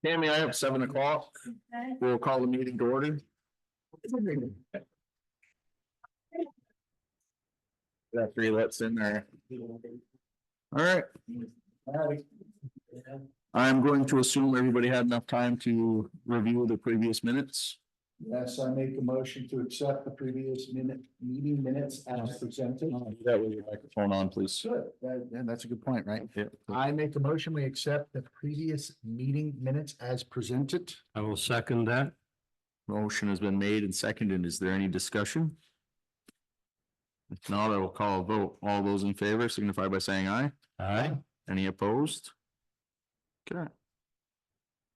Tammy, I have 7 o'clock. We'll call the meeting to order. Got 3 lets in there. All right. I'm going to assume everybody had enough time to review the previous minutes. Yes, I make a motion to accept the previous meeting minutes as presented. That was your microphone on, please. Good, yeah, that's a good point, right? Yeah. I make a motion, we accept the previous meeting minutes as presented. I will second that. Motion has been made and seconded. Is there any discussion? If not, I will call a vote. All those in favor signify by saying aye. Aye. Any opposed? Okay.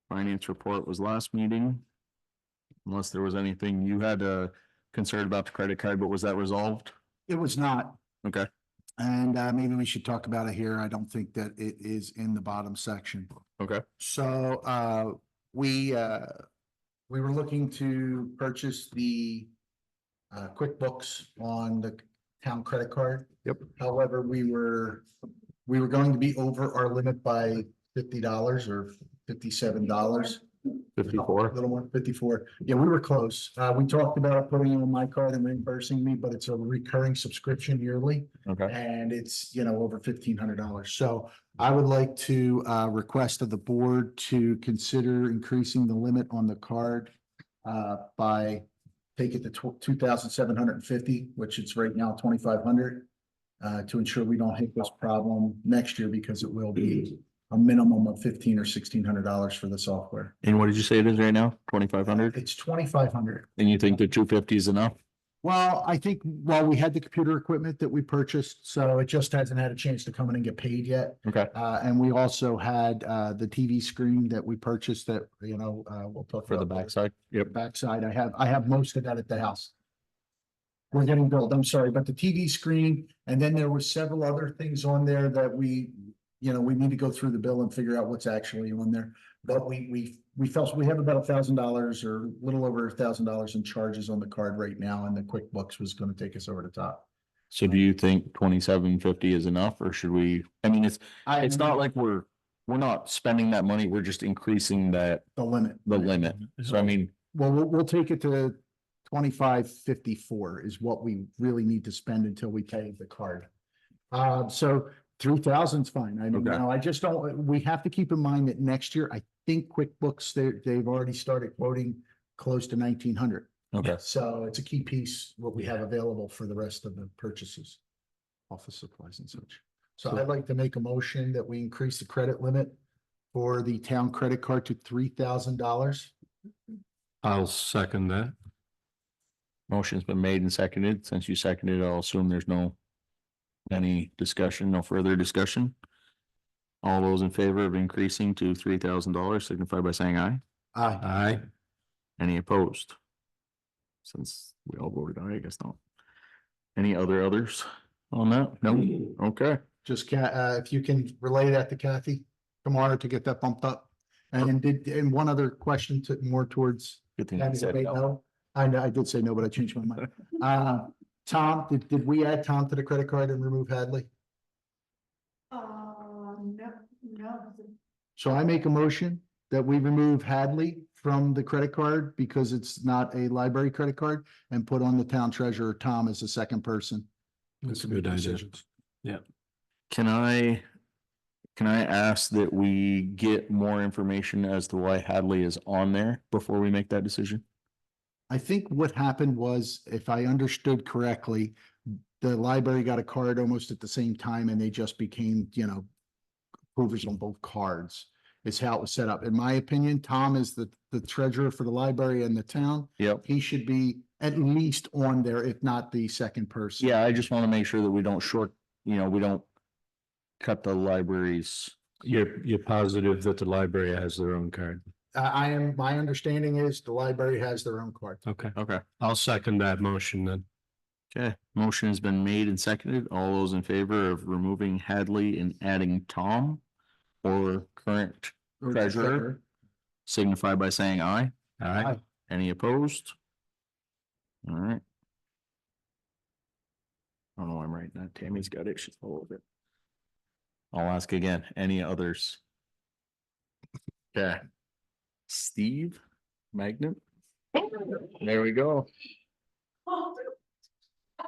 Finance report was last meeting. Unless there was anything you had concerned about the credit card, but was that resolved? It was not, Okay, and maybe we should talk about it here. I don't think that it is in the bottom section. okay, So we were looking to purchase the QuickBooks on the town credit card. Yep. However, we were going to be over our limit by $50 or $57. 54. A little more, 54. Yeah, we were close. We talked about putting it on my card and reimbursing me, but it's a recurring subscription yearly. Okay, And it's, over $1,500. So I would like to request of the board to consider increasing the limit on the card by take it to 2,750, which it's right now 2,500, to ensure we don't hit this problem next year, because it will be a minimum of $1,500 or $1,600 for the software. and what did you say it is right now? 2,500? It's 2,500. And you think the 250 is enough? Well, I think, we had the computer equipment that we purchased, so it just hasn't had a chance to come in and get paid yet. Okay, And we also had the TV screen that we purchased that, we'll talk for the about later. backside? Yep. Backside, I have most of that at the house. We're getting billed, I'm sorry, but the TV screen, and then there were several other things on there that we need to go through the bill and figure out what's actually on there. But we felt we have about $1,000 or a little over $1,000 in charges on the card right now, and the QuickBooks was going to take us over the top. So do you think 2,750 is enough, or should we, it's not like we're not spending that money, we're just increasing the limit. So Well, we'll take it to 2,554 is what we really need to spend until we pay the card. So 3,000 is fine. I mean, Okay. I just don't, we have to keep in mind that next year, I think QuickBooks, they've already started quoting close to 1,900. Okay, So it's a key piece, what we have available for the rest of the purchases, office supplies and such. So I'd like to make a motion that we increase the credit limit for the town credit card to $3,000. I'll second that. motion's been made and seconded. Since you seconded, I'll assume there's no further discussion. All those in favor of increasing to $3,000 signify by saying aye. Aye. Any opposed? Since we all voted aye, I guess not. Any others on that? No? Okay. Just if you can relay that to Kathy tomorrow to get that bumped up. And one other question more towards. Good thing you Kathy, said wait, no. no? I know, I did say no, but I changed my mind. Tom, did we add Tom to the credit card and remove Hadley? No. So I make a motion that we remove Hadley from the credit card because it's not a library credit card, and put on the town treasurer, Tom, as the second person. That's a good idea. Decisions. Can I ask that we get more information as to why Hadley is on there before we make that decision? I think what happened was, if I understood correctly, the library got a card almost at the same time, and they just became, approvers on both cards is how it was set up. In my opinion, Tom is the treasurer for the library and the town. Yep. He should be at least on there, if not the second person. Yeah, I just want to make sure that we don't we don't cut the libraries. You're positive that the library has their own card? My understanding is the library has their own card. Okay, Okay. I'll second that motion then. Okay, motion has been made and seconded. All those in favor of removing Hadley and adding Tom or current treasurer signify by saying aye. Aye. Any opposed? All right. I don't know why I'm writing that. Tammy's got it. She's all over it. I'll ask again. Any others? Okay. Steve Magnet. There we go.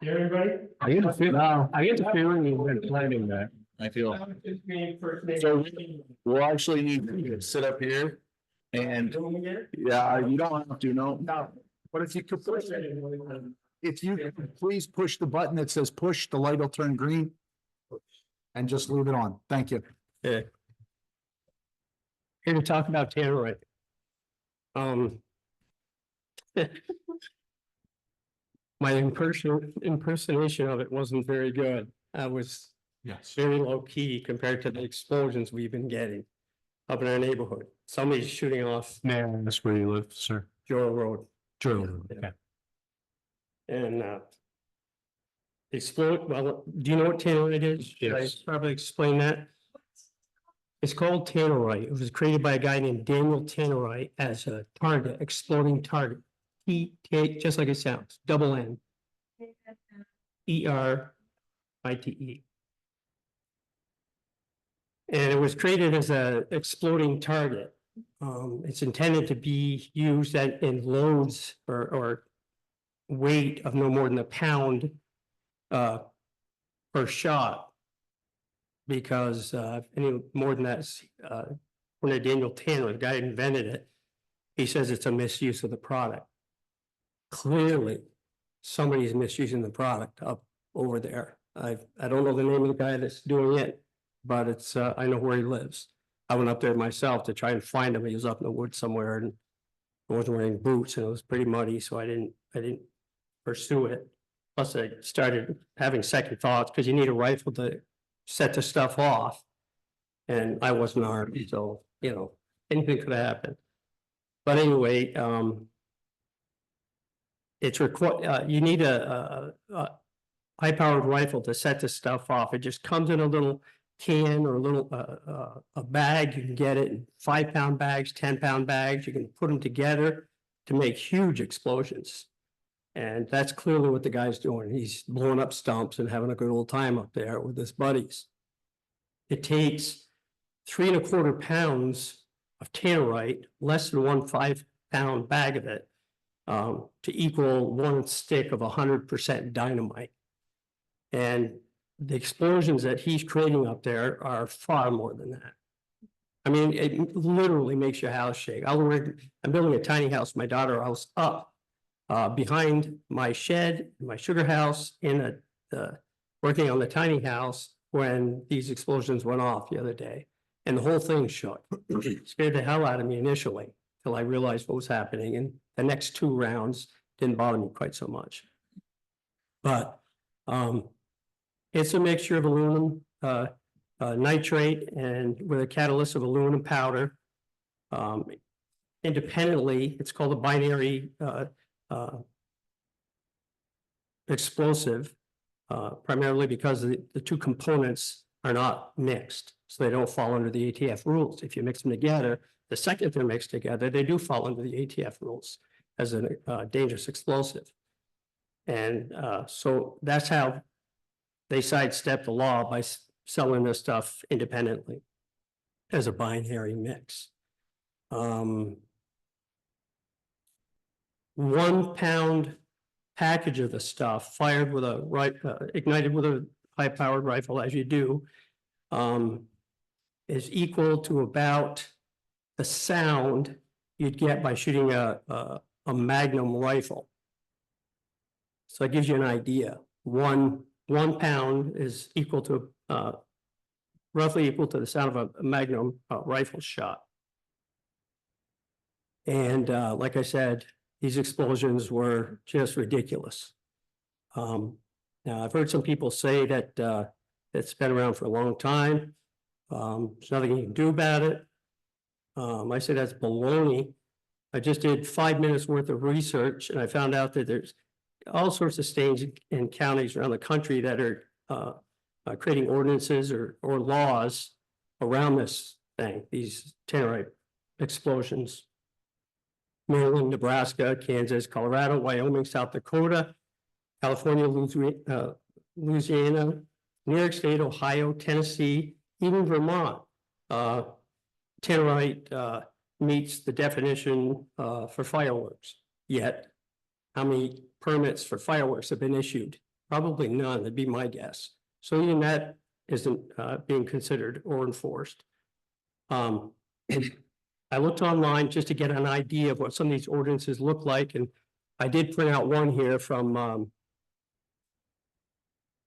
Everybody? I get the feeling you've been planning that. I feel. So we'll actually need to sit up here and, yeah, you don't have to, no. No, but if you could push it, if you could please push the button that says push, the light will turn green. And just leave it on. Thank you. Yeah. Here to talk about tannerite. My impersonation of it wasn't very good. I was very low key compared to the explosions we've been getting up in our neighborhood. Somebody's shooting off Man, that's where you live, sir. Joe Road. True. Okay. And explode, well, do you know what tannerite is? Should I Yes. probably explain that? It's called tannerite. It was created by a guy named Daniel Tannerite as a target, exploding target. Just like it sounds, double N. ERITE. And it was created as a exploding target. It's intended to be used in loads or weight of no more than a pound per shot. Because any more than that, when Daniel Tanner, the guy who invented it, he says it's a misuse of the product. Clearly, somebody's misusing the product up over there. I don't know the name of the guy that's doing it, but it's I know where he lives. I went up there myself to try and find him. He was up in the woods somewhere and I wasn't wearing boots and it was pretty muddy, so I didn't pursue it. Plus, I started having second thoughts because you need a rifle to set the stuff off. And I wasn't armed, so anything could have happened. But anyway, it's you need a high-powered rifle to set the stuff off. It just comes in a little can or a little a bag. You can get it in 5-pound bags, 10-pound bags. You can put them together to make huge explosions. And that's clearly what the guy's doing. He's blowing up stumps and having a good old time up there with his buddies. It takes 3 1/4 pounds of tannerite, less than 1 5-pound bag of it, to equal 1 stick of 100% dynamite. And the explosions that he's creating up there are far more than that. I mean, it literally makes your house shake. I'm building a tiny house, my daughter house up behind my shed, my sugar house, working on the tiny house when these explosions went off the other day. And the whole thing shook. It scared the hell out of me initially, till I realized what was happening. And the next 2 rounds didn't bother me quite so much. But it's a mixture of aluminum nitrate and with a catalyst of aluminum powder. Independently, it's called a binary explosive, primarily because the 2 components are not mixed, so they don't fall under the ATF rules. If you mix them together, the second they're mixed together, they do fall under the ATF rules as a dangerous explosive. And so that's how they sidestep the law by selling this stuff independently as a binary mix. 1 pound package of the stuff fired with ignited with a high-powered rifle, as you do, is equal to about the sound you'd get by shooting a Magnum rifle. So it gives you an idea. One pound is equal to roughly equal to the sound of a Magnum rifle shot. And like I said, these explosions were just ridiculous. Now, I've heard some people say that it's been around for a long time. There's nothing you can do about it. I say that's baloney. I just did 5 minutes worth of research and I found out that there's all sorts of states and counties around the country that are creating ordinances or laws around this thing, these tannerite explosions. Maryland, Nebraska, Kansas, Colorado, Wyoming, South Dakota, California, Louisiana, New York State, Ohio, Tennessee, even Vermont. Tannerite meets the definition for fireworks yet. How many permits for fireworks have been issued? Probably none, that'd be my guess. So even that isn't being considered or enforced. I looked online just to get an idea of what some of these ordinances look like, and I did print out one here from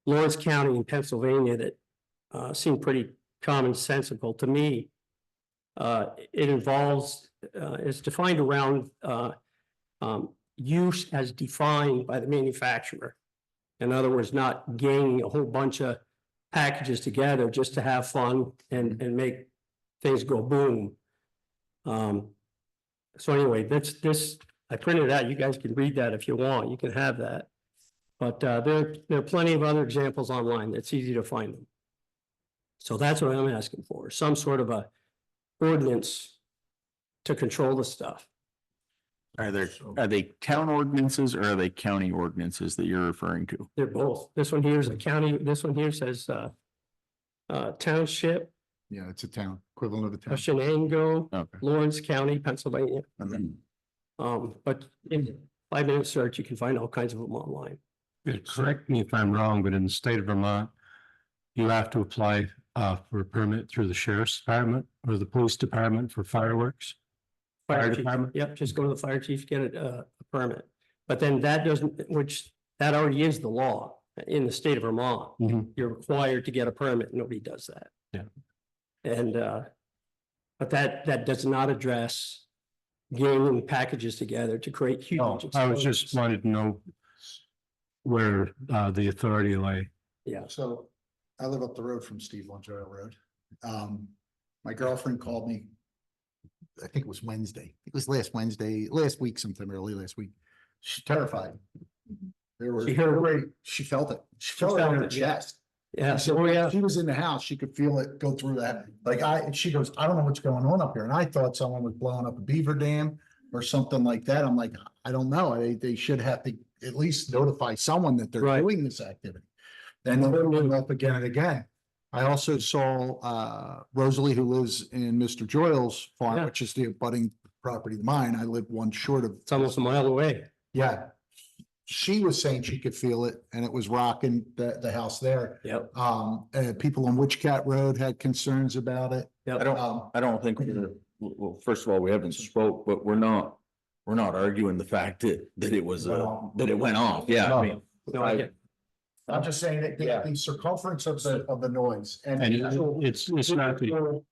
Lawrence County in Pennsylvania that seemed pretty commonsensical to me. It involves, it's defined around use as defined by the manufacturer. In other words, not ganging a whole bunch of packages together just to have fun and make things go boom. So anyway, this, I printed it out. You guys can read that if you want. You can have that. But there are plenty of other examples online. It's easy to find them. So that's what I'm asking for, some sort of a ordinance to control the stuff. Are they town ordinances or are they county ordinances that you're referring to? They're both. This one here is a county, this one here says township Yeah, it's a town, equivalent of a of town. Shenango, Okay. Lawrence County, Pennsylvania. Mm-hmm. But in 5-minute search, you can find all kinds of them online. Correct me if I'm wrong, but in the state of Vermont, you have to apply for a permit through the sheriff's department or the police department for fireworks. Fire Chief, department? yep, just go to the fire chief, get a permit. But then that doesn't, which that already is the law in the state of Vermont. Mhm. You're required to get a permit. Nobody does that. Yeah. And but that does not address ganging packages together to create huge. No, I was just explosions. wanted to know where the authority lay. Yeah, So I live up the road from Steve Longoria Road. My girlfriend called me. I think it was Wednesday. It was last week, sometime early last week. She's terrified. There were, She heard- she felt it. She felt it in her chest. yeah. She said, Oh, yeah. She was in the house. She could feel it go through that. And she goes, I don't know what's going on up here. And I thought someone was blowing up a beaver dam or something like that. I'm like, I don't know. They should have to at least notify someone that they're Right. doing this activity. Then they'll bring it up again and again. I also saw Rosalie, who lives in Mr. Joyle's farm, Yeah. which is the abutting property of mine. I live one short of. It's almost a mile away. Yeah. She was saying she could feel it and it was rocking the house there. Yep. People on Witch Cat Road had concerns about it. I don't, I don't think, well, first of all, we haven't spoke, but we're not arguing the fact that it was, that it went off. Yeah. I mean, No, I get- I'm just saying that the circumference of the noise and. And the actual it's not the,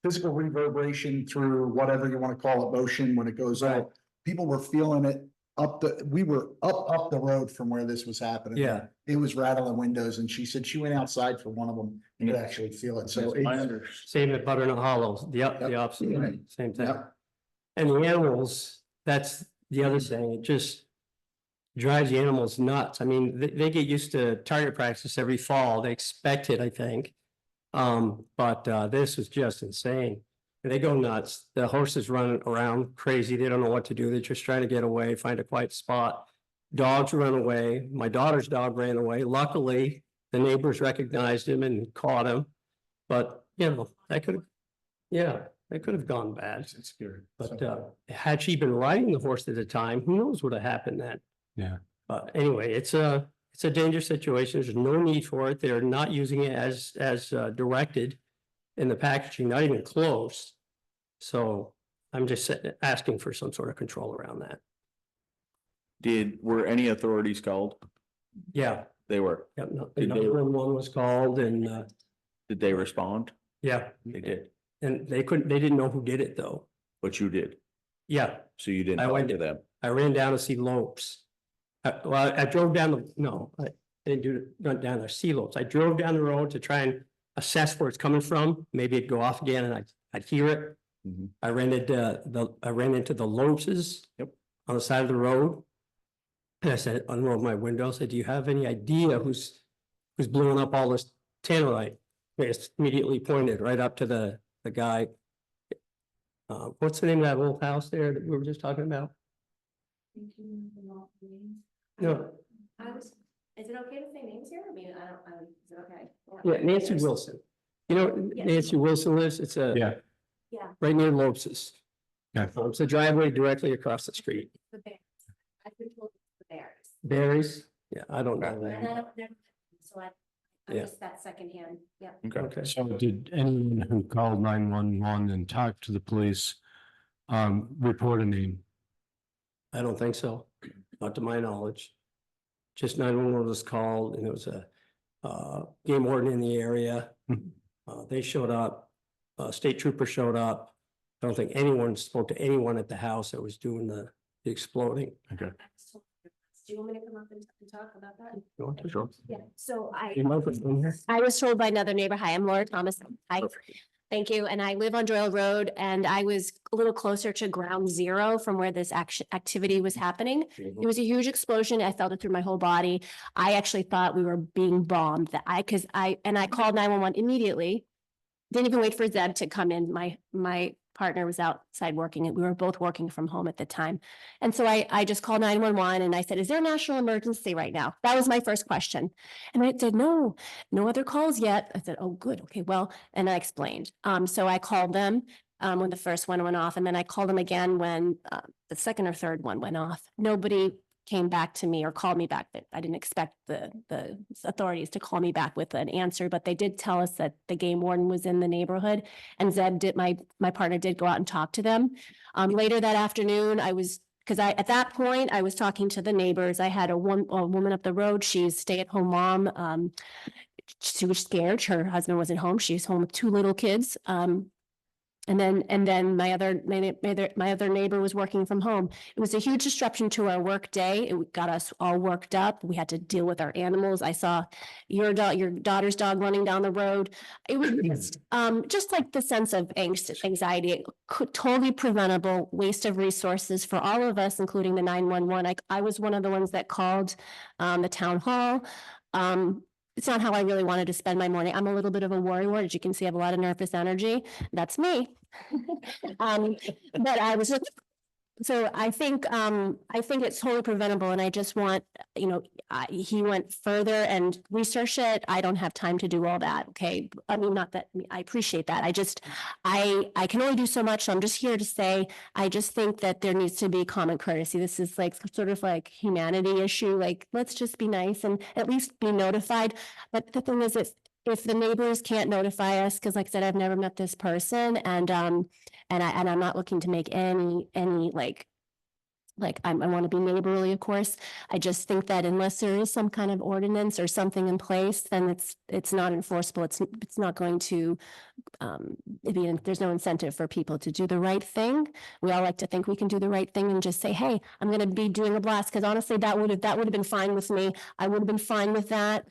Physical reverberation through whatever you want to call it, motion when it goes out. People were feeling it we were up the road from where this was happening. Yeah. It was rattling windows and she said she went outside for one of them and could actually feel it. So. Same at Butternut Hollow, the Yep. opposite, way, same thing. Yep. And the animals, that's the other thing, it just drives the animals nuts. I mean, they get used to target practice every fall. They expect it, I think. But this was just insane. They go nuts. The horses run around crazy. They don't know what to do. They're just trying to get away, find a quiet spot. Dogs run away. My daughter's dog ran away. Luckily, the neighbors recognized him and caught him. But, you know, that could have gone bad. It's scary. But had she been riding the horse at the time, who knows what would have happened then? yeah. But anyway, it's a dangerous situation. There's no need for it. They're not using it as directed in the packaging, not even close. So I'm just asking for some sort of control around that. were any authorities called? Yeah, They were. yeah, no, Did they- 911 was called and Did they respond? yeah, They did, and they didn't know who did it though. but you did. Yeah, So you didn't I talk went to them. I ran down to see lopes. I drove down I didn't run down there, see lopes. I drove down the road to try and assess where it's coming from. Maybe it'd go off again and I'd hear it. Mhm. I ran into the Lopes's. Yep. On the side of the road. And I said, unrolled my window, I said, do you have any idea who's blowing up all this tannerite? They just immediately pointed right up to the guy. What's the name of that old house there that we were just talking about? No, Is it okay to say names here? I mean, is it okay? yeah, Nancy Wilson. You know, Yes. Nancy Wilson lives, it's Yeah. Yeah. right near Lopes's. It's the driveway directly across the street. The bears. I've been told it's the bears. Berries? Yeah, I don't know And I that. don't, never, so I Yeah. missed that secondhand, yeah. Okay. So did anyone who called 911 and talked to the police report a name? I don't think so, not to my knowledge. Just 911 was called and it was a game warden in the area. They showed up, state trooper showed up. I don't think anyone spoke to anyone at the house that was doing the exploding. Okay. Do you want me to come up and talk about that? You want to? Sure. Yeah, so You microphone here? I was told by another neighbor, hi, I'm Laura Thomas. Hi, thank you. And I live on Doyle Road and I was a little closer to ground zero from where this activity was happening. It was a huge explosion. I felt it through my whole body. I actually thought we were being bombed I called 911 immediately. Didn't even wait for Zeb to come in. My partner was outside working and we were both working from home at the time. And so I just called 911 and I said, is there a national emergency right now? That was my first question. And it said, no other calls yet. I said, oh, good. Okay, well, and I explained. So I called them when the first one went off and then I called them again when the second or third one went off. Nobody came back to me or called me back. That I didn't expect the authorities to call me back with an answer, but they did tell us that the game warden was in the neighborhood and Zeb did, my partner did go out and talk to them. Later that afternoon, at that point, I was talking to the neighbors. I had a woman up the road. She's a stay-at-home mom. She was scared. Her husband wasn't home. She was home with 2 little kids. And then my other neighbor was working from home. It was a huge disruption to our work day. It got us all worked up. We had to deal with our animals. I saw your daughter's dog running down the road. It was just like the sense of anxiety, totally preventable waste of resources for all of us, including the 911. I was one of the ones that called the town hall. It's not how I really wanted to spend my morning. I'm a little bit of a worrywart. As you can see, I have a lot of nervous energy. That's me. But I was just, so I think it's totally preventable and I just want, he went further and researched it. I don't have time to do all that. Okay. I mean, not that I appreciate that. I can only do so much. So I'm just here to say, I just think that there needs to be common courtesy. This is like sort of like humanity issue. Like, let's just be nice and at least be notified. But the thing is, if the neighbors can't notify us, because like I said, I've never met this person and I'm not looking to make any I want to be neighborly, of course. I just think that unless there is some kind of ordinance or something in place, then it's not enforceable. It's not going to there's no incentive for people to do the right thing. We all like to think we can do the right thing and just say, hey, I'm going to be doing a blast. Because honestly, that would have been fine with me. I would have been fine with that.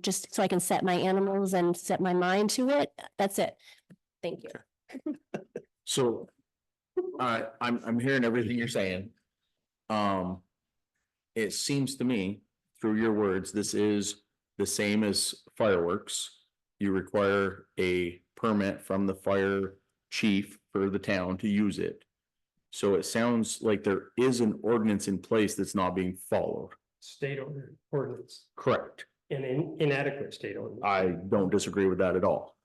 Just so I can set my animals and set my mind to it. That's it. Thank you. So, I'm hearing everything you're saying. It seems to me, through your words, this is the same as fireworks. You require a permit from the fire chief for the town to use it. So it sounds like there is an ordinance in place that's not being followed. State ordinance Correct. and inadequate state ordinance. I don't disagree with that at all.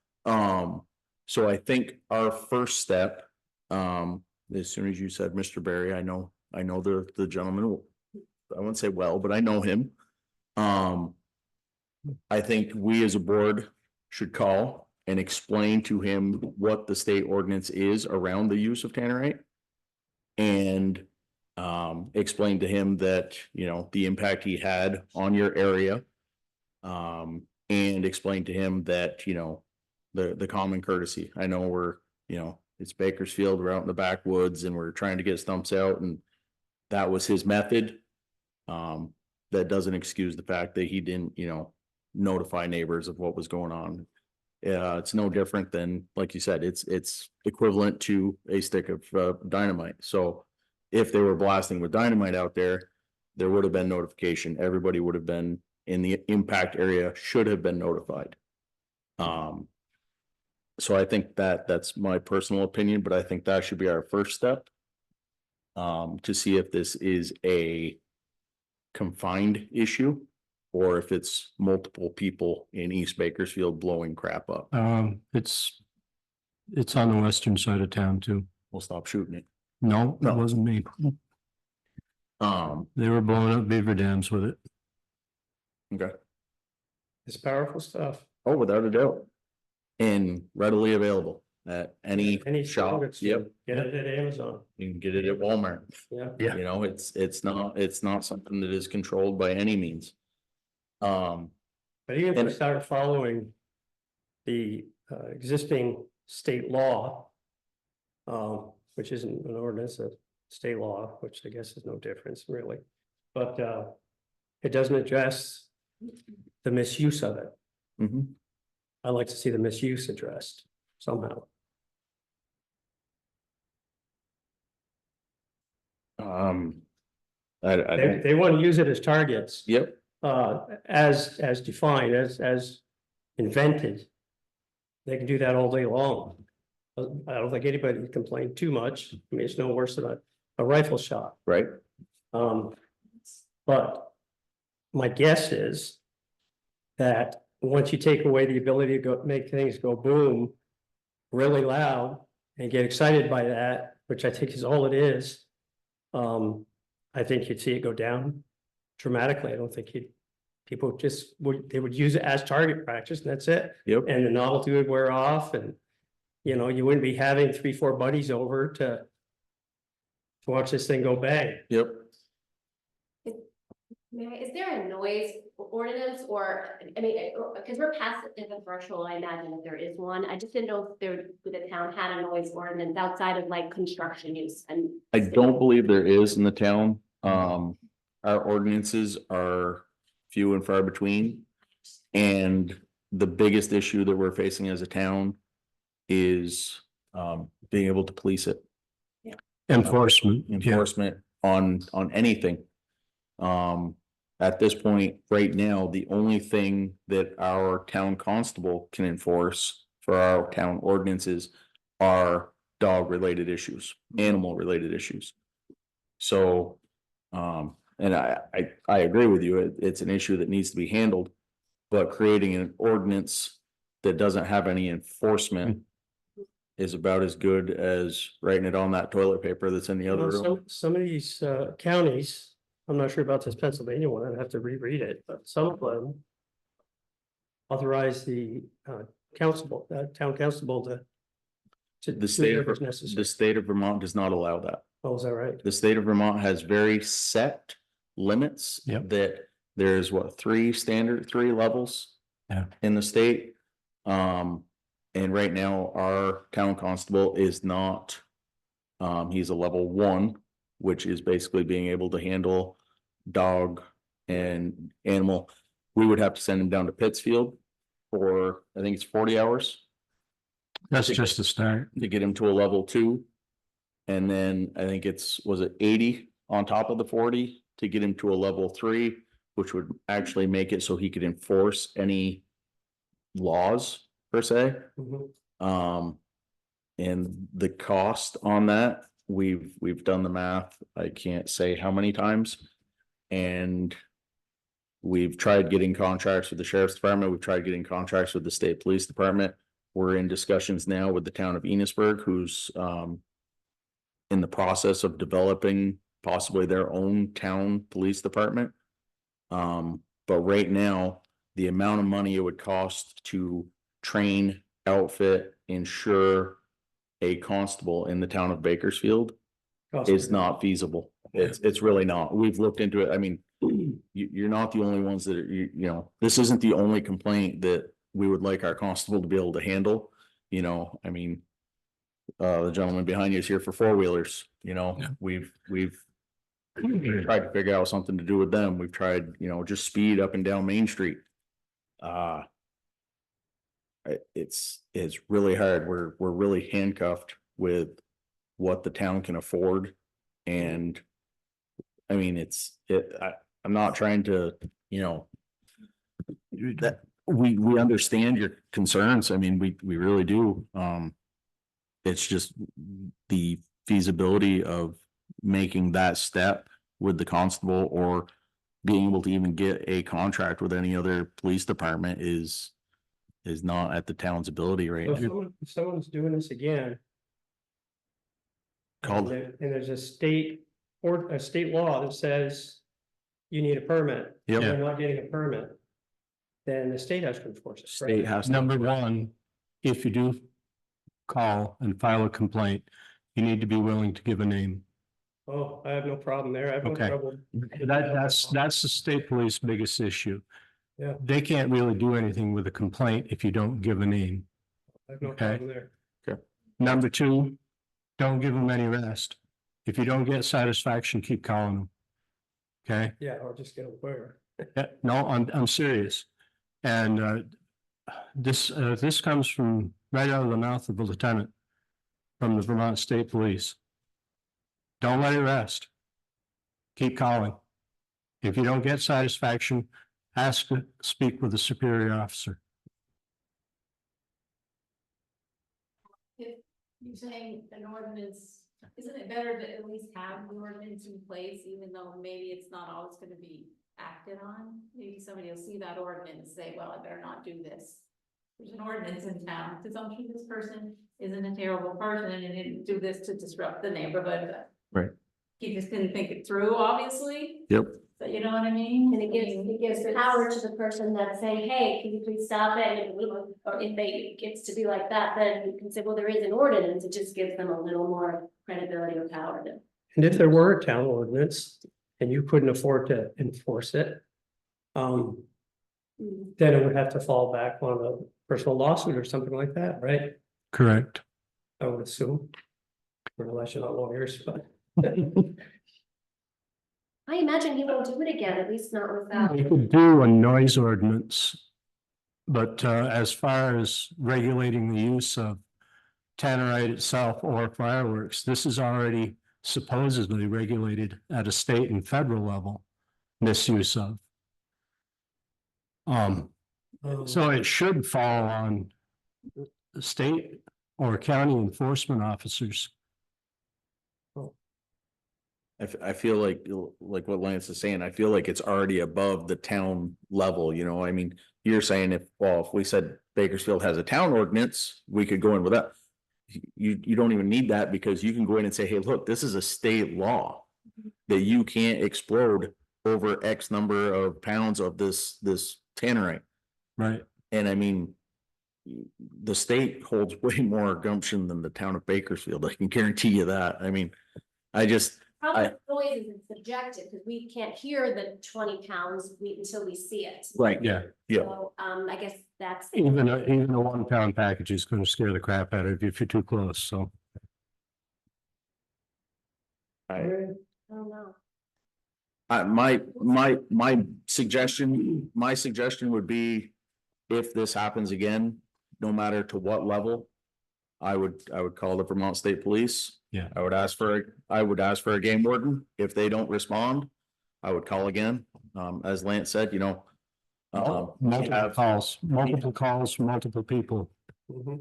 So I think our first step, as soon as you said Mr. Barry, I know the gentleman, I wouldn't say well, but I know him. I think we as a board should call and explain to him what the state ordinance is around the use of tannerite. And explain to him that, the impact he had on your area. And explain to him that, the common courtesy. I know it's Bakersfield, we're out in the backwoods and we're trying to get stumps out and that was his method. That doesn't excuse the fact that he didn't, notify neighbors of what was going on. It's no different than, like you said, it's equivalent to a stick of dynamite. So if they were blasting with dynamite out there, there would have been notification. Everybody would have been in the impact area, should have been notified. So I think that's my personal opinion, but I think that should be our first step. To see if this is a confined issue or if it's multiple people in East Bakersfield blowing crap up. It's on the western side of town too. We'll stop shooting it. No, No. it wasn't me. They were blowing up beaver dams with it. Okay. It's powerful stuff. Oh, without a doubt. And readily available at any shop. store, Yep. Get it at Amazon. You can get it at Walmart. Yeah. You know, it's not something that is controlled by any means. But even if And- we start following the existing state law, which isn't an ordinance, a state law, which I guess is no difference really. But it doesn't address the misuse of it. Mhm. I'd like to see the misuse addressed somehow. I They, don't, they want to use it as targets. yep, As defined, as invented. They can do that all day long. I don't think anybody can complain too much. I mean, it's no worse than a rifle shot. right, But my guess is that once you take away the ability to go make things go boom really loud and get excited by that, which I think is all it is, I think you'd see it go down dramatically. I don't think people just they would use it as target practice and that's it. yep, And the novelty would wear off and, you know, you wouldn't be having 3-4 buddies over to watch this thing go bang. yep. Is there a noise ordinance or, I mean, because we're past the threshold, I imagine if there is one, I just didn't know if the town had a noise ordinance outside of like construction use and. I don't believe there is in the town. Our ordinances are few and far between. And the biggest issue that we're facing as a town is being able to police it. Enforcement. Enforcement on anything. At this point, right now, the only thing that our town constable can enforce for our town ordinances are dog related issues, animal related issues. So, and I agree with you, it's an issue that needs to be handled. But creating an ordinance that doesn't have any enforcement is about as good as writing it on that toilet paper that's in the other room. Some of these counties, I'm not sure about this Pennsylvania one, I'd have to reread it, but some of them authorize the town constable to The do state whatever's of, necessary. the state of Vermont does not allow that. Oh, is that right? The state of Vermont has very set limits. Yep. That there's three levels. Yeah. In the state. And right now, our town constable is not, he's a level 1, which is basically being able to handle dog and animal. We would have to send him down to Pittsfield for, I think it's 40 hours That's just a start. to get him to a level 2. And then I think was it 80 on top of the 40 to get him to a level 3, which would actually make it so he could enforce any laws per se. Mhm. And the cost on that, we've done the math. I can't say how many times. And we've tried getting contracts with the sheriff's department. We've tried getting contracts with the state police department. We're in discussions now with the town of Enosburg, who's in the process of developing possibly their own town police department. But right now, the amount of money it would cost to train, outfit, insure a constable in the town of Bakersfield is not feasible. It's really not. We've looked into it. I mean, you're not the only ones that are, you know, this isn't the only complaint that we would like our constable to be able to handle. You know, I mean, the gentleman behind you is here for 4-wheelers, you know, Yeah. we've tried to figure out something to do with them. We've tried, you know, just speed up and down Main Street. It's really hard. We're really handcuffed with what the town can afford. And I mean, I'm not trying to, you know, that we understand your concerns. I mean, we really do. It's just the feasibility of making that step with the constable or being able to even get a contract with any other police department is not at the town's ability right So now. if someone's doing this again, called, And there's a state or a state law that says you need a permit. Yep. You're not getting a permit, then the state has to enforce it. state correct? has to. Number one, if you do call and file a complaint, you need to be willing to give a name. Oh, I have no problem there. I have no Okay. trouble. That's the state police biggest issue. Yeah. They can't really do anything with a complaint if you don't give a name. I have no Okay. problem there. Number two, don't give them any rest. If you don't get satisfaction, keep calling them. Okay? Yeah, or just get a lawyer. Yeah, no, I'm serious. And this comes from right out of the mouth of the lieutenant from the Vermont State Police. Don't let it rest. Keep calling. If you don't get satisfaction, ask to speak with a superior officer. If you're saying an ordinance, isn't it better to at least have the ordinance in place, even though maybe it's not always gonna be acted on? Maybe somebody will see that ordinance and say, well, I better not do this. There's an ordinance in town, because I'm sure this person isn't a terrible person and didn't do this to disrupt the neighborhood. but Right. He just didn't think it through, obviously, Yep. but you know what I mean? And it gives power to the person that's saying, hey, can you please stop it? And, you know, or if it gets to be like that, then you can say, well, there is an ordinance. It just gives them a little more credibility or power to. And if there were a town ordinance and you couldn't afford to enforce it, then it would have to fall back on a personal lawsuit or something like that, right? Correct. I would assume. Unless you're not lawyers, but. I imagine he won't do it again, at least not without. You could do a noise ordinance. But as far as regulating the use of tannerite itself or fireworks, this is already supposedly regulated at a state and federal level, misuse of. So it should fall on the state or county enforcement officers. I feel like what Lance is saying, I feel like it's already above the town level, you know, I mean, you're saying if we said Bakersfield has a town ordinance, we could go in with that. You don't even need that because you can go in and say, hey, look, this is a state law. That you can't explode over X number of pounds of this tannerite. Right. And I mean, the state holds way more gumption than the town of Bakersfield. I can guarantee you that. I mean, Probably noise is subjective, because we can't hear the 20 pounds until we see it. right. Yeah. Yeah. So, I guess that's. Even a 1 pound package is going to scare the crap out of you if you're too close. So I don't know. My suggestion would be if this happens again, no matter to what level, I would call the Vermont State Police. Yeah. I would ask for a game warden. If they don't respond, I would call again. As Lance said, you know. multiple calls, multiple people. Okay,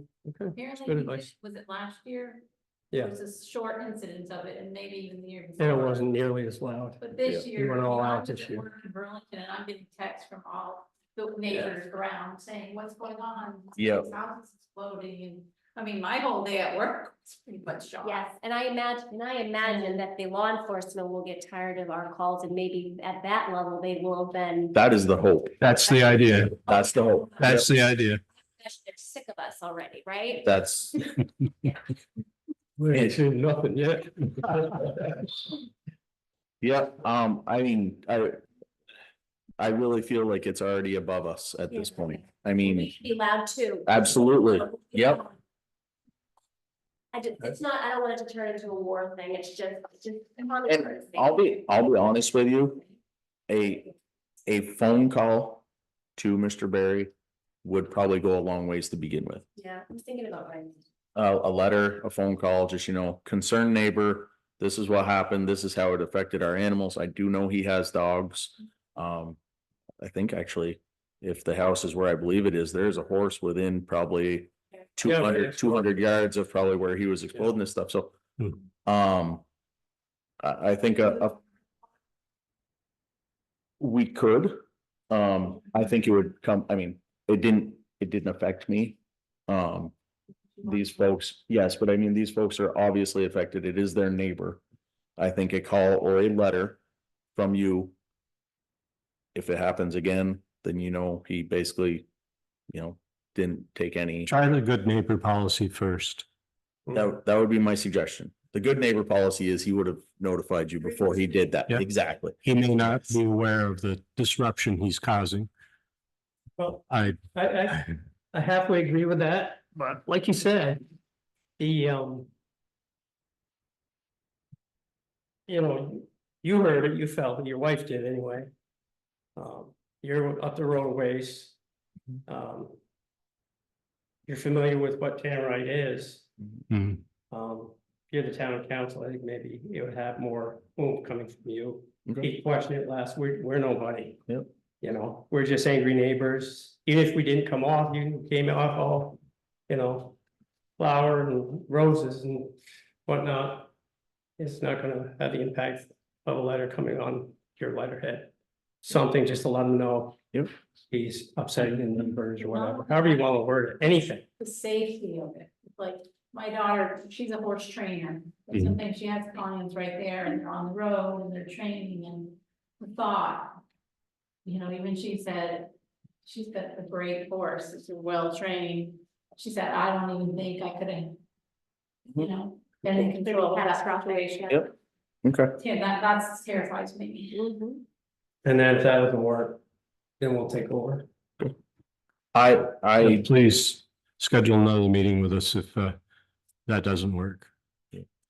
Apparently, good he advice. just- was it last year? Yeah, There was a short incident of it, and maybe even the year and before. it wasn't nearly as loud. But this Yeah, year. you went all I'm out just this at year. work in Burlington, and I'm getting texts from all the neighbors around saying, what's going on? Yeah. This house is exploding, and, I mean, my whole day at work was pretty much shot. Yes, and I imagine that the law enforcement will get tired of our calls, and maybe at that level, they will then. That is the hope. That's the idea. That's the hope. That's the idea. They're sick of us already, right? That's, We ain't seen nothing yet. yeah, I mean, I really feel like it's already above us at this point. I We mean, should be loud too. absolutely. Yep. It's not, I don't want it to turn into a war thing, it's just common And courtesy. I'll be honest with you. A phone call to Mr. Barry would probably go a long ways to begin with. Yeah, I was thinking about writing. A letter, a phone call, just, you know, concerned neighbor, this is what happened, this is how it affected our animals. I do know he has dogs. I think actually, if the house is where I believe it is, there's a horse within probably 200 yards of probably where he was exploding this stuff, so. I think we could, I think it would come, I mean, it didn't affect me. these folks, yes, but I mean, these folks are obviously affected. It is their neighbor. I think a call or a letter from you. If it happens again, then you know, he basically, didn't take any. Try the good neighbor policy first. That would be my suggestion. The good neighbor policy is he would have notified you before he did that. Yeah. Exactly. He may not be aware of the disruption he's causing. Well, I, I halfway agree with that, but like you said, the, you heard it, you felt it, your wife did anyway. You're up the road a ways. You're familiar with what Tannerite is. mm, If you're the town council, I think maybe it would have more oomph coming from you. Okay. He questioned it last week, we're nobody. Yep. We're just angry neighbors, even if we didn't come off, you came off all, flower and roses and whatnot. It's not gonna have the impact of a letter coming on your letterhead. Something just to let them know. Yep. He's upsetting the neighbors or whatever, however you wanna word it, anything. The safety of it, like my daughter, she's a horse trainer. And Mhm. sometimes she has clients right there and they're on the road and they're training and the thought. Even she said, she's got a great horse, it's well trained. She said, I don't even think I could have. Been in control of that Catastrophic, situation. yeah. Yep. Okay. Yeah, that terrifies me. Mhm. And then if that doesn't work, then we'll take over. I, please schedule another meeting with us if, that doesn't work.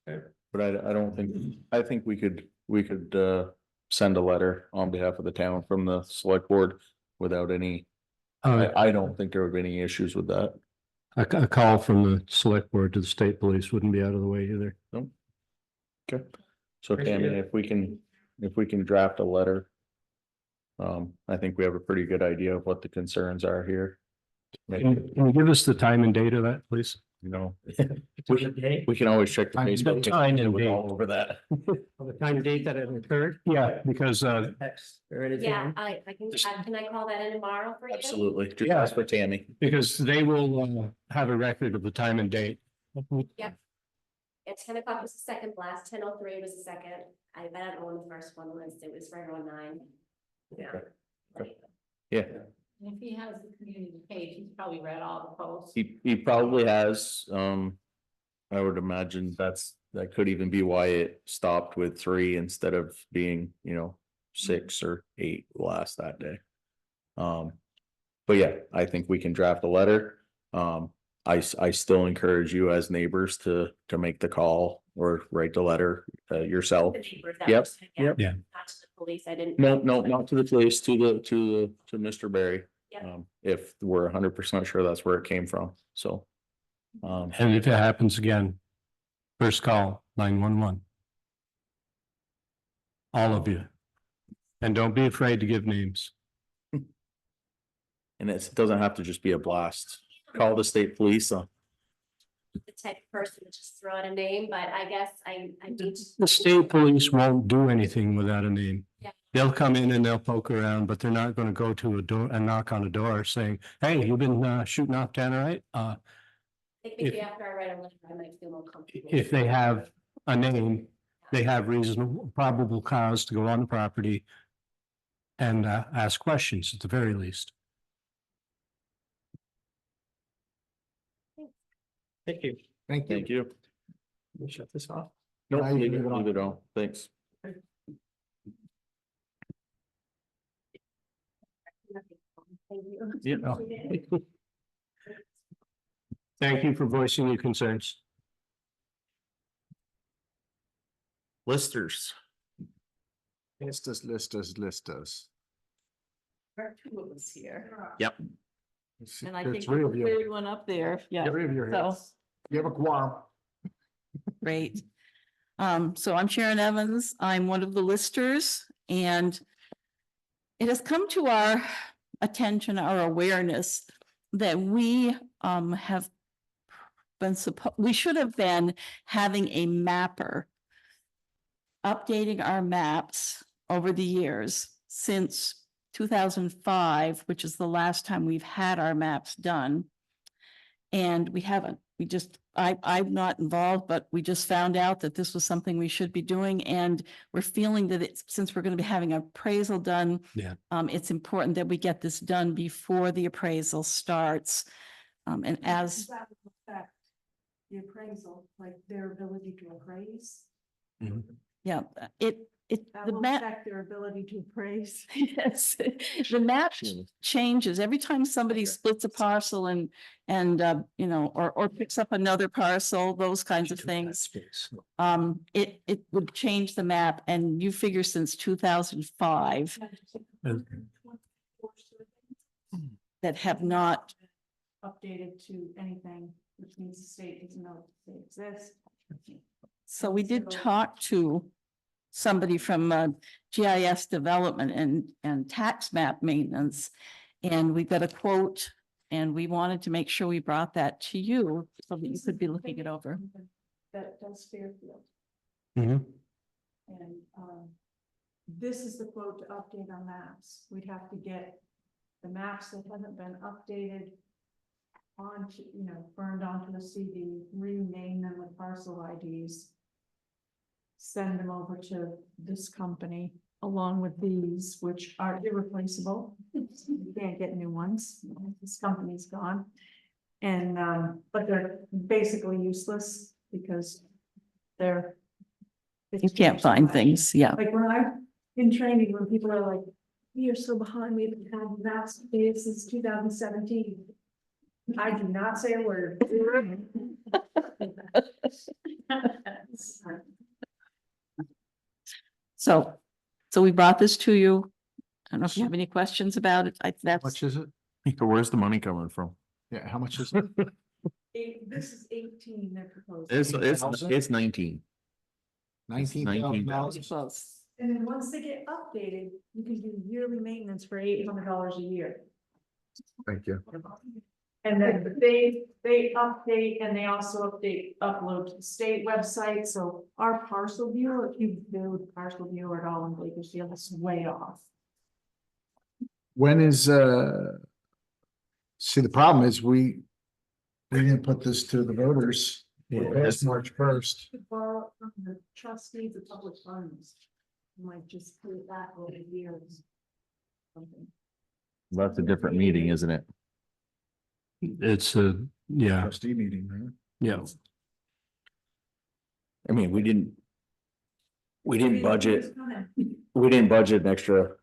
but I don't think, I think we could send a letter on behalf of the town from the select board without any, I don't think there would be any issues with that. A call from the select board to the state police wouldn't be out of the way either. Okay. So Appreciate Tammy, it. if we can draft a letter. I think we have a pretty good idea of what the concerns are here. Can you give us the time and date of that, please? We can always check the Time and Facebook. date. Time and It was date. all over that. Of the time and date that it occurred? Yeah, because, Text or anything? Yeah, I can I call that in tomorrow for you? Absolutely. Just Yeah. ask for Tammy. because they will, have a record of the time and date. At 10 o'clock was the second blast, 10:03 was the second. I don't know when the first one was, it was right around 9. Yeah. Yeah, And if he has the community page, he's probably read all the posts. he probably has, I would imagine that could even be why it stopped with 3 instead of being, 6 or 8 last that day. But yeah, I think we can draft a letter. I still encourage you as neighbors to make the call or write the letter yourself. The neighbors that Yep, was- yep. Yeah. Not to the police, I didn't. No, not to the police, to Mr. Barry. Yep. If we're 100% sure that's where it came from, so. And if it happens again, first call 911. All of you. And don't be afraid to give names. And it doesn't have to just be a blast. Call the state police. The type of person to just throw out a name, but I guess I need. The state police won't do anything without a name. Yeah. They'll come in and they'll poke around, but they're not gonna go to a door and knock on a door saying, hey, you've been shooting off Tannerite? I think maybe if- after I write a letter, I might feel more comfortable. If they have a name, they have reasonable, probable cause to go on the property and ask questions at the very least. Thank you. Thank you. Thank you. Let me shut this off. No, Now you leave leave it on. it on. Thanks. Thank you. Yeah. Thank you for voicing your concerns. Listers. Listos. There are 2 of us here, Yep. and I There's think 3 the of you. third one up there, yeah, 3 of you are here. so, You have a quorum. great. So I'm Sharon Evans, I'm one of the listers, and it has come to our attention, our awareness, that we have been we should have been having a mapper updating our maps over the years since 2005, which is the last time we've had our maps done. And we haven't. I'm not involved, but we just found out that this was something we should be doing, and we're feeling that it's, since we're gonna be having appraisal done. Yeah. It's important that we get this done before the appraisal starts. And as, That would affect the appraisal, like their ability to appraise. yeah, That the will map, affect their ability to appraise. yes, the map changes every time somebody splits a parcel and, you know, or picks up another parcel, those kinds of things. It would change the map, and you figure since 2005 that have not, Updated to anything, which means the state doesn't know they exist. so we did talk to somebody from GIS development and tax map maintenance. And we got a quote, and we wanted to make sure we brought that to you so that you could be looking it over. That does Fairfield. Mhm. And this is the quote to update our maps. We'd have to get the maps that haven't been updated onto, you know, burned onto the CD, rename them with parcel IDs. Send them over to this company along with these, which are irreplaceable. You can't get new ones. This company's gone. And but they're basically useless because they're. You can't find things, yeah. Like when I'm in training, when people are like, you're so behind, we haven't had maps updated since 2017. I do not say a word. So we brought this to you. I don't know if you have any questions about it. How That's, much is it? Where's the money coming from? Yeah, how much is it? This is 18 they're proposing. It's 19. $19,000. close. And then once they get updated, you can do yearly maintenance for $800 a year. Thank you. And then they update, and they also upload to the state website, so our parcel viewer, if you build parcel viewer at all in Bakersfield, it's way off. When is, see, the problem is we didn't put this to the voters. We're past March 1st. To borrow from the trustees of public funds, you might just put it back over years. Something. That's a different meeting, isn't it? It's yeah, Trustee meeting, right? yeah. I mean, we didn't budget an extra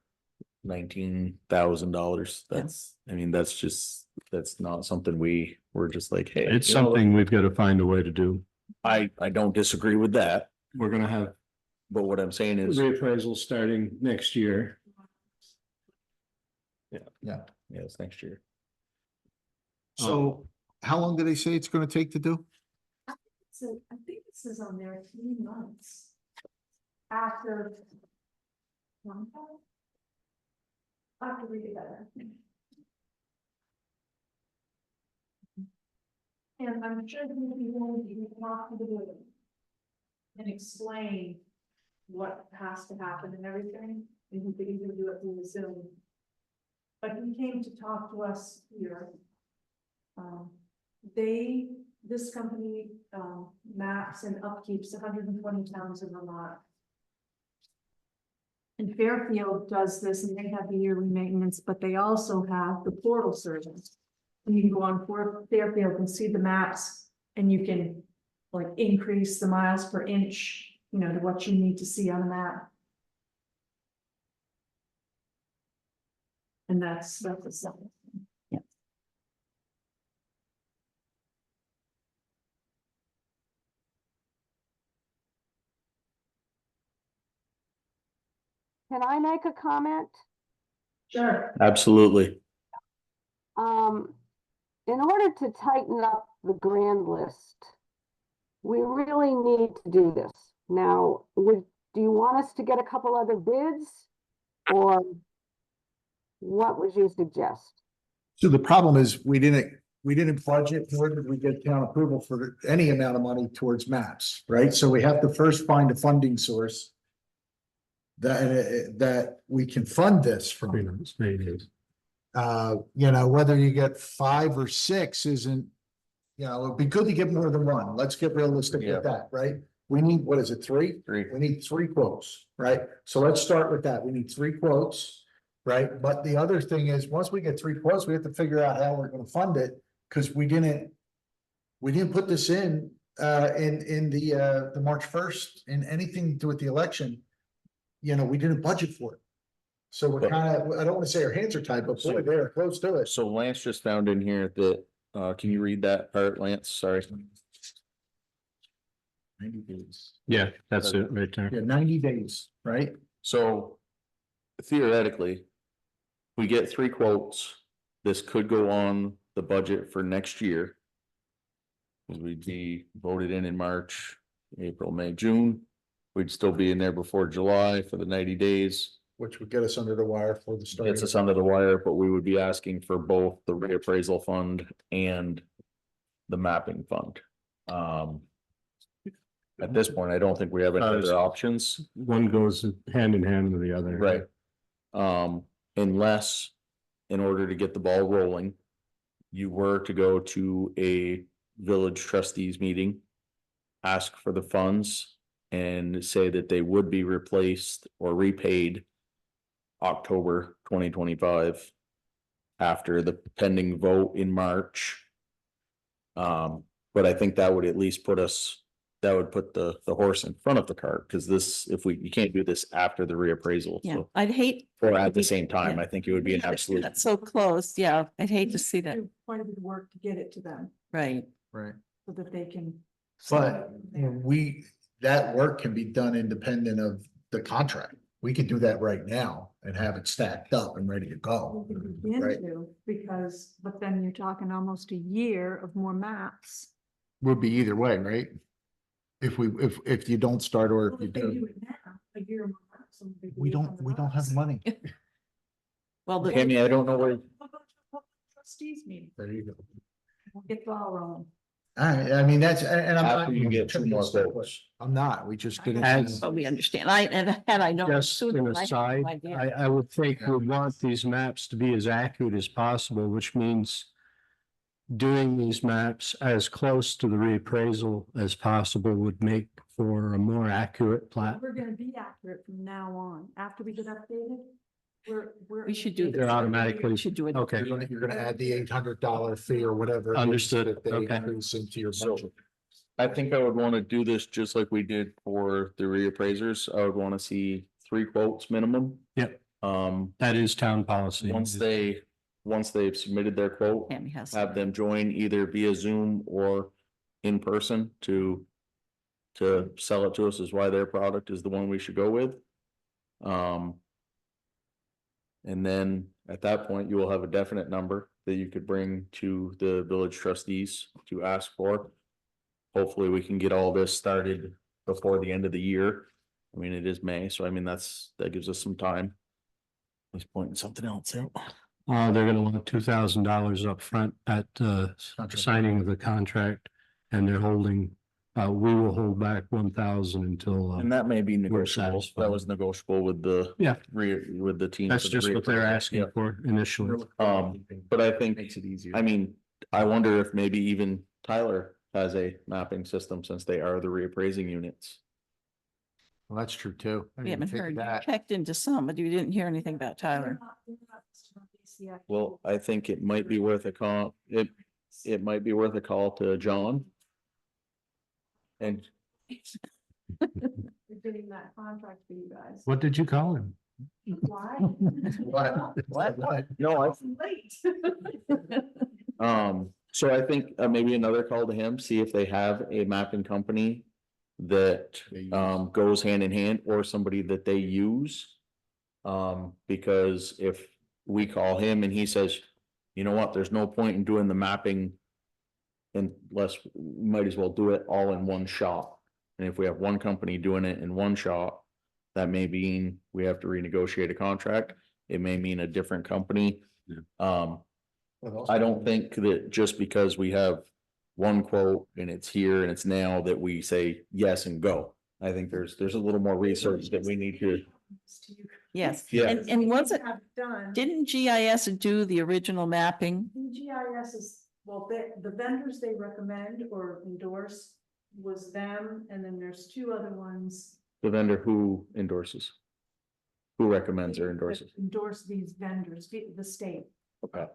$19,000. That's, I mean, that's not something we're just like, hey. It's you know, something we've got to find a way to do. I don't disagree with that, We're gonna have but what I'm saying is, reappraisal starting next year. Yeah. it's next year. So how long do they say it's gonna take to do? So I think this is on there 3 months. After. I have to read it better. And I'm sure that if you want to talk to the board and explain what has to happen and everything, and you could even do it through Zoom. But he came to talk to us here. This company, maps and upkeeps 120 towns in Vermont. And Fairfield does this, and they have the yearly maintenance, but they also have the portal service. And you can go on Fairfield and see the maps, and you can like increase the miles per inch, you know, to what you need to see on a map. And that's a simple. Can I make a comment? Sure. Absolutely. In order to tighten up the grand list, we really need to do this. Now, do you want us to get a couple other bids? Or what would you suggest? So the problem is we didn't budget, nor did we get town approval for any amount of money towards maps, right? So we have to first find a funding source that we can fund this from. You know, whether you get 5 or 6 isn't You know, it'd be good to get more than one. Let's get realistic Yeah. with that, right? We need, what is it, three? Three. We need three quotes, right? So let's start with that. We need three quotes, right? But the other thing is, once we get three quotes, we have to figure out how we're gonna fund it, because we didn't put this in the March 1st, in anything to do with the election. You know, we didn't budget for it. So we're But- kind of, I don't want to say our hands are tied, but boy, they're close to it. So Lance just found in here that, can you read that part, Lance? Sorry. 90 days. Yeah, that's it right there. Yeah, 90 days, right? So theoretically, we get three quotes. This could go on the budget for next year. Cause we'd be voted in March, April, May, June. We'd still be in there before July for the 90 days. Which would get us under the wire for the start. Gets us under the wire, but we would be asking for both the reappraisal fund and the mapping fund. At this point, I don't think we have any other options. One goes hand in hand with the other. Right. Unless, in order to get the ball rolling, you were to go to a village trustees meeting, ask for the funds and say that they would be replaced or repaid October 2025 after the pending vote in March. But I think that would at least put the horse in front of the cart, because this, you can't do this after the reappraisal. Yeah, So, I'd hate. or at the same time, I think it would be an absolute. That's so close, yeah, I'd hate to see that, Do quite a bit of work to get it to them right, Right. so that they can. But that work can be done independent of the contract. We could do that right now and have it stacked up and ready to go. We can begin Right. to, because, but then you're talking almost a year of more maps. Would be either way, right? If you don't start or Well, if you if they do, do it now, a year more maps. and they we do it on don't, the we don't have maps. money. well, the, Tammy, I don't know where, We'll go to a public trustees meeting, There you go. we'll get the ball rolling. I mean, and I'm. after you get two more quotes. I'm not, we just didn't. As- but we understand, and had I known. Just sooner, an I had no aside, idea. I would think we want these maps to be as accurate as possible, which means doing these maps as close to the reappraisal as possible would make for a more accurate plat. We're gonna be accurate from now on, after we get updated, we're. We should do They're this. automatically- We should do it. Okay. You're gonna add the $800 fee or whatever. it is Understood. that they Okay. increase into your So- budget. I think I would want to do this just like we did for the reappraisers. I would want to see three quotes minimum. Yep. Um, That is town policy. once they've submitted their quote, Tammy has. have them join either via Zoom or in person to sell it to us as why their product is the one we should go with. And then at that point, you will have a definite number that you could bring to the village trustees to ask for. Hopefully, we can get all this started before the end of the year. I mean, it is May, so I mean, that gives us some time. I was pointing something else out. They're gonna want $2,000 up front at signing of the contract, and they're holding, we will hold back 1,000 until. And that may be negotiable. satisfied. That was negotiable with the. Yeah. With the team. That's for the just what they're reappraisal. asking Yeah. for initially. But I think, Makes it easier. I mean, I wonder if maybe even Tyler has a mapping system since they are the reappraising units. Well, that's true too. I We didn't haven't think of heard, that. checked into some, but you didn't hear anything about Tyler. Well, I think it might be worth a call, it might be worth a call to John. And We're getting that contract for you guys. What did you call him? Why? What? no, Late. so I think maybe another call to him, see if they have a mapping company that goes hand in hand or somebody that they use. Because if we call him and he says, you know what, there's no point in doing the mapping unless we might as well do it all in one shot. And if we have one company doing it in one shot, that may mean we have to renegotiate a contract. It may mean a different company. I don't think that just because we have one quote and it's here and it's now that we say yes and go. I think there's a little more research that we need to. Yes, Yeah. and was it, Have done. didn't GIS do the original mapping? GIS is Well, the vendors they recommend or endorse was them, and then there's two other ones. The vendor who endorses? Who recommends or that endorses? Endorse these vendors, the state, Okay.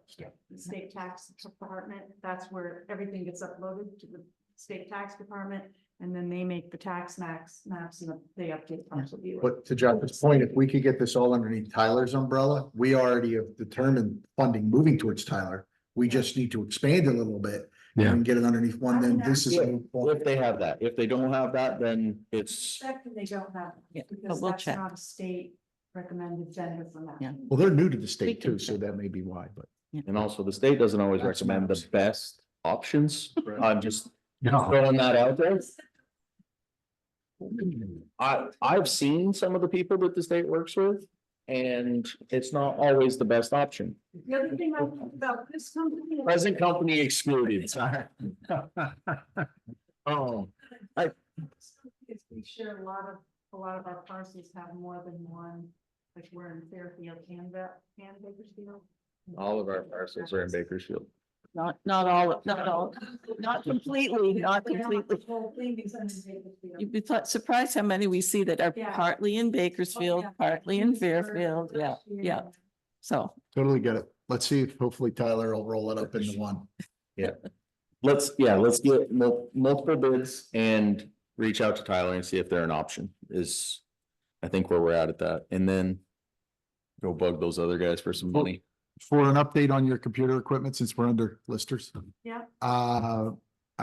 the state tax department, that's where everything gets uploaded to the state tax department. And then they make the tax maps and they update parcel viewer. But to Josh's point, if we could get this all underneath Tyler's umbrella, we already have determined funding moving towards Tyler. We just need to expand a little bit Yeah. and get it underneath one, then this is. If they have that, if they don't have that, then it's, Suspect they don't have, Yeah, it, but because we'll that's check. not a state recommended vendor for that. Yeah. Well, they're new to the We state can too, so check. that may be why, but. and also the state doesn't always That's recommend the maps. best options. I'm just No. throwing that out there. I've seen some of the people that the state works with, and it's not always the best option. The other thing I like about this company. is- Present company excluded, sorry. Oh, Is we share a lot of our parcels have more than one, like we're in Fairfield and Bakersfield. all of our parcels are in Bakersfield. Not completely, not completely. The whole thing is in Bakersfield. You'd be surprised how many we see that are Yeah. partly in Bakersfield, Oh, yeah. partly in Leesburg, Fairfield, yeah, yeah. So, Totally get it. Let's see if hopefully Tyler will roll it up into one. Let's get multiple bids and reach out to Tyler and see if they're an option is, I think where we're at that, and then go bug those other guys for some money. For an update on your computer equipment, since we're under listers. Yeah. I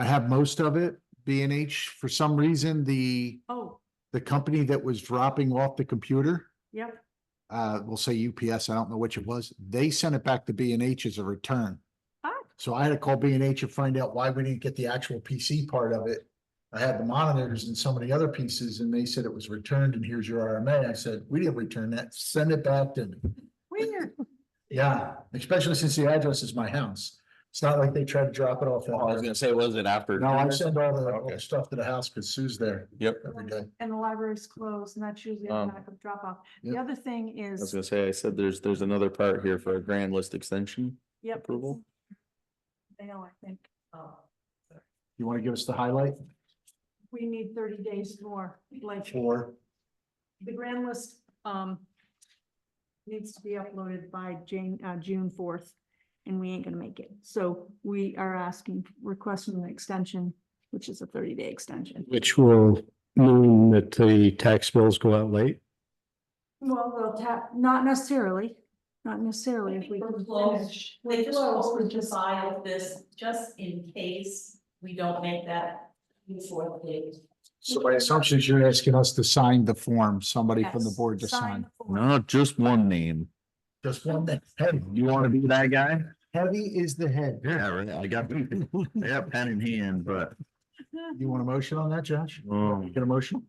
have most of it. B&H, for some reason, the Oh, company that was dropping off the computer, yep. we'll say UPS, I don't know which it was, they sent it back to B&H as a return. Ah. So I had to call B&H and find out why we didn't get the actual PC part of it. I had the monitors and some of the other pieces, and they said it was returned, and here's your RMA. I said, we didn't return that, send it back to me. Weird. Yeah, especially since the address is my house. It's not like they tried to drop it off. I was gonna say, was it after? No, I send all the Okay. stuff to the house because Sue's there Yep, every day. And the library's closed, and that's usually Um, a kind of drop off. The yep. other thing I was is, gonna say, I said there's another part here for a grand list extension yep. approval. Fail, I think. You want to give us the highlight We need 30 days more, like for? the grand list, needs to be uploaded by June 4th, and we ain't gonna make it. So we are requesting an extension, which is a 30-day extension. Which will mean that the tax bills go out late. Well, not necessarily, if we can finish. They just Close, told we me to just- file this just in case we don't make that before the date. So my assumption is you're asking us to sign the form, somebody from the Yes, board to sign. the form. Not just one name. Just one thing. Heavy, You wanna be that guy? heavy is the head. Yeah, right. I got pen in hand, but. You want a motion on that, Josh? Um, Get a motion?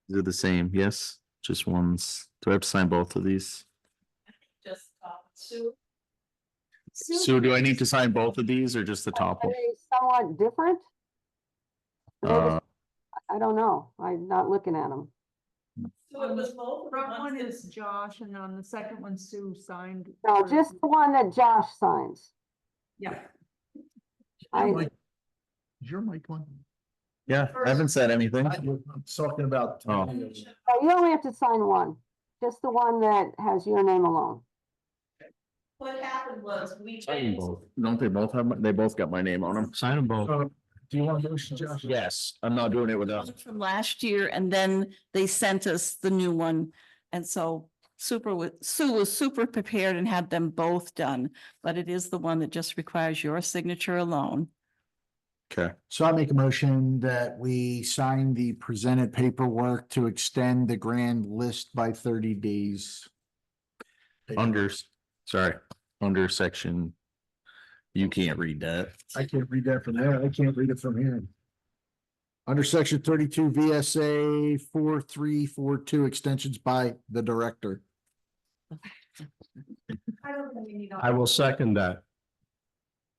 They're the same, yes, just ones. Do I have to sign both of these? Just, Sue. So do I need to sign both of these or just the top Are one? they somewhat different? I don't know. I'm not looking at them. So it was both. Front one is Josh, and on the second one, Sue signed. No, just the one that Josh signs. Yeah. I, Is your mic on? Yeah, I haven't said anything. I'm talking about. Oh. oh, you only have to sign one, just the one that has your name alone. What happened was we Sign them changed. both. Don't they both have, they both got my name on them? Sign them both. Do you want a motion, Josh? Yes, I'm not doing it without. From last year, and then they sent us the new one. And so Sue was super prepared and had them both done, but it is the one that just requires your signature alone. Okay, So I make a motion that we sign the presented paperwork to extend the grand list by 30 days. under section. You can't read that. I can't read that from there. I can't read it from here. Under section 32 VSA 4342, extensions by the director. I don't think we need. I will second that.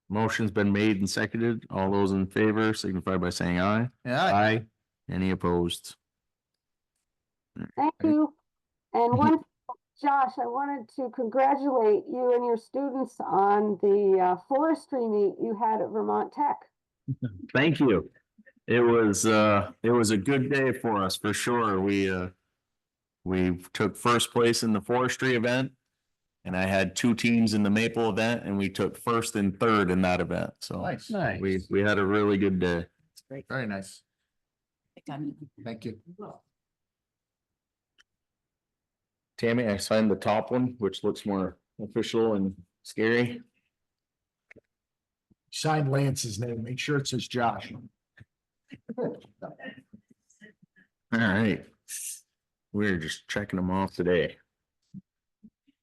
Motion's been made and seconded. All those in favor signify by saying aye. Aye. Any opposed? Thank you. And one, Josh, I wanted to congratulate you and your students on the forestry meet you had at Vermont Tech. Thank you. It was a good day for us for sure. We took first place in the forestry event. And I had two teams in the maple event and we took first and third in that event. So Nice. we had a really good day. Very nice. Thank you. Tammy, I signed the top one, which looks more official and scary. Sign Lance's name. Make sure it says Josh. All right. We're just checking them off today.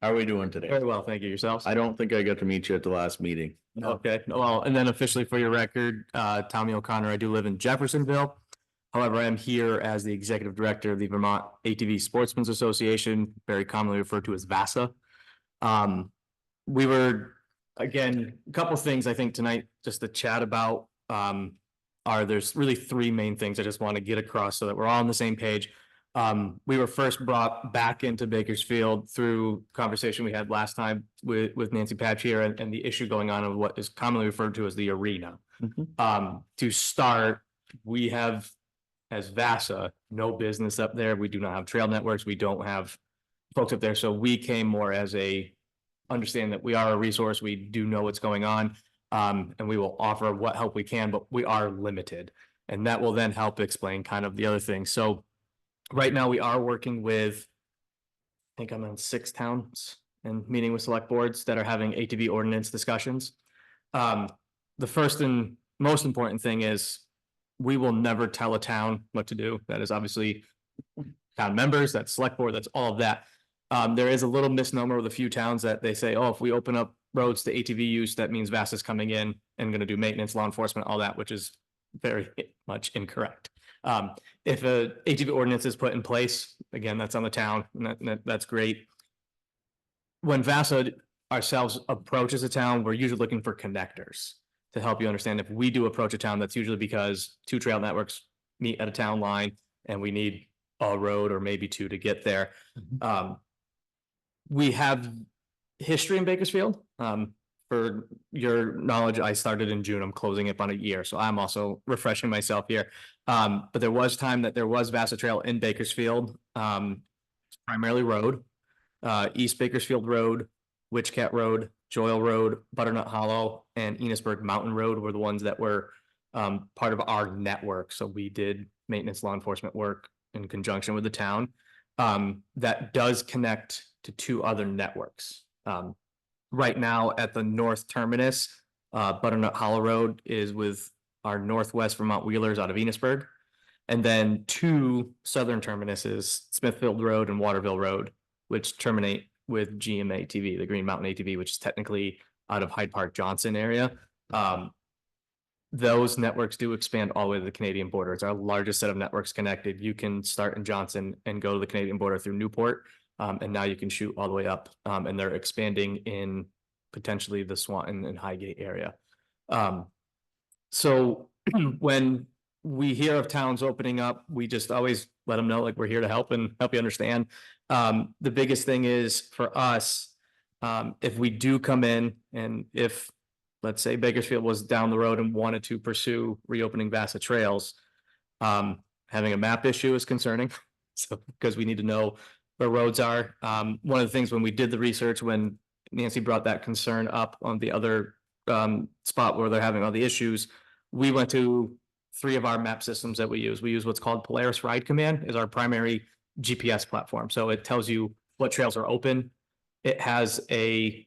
How are we doing today? Very well, thank you. Yourselves? I don't think I got to meet you at the last meeting. Okay, well, and then officially for your record, Tommy O'Connor, I do live in Jeffersonville. However, I am here as the executive director of the Vermont ATV Sportsmen's Association, very commonly referred to as VASA. We were, again, a couple of things I think tonight just to chat about, there's really three main things I just want to get across so that we're all on the same page. We were first brought back into Bakersfield through conversation we had last time with Nancy Patch here and the issue going on of what is commonly referred to as the arena. To start, we have, as VASA, no business up there. We do not have trail networks. We don't have folks up there. So we came more as a understanding that we are a resource. We do know what's going on. And we will offer what help we can, but we are limited. And that will then help explain kind of the other things. So right now, we are working with, I think I'm in 6 towns and meeting with select boards that are having ATV ordinance discussions. The first and most important thing is we will never tell a town what to do. That is obviously town members, that's select board, that's all of that. There is a little misnomer with a few towns that they say, oh, if we open up roads to ATV use, that means VASA is coming in and going to do maintenance, law enforcement, all that, which is very much incorrect. If a ATV ordinance is put in place, again, that's on the town, and that's great. When VASA ourselves approaches a town, we're usually looking for connectors to help you understand. If we do approach a town, that's usually because 2 trail networks meet at a town line and we need a road or maybe 2 to get there. We have history in Bakersfield. For your knowledge, I started in June. I'm closing up on a year, so I'm also refreshing myself here. But there was time that there was VASA Trail in Bakersfield, primarily road, East Bakersfield Road, Witchcat Road, Joyle Road, Butternut Hollow, and Enosburg Mountain Road were the ones that were part of our network. So we did maintenance law enforcement work in conjunction with the town. That does connect to 2 other networks. Right now at the north terminus, Butternut Hollow Road is with our Northwest Vermont Wheelers out of Enosburg. And then 2 southern terminuses, Smithfield Road and Waterville Road, which terminate with GMA TV, the Green Mountain ATV, which is technically out of Hyde Park Johnson area. Those networks do expand all the way to the Canadian border. It's our largest set of networks connected. You can start in Johnson and go to the Canadian border through Newport. And now you can shoot all the way up, and they're expanding in potentially the Swanton and Highgate area. So when we hear of towns opening up, we just always let them know, like, we're here to help and help you understand. The biggest thing is for us, if we do come in and if, let's say, Bakersfield was down the road and wanted to pursue reopening VASA trails, having a map issue is concerning. So because we need to know where roads are. One of the things when we did the research, when Nancy brought that concern up on the other spot where they're having all the issues, we went to 3 of our map systems that we use. We use what's called Polaris Ride Command is our primary GPS platform. So it tells you what trails are open. It has a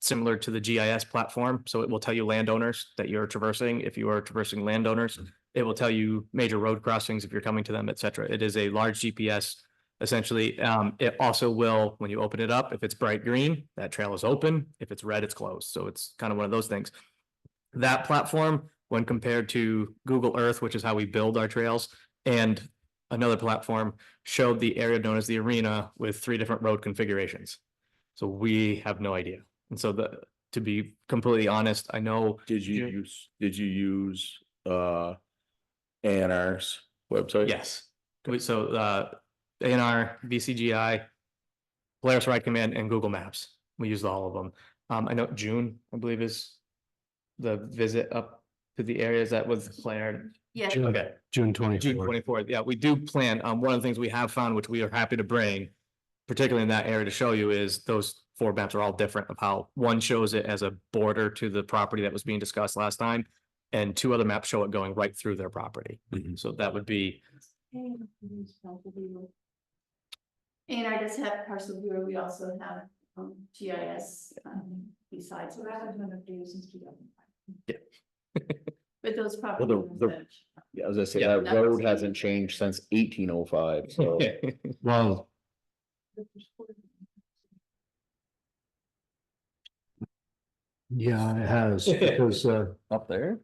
similar to the GIS platform. So it will tell you landowners that you're traversing. If you are traversing landowners, it will tell you major road crossings if you're coming to them, et cetera. It is a large GPS. Essentially, it also will, when you open it up, if it's bright green, that trail is open. If it's red, it's closed. So it's kind of one of those things. That platform, when compared to Google Earth, which is how we build our trails, and another platform, showed the area known as the arena with 3 different road configurations. So we have no idea. And so to be completely honest, I know. Did you use ANR's website? Yes. So ANR, VCGI, Polaris Ride Command and Google Maps. We used all of them. I know June, I believe, is the visit up to the areas that was planned. Yeah. Okay. June June 24th. 24th. Yeah, we do plan. One of the things we have found, which we are happy to bring, particularly in that area to show you, is those 4 maps are all different of how one shows it as a border to the property that was being discussed last time. And 2 other maps show it going right through their property. So that would be, And I just have parcel viewer, we also have GIS besides. So that was one of these since 2005. But those Well, properties. Yeah, as I say, Yeah. that road hasn't changed since 1805, so. Well, yeah, it has, because Up there?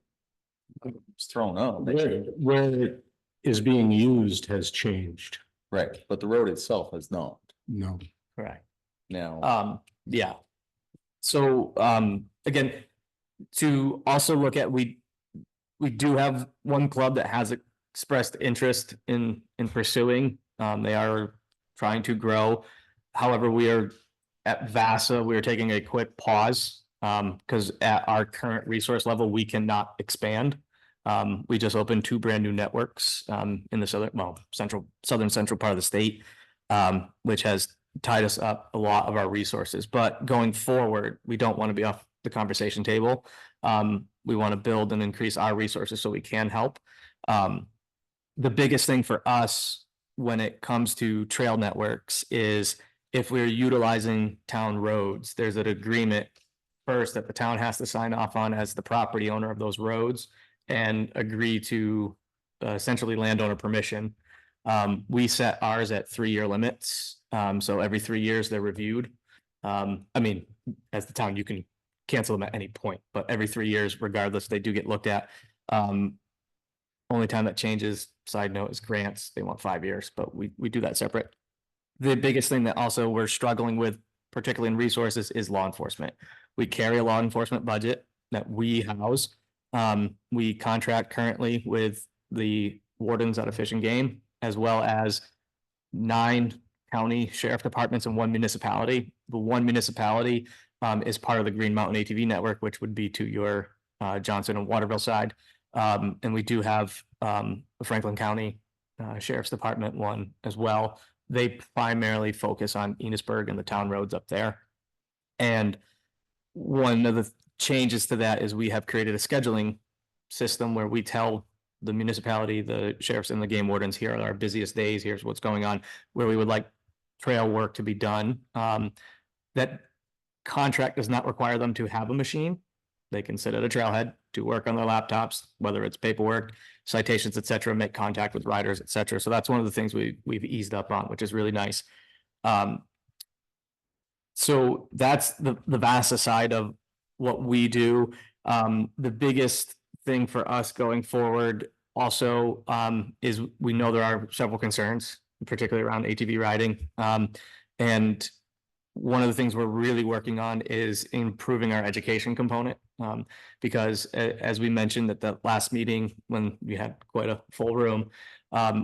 It's thrown up. where it is being used has changed. Right, but the road itself has not. No. correct. Now, Yeah. So, again, to also look at, we do have one club that has expressed interest in pursuing. They are trying to grow. However, we are at VASA, we are taking a quick pause, because at our current resource level, we cannot expand. We just opened 2 brand new networks, in the southern central part of the state, which has tied us up a lot of our resources. But going forward, we don't want to be off the conversation table. We want to build and increase our resources so we can help. The biggest thing for us when it comes to trail networks is if we're utilizing town roads, there's an agreement first that the town has to sign off on as the property owner of those roads and agree to essentially landowner permission. We set ours at 3-year limits. So every 3 years they're reviewed. I mean, as the town, you can cancel them at any point, but every 3 years, regardless, they do get looked at. Only time that changes, side note, is grants. They want 5 years, but we do that separate. The biggest thing that also we're struggling with, particularly in resources, is law enforcement. We carry a law enforcement budget that we house. We contract currently with the wardens out of Fish and Game, as well as 9 county sheriff departments and 1 municipality. The 1 municipality is part of the Green Mountain ATV network, which would be to your Johnson and Waterville side. And we do have the Franklin County Sheriff's Department one as well. They primarily focus on Enosburg and the town roads up there. And one of the changes to that is we have created a scheduling system where we tell the municipality, the sheriffs and the game wardens, here are our busiest days, here's what's going on, where we would like trail work to be done. That contract does not require them to have a machine. They can sit at a trailhead, do work on their laptops, whether it's paperwork, citations, et cetera, make contact with riders, et cetera. So that's one of the things we've eased up on, which is really nice. So that's the VASA side of what we do. The biggest thing for us going forward also is we know there are several concerns, particularly around ATV riding. And one of the things we're really working on is improving our education component. Because as we mentioned at the last meeting, when we had quite a full room,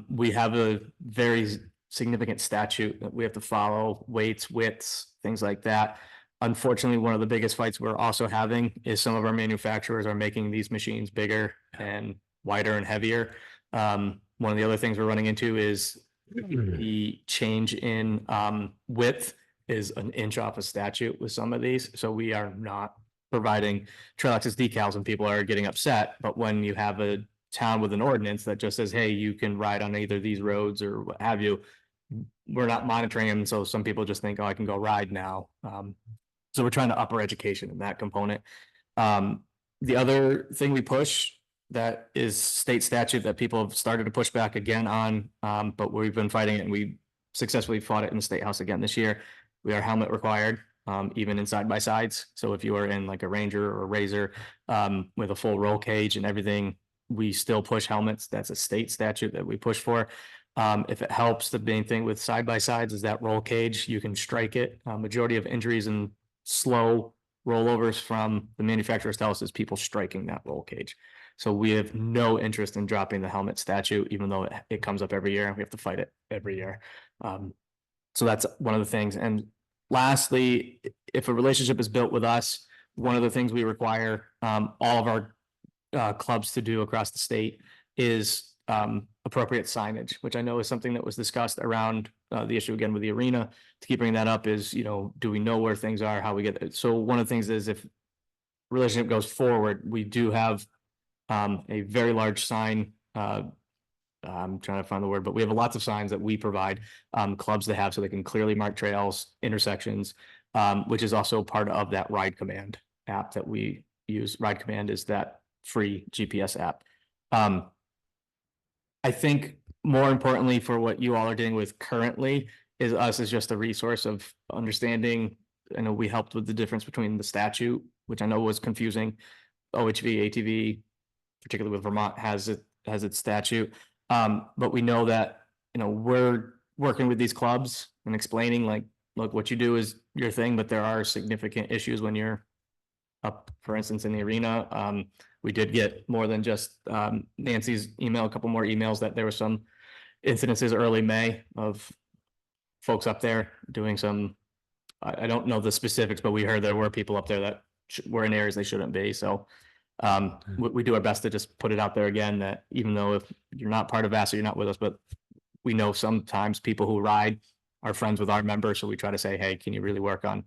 we have a very significant statute that we have to follow, weights, widths, things like that. Unfortunately, one of the biggest fights we're also having is some of our manufacturers are making these machines bigger and wider and heavier. One of the other things we're running into is the change in width is an inch off a statute with some of these. So we are not providing trail access decals and people are getting upset. But when you have a town with an ordinance that just says, hey, you can ride on either these roads or what have you, we're not monitoring them. So some people just think, oh, I can go ride now. So we're trying to up our education in that component. The other thing we push that is state statute that people have started to push back again on, but we've been fighting it and we successfully fought it in the State House again this year. We are helmet required, even in side by sides. So if you are in like a Ranger or a Razor with a full roll cage and everything, we still push helmets. That's a state statute that we push for. If it helps, the main thing with side by sides is that roll cage, you can strike it. Majority of injuries and slow rollovers from the manufacturers tell us is people striking that roll cage. So we have no interest in dropping the helmet statute, even though it comes up every year and we have to fight it every year. So that's one of the things. And lastly, if a relationship is built with us, one of the things we require all of our clubs to do across the state is appropriate signage, which I know is something that was discussed around the issue again with the arena. To keep bringing that up is, you know, do we know where things are, how we get it? So one of the things is if relationship goes forward, we do have a very large sign. I'm trying to find the word, but we have lots of signs that we provide clubs to have so they can clearly mark trails, intersections, which is also part of that Ride Command app that we use. Ride Command is that free GPS app. I think more importantly for what you all are dealing with currently is us as just a resource of understanding. I know we helped with the difference between the statute, which I know was confusing. OHV, ATV, particularly with Vermont, has its statute. But we know that, you know, we're working with these clubs and explaining like, look, what you do is your thing, but there are significant issues when you're up, for instance, in the arena. We did get more than just Nancy's email, a couple more emails that there were some incidences early May of folks up there doing some, I don't know the specifics, but we heard there were people up there that were in areas they shouldn't be. So we do our best to just put it out there again, that even though if you're not part of VASA, you're not with us, but we know sometimes people who ride are friends with our members. So we try to say, hey, can you really work on,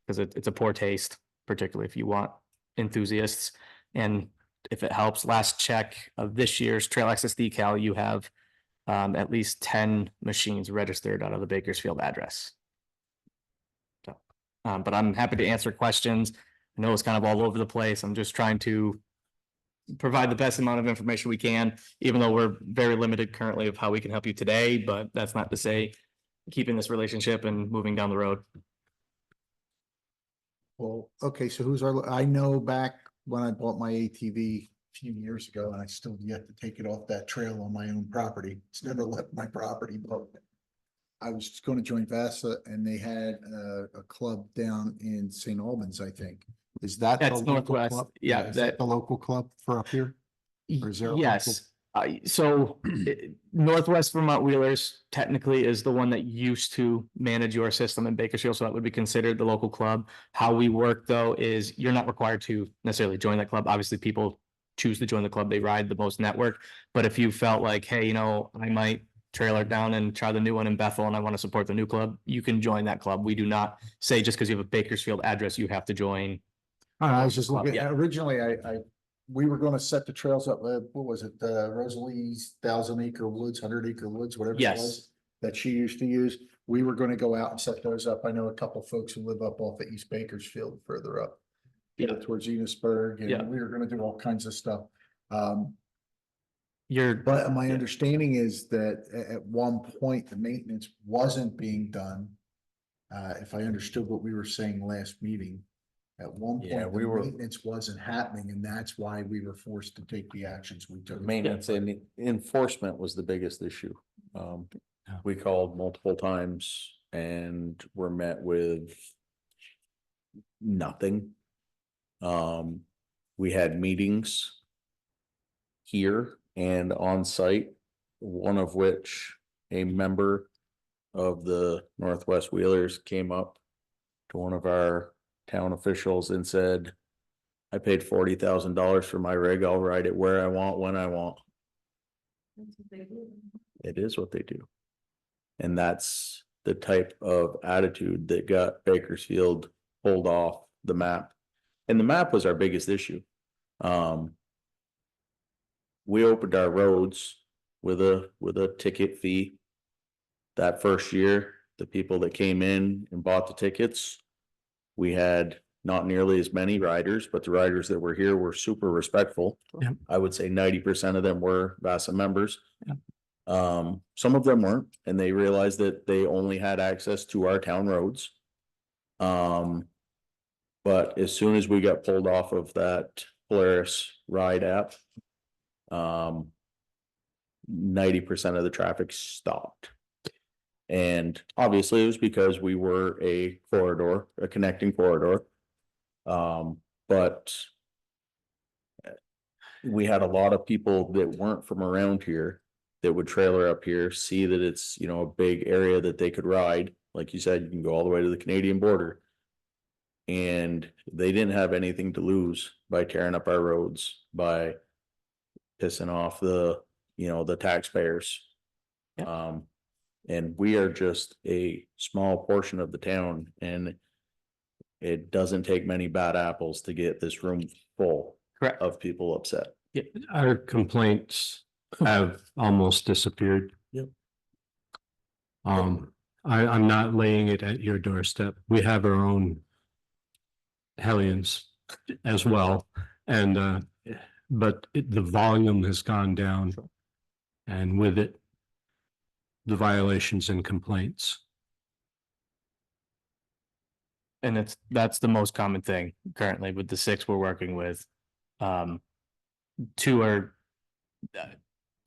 because it's a poor taste, particularly if you want enthusiasts. And if it helps, last check of this year's Trail Access Decal, you have at least 10 machines registered out of the Bakersfield address. So, but I'm happy to answer questions. I know it's kind of all over the place. I'm just trying to provide the best amount of information we can, even though we're very limited currently of how we can help you today, but that's not to say keeping this relationship and moving down the road. Well, okay, so I know back when I bought my ATV a few years ago, and I still yet to take it off that trail on my own property. It's never left my property, but I was going to join VASA and they had a club down in St. Albans, I think. Is that the That's local Northwest. club? Yeah, Is that the local club for up here? Or is there a Yes. So Northwest Vermont Wheelers technically is the one that used to manage your system in Bakersfield, so that would be considered the local club. How we work though is you're not required to necessarily join that club. Obviously, people choose to join the club they ride the most network. But if you felt like, hey, you know, I might trailer down and try the new one in Bethel and I want to support the new club, you can join that club. We do not say just because you have a Bakersfield address, you have to join. I was just looking, Yeah. originally we were gonna set the trails up, what was it, Rosalie's 1,000-acre woods, 100-acre woods, whatever it Yes. was. That she used to use. We were gonna go out and set those up. I know a couple folks who live up off of East Bakersfield further up. Yeah. Towards Enosburg, Yeah. and we were gonna do all kinds of stuff. You're But my Yeah. understanding is that at one point, the maintenance wasn't being done. If I understood what we were saying last meeting. At one Yeah, point, we the were- maintenance wasn't happening, and that's why we were forced to take the actions we took. Maintenance and enforcement was the biggest issue. We called multiple times and were met with nothing. We had meetings here and on site, one of which a member of the Northwest Wheelers came up to one of our town officials and said, I paid $40,000 for my rig. I'll ride it where I want, when I want. That's what they do. It is what they do. And that's the type of attitude that got Bakersfield pulled off the map. And the map was our biggest issue. We opened our roads with a ticket fee. That first year, the people that came in and bought the tickets, we had not nearly as many riders, but the riders that were here were super respectful. Yeah. I would say 90% of them were VASA members. Yeah. Some of them weren't, and they realized that they only had access to our town roads. But as soon as we got pulled off of that Polaris ride app, 90% of the traffic stopped. And obviously it was because we were a corridor, a connecting corridor. But we had a lot of people that weren't from around here that would trailer up here, see that it's, you know, a big area that they could ride, like you said, you can go all the way to the Canadian border. And they didn't have anything to lose by tearing up our roads, by pissing off the, the taxpayers. Yep. And we are just a small portion of the town, and it doesn't take many bad apples to get this room full Correct. of people upset. Yeah, our complaints have almost disappeared. Yep. I'm not laying it at your doorstep. We have our own hellions as well. And, but the volume has gone down. And with it, the violations and complaints. And that's the most common thing currently with the 6 we're working with. 2 are,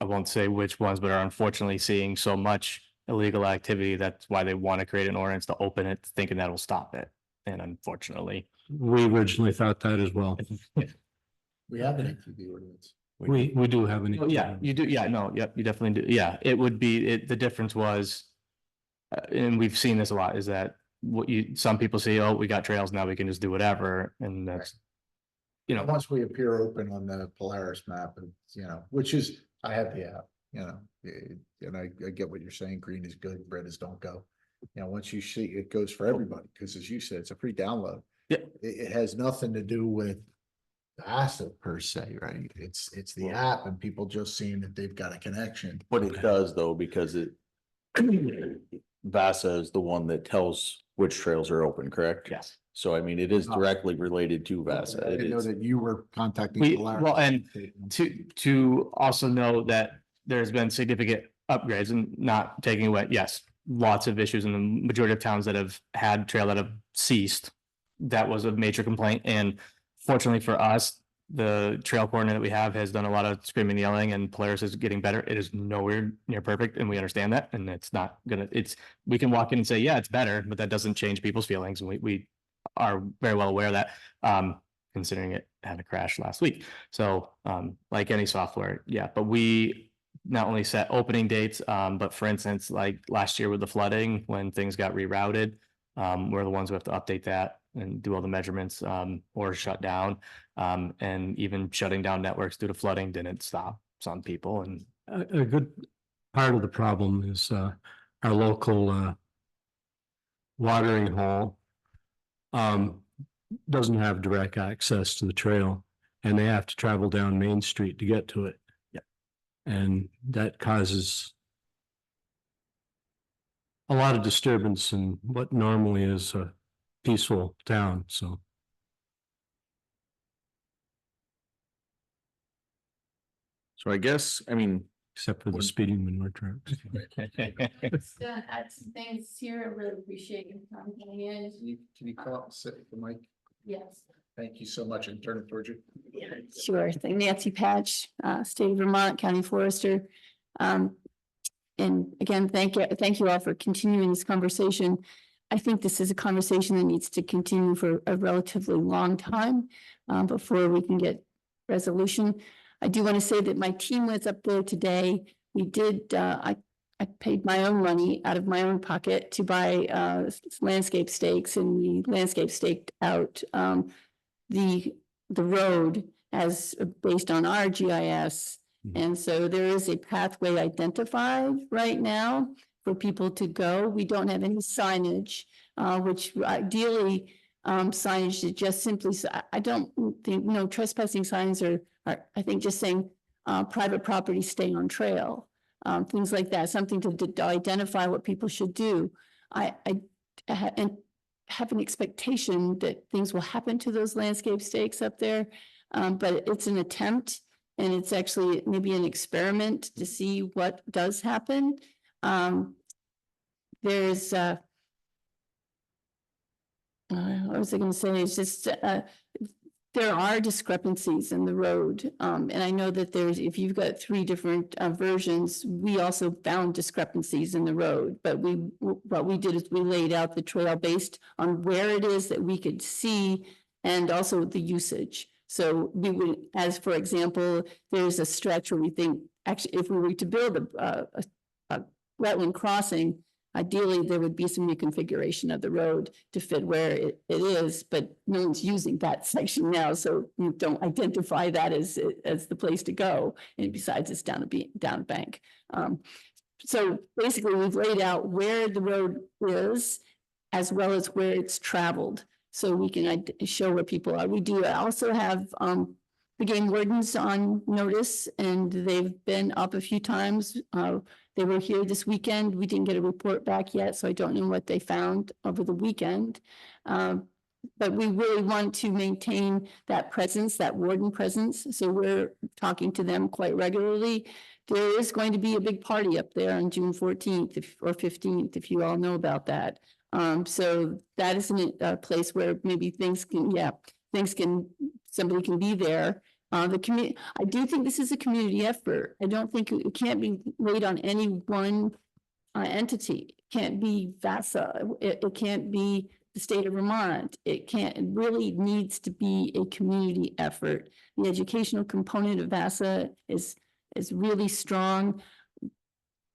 I won't say which ones, but are unfortunately seeing so much illegal activity. That's why they want to create an ordinance to open it, thinking that'll stop it. And unfortunately, We originally thought that as well. We have an ATV ordinance. We do have an. oh, yeah, you do. Yeah, no, yep, you definitely do. Yeah, it would be, the difference was, and we've seen this a lot, is that some people say, oh, we got trails now, we can just do whatever. And that's, Once we appear open on the Polaris map, and which is, I have the app, and I get what you're saying. Green is good, red is don't go. Once you see, it goes for everybody, because as you said, it's a free download. Yeah. It has nothing to do with the asset per se, right? It's the app and people just seeing that they've got a connection. But it does though, because VASA is the one that tells which trails are open, correct? yes. So I mean, it is directly related to VASA. I It didn't know is. that you were contacting. Polaris. Well, and to also know that there's been significant upgrades, and not taking away, yes, lots of issues in the majority of towns that have had trail that have ceased. That was a major complaint, and fortunately for us, the trail coordinator that we have has done a lot of screaming, and yelling, and Polaris is getting better. It is nowhere near perfect, and we understand that, and it's not gonna, we can walk in and say, yeah, it's better, but that doesn't change people's feelings, and we are very well aware of that, considering it had a crash last week. So, like any software, yeah, but we not only set opening dates, but for instance, like last year with the flooding, when things got rerouted, we're the ones who have to update that and do all the measurements, or shut down. And even shutting down networks due to flooding didn't stop some people. And A good part of the problem is our local watering hole doesn't have direct access to the trail, and they have to travel down Main Street to get to it. Yep. And that causes a lot of disturbance in what normally is a peaceful town, so. So I guess, I mean, Except for the speeding manure trucks. Just add some things here. I really appreciate your time coming in. Can you come up and sit with the mic? Yes. Thank you so much, and turn it towards you. Sure thing. Nancy Patch, State of Vermont, County Forester. And again, thank you all for continuing this conversation. I think this is a conversation that needs to continue for a relatively long time before we can get resolution. I do want to say that my team was up there today. We did, I paid my own money out of my own pocket to buy landscape stakes, and we landscape staked out the road as based on our GIS. And so there is a pathway identified right now for people to go. We don't have any signage, which ideally signage that just simply, I don't think, trespassing signs are I think just saying private property stay on trail, things like that, something to identify what people should do. I have an expectation that things will happen to those landscape stakes up there, but it's an attempt, and it's actually maybe an experiment to see what does happen. There's what was I going to say? It's just there are discrepancies in the road, and I know that if you've got 3 different versions, we also found discrepancies in the road. But what we did is we laid out the trail based on where it is that we could see, and also the usage. So we would, as for example, there's a stretch where we think actually if we were to build a wetland crossing, ideally, there would be some reconfiguration of the road to fit where it is, but no one's using that section now, so you don't identify that as the place to go. And besides, it's down a bank. So basically, we've laid out where the road is as well as where it's traveled, so we can show where people are. We do also have the game wardens on notice, and they've been up a few times. They were here this weekend. We didn't get a report back yet, so I don't know what they found over the weekend. But we really want to maintain that presence, that warden presence, so we're talking to them quite regularly. There is going to be a big party up there on June 14th or 15th, if you all know about that. So that is a place where maybe somebody can be there. The community, I do think this is a community effort. I don't think it can't be laid on any one entity. It can't be VASA. It can't be the state of Vermont. It really needs to be a community effort. The educational component of VASA is really strong.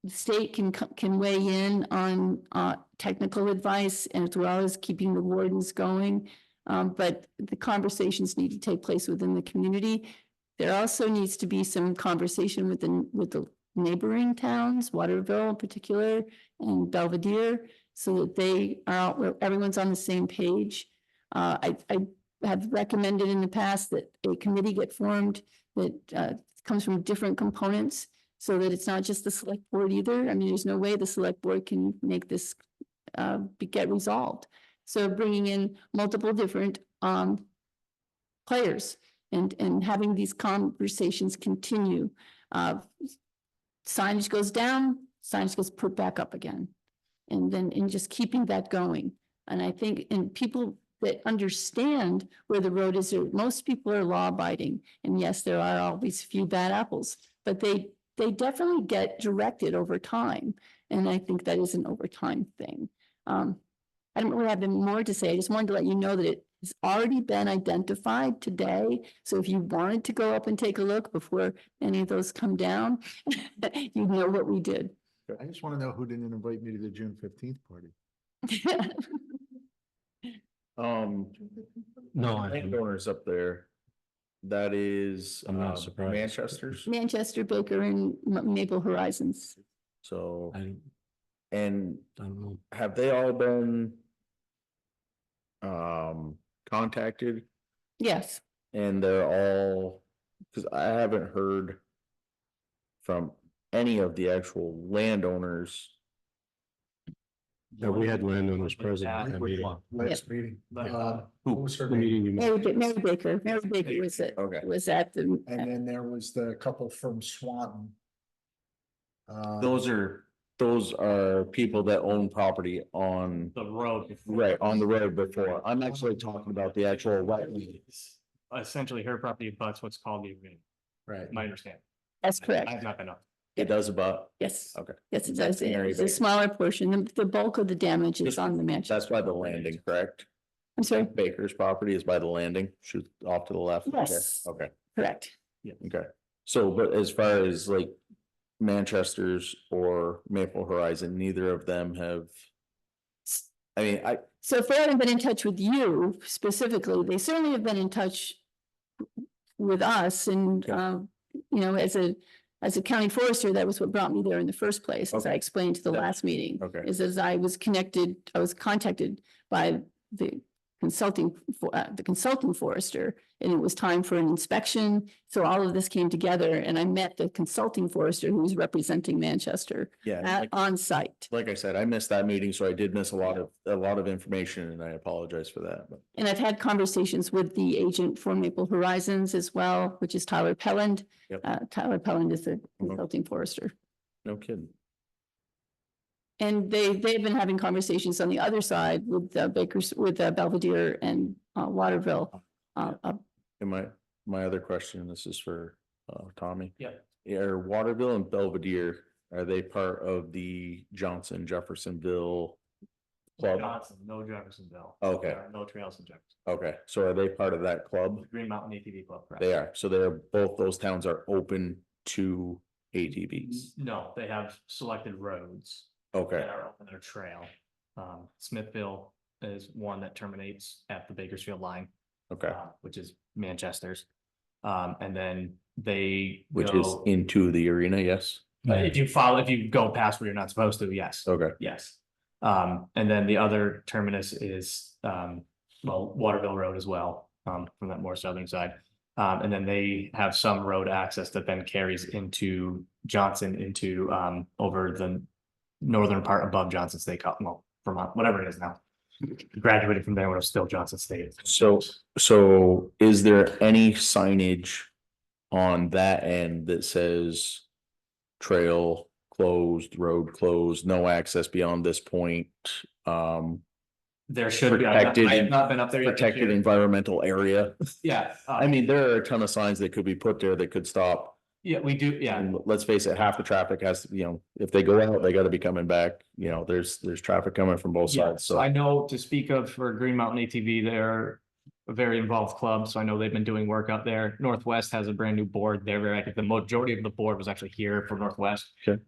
The state can weigh in on technical advice as well as keeping the wardens going. But the conversations need to take place within the community. There also needs to be some conversation with the neighboring towns, Waterville in particular, and Belvedere, so that everyone's on the same page. I have recommended in the past that a committee get formed that comes from different components, so that it's not just the select board either. I mean, there's no way the select board can make this get resolved. So bringing in multiple different players and having these conversations continue. Signage goes down, signage gets put back up again. And then just keeping that going. And I think people that understand where the road is, most people are law abiding. And yes, there are always a few bad apples, but they definitely get directed over time. And I think that is an over time thing. I don't really have any more to say. I just wanted to let you know that it has already been identified today. So if you wanted to go up and take a look before any of those come down, you know what we did. I just want to know who didn't invite me to the June 15th party. No, I haven't. Landowners up there. That is I'm not surprised. Manchester's. Manchester, Baker, and Maple Horizons. So, I and don't know. have they all been contacted? Yes. And they're all, because I haven't heard from any of the actual landowners. Yeah, we had landowners present at that meeting. Last meeting. But, What was her The name? meeting you Mary Baker. Mary Baker Okay. was at the. And then there was the couple from Swanton. Those are people that own property on, the road. right, on the road before. I'm actually talking about the actual wetland. Essentially, her property abuts what's called the ravine, Right. my understanding. That's I correct. have not been up. It does about, Yes. okay. Yes, it That's does. Mary It's a Baker. smaller portion. The bulk of the damage is on the Manchester. That's by the landing, correct? I'm sorry. Baker's property is by the landing, shoot off to the left. Okay, Yes. Okay, Correct. okay. So, but as far as like Manchester's or Maple Horizon, neither of them have. I mean, So if they haven't been in touch with you specifically, they certainly have been in touch with us and, you know, as a county forester, that was what brought me there in the first place, as I Okay. explained to the That- last meeting. okay. Is as I was contacted by the consulting forester, and it was time for an inspection. So all of this came together and I met the consulting forester who was representing Manchester yeah, on site. like I said, I missed that meeting, so I did miss a lot of information and I apologize for that, but. And I've had conversations with the agent for Maple Horizons as well, which is Tyler Pelland. Yep. Tyler Pelland is a consulting forester. No kidding. And they've been having conversations on the other side with Belvedere and Waterville. And my other question, this is for Tommy. Yeah. Are Waterville and Belvedere, are they part of the Johnson Jeffersonville club? Johnson, no Jeffersonville. Okay. There are no trails in Jefferson. Okay, so are they part of that club? Green Mountain ATV Club, correct? They are, so both those towns are open to ATVs. No, they have selected roads. Okay, that are on their trail. Smithville is one that terminates at the Bakersfield line, okay, which is Manchester's. And then they which is go, into the arena, yes? if you go past where you're not supposed to, yes. Okay, Yes. And then the other terminus is, Waterville Road as well, from that more southern side. And then they have some road access that then carries into Johnson into, over the northern part above Johnson State, Vermont, whatever it is now. Graduated from there when it was still Johnson State. so is there any signage on that end that says trail closed, road closed, no access beyond this point? There should be, I have not been up there yet. this Protected year. environmental area. Yeah. I mean, there are a ton of signs that could be put there that could stop. Yeah, we do, yeah. And let's face it, half the traffic has, if they go out, they gotta be coming back, there's traffic coming from both Yeah, sides, so I know to speak of for Green Mountain ATV, they're a very involved club, so I know they've been doing work out there. Northwest has a brand new board. They're very active. The majority of the board was actually here for Northwest. Okay.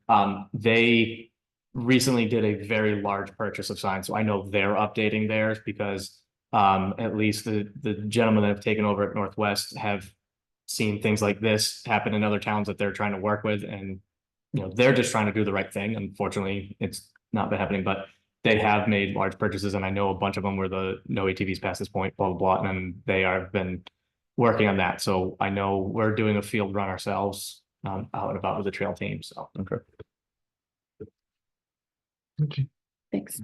They recently did a very large purchase of signs, so I know they're updating theirs because at least the gentlemen that have taken over at Northwest have seen things like this happen in other towns that they're trying to work with, and they're just trying to do the right thing. Unfortunately, it's not been happening, but they have made large purchases, and I know a bunch of them were the no ATVs past this point, blah, blah, blah, and they have been working on that. So I know we're doing a field run ourselves out and about with the trail team, so. Okay. Thanks.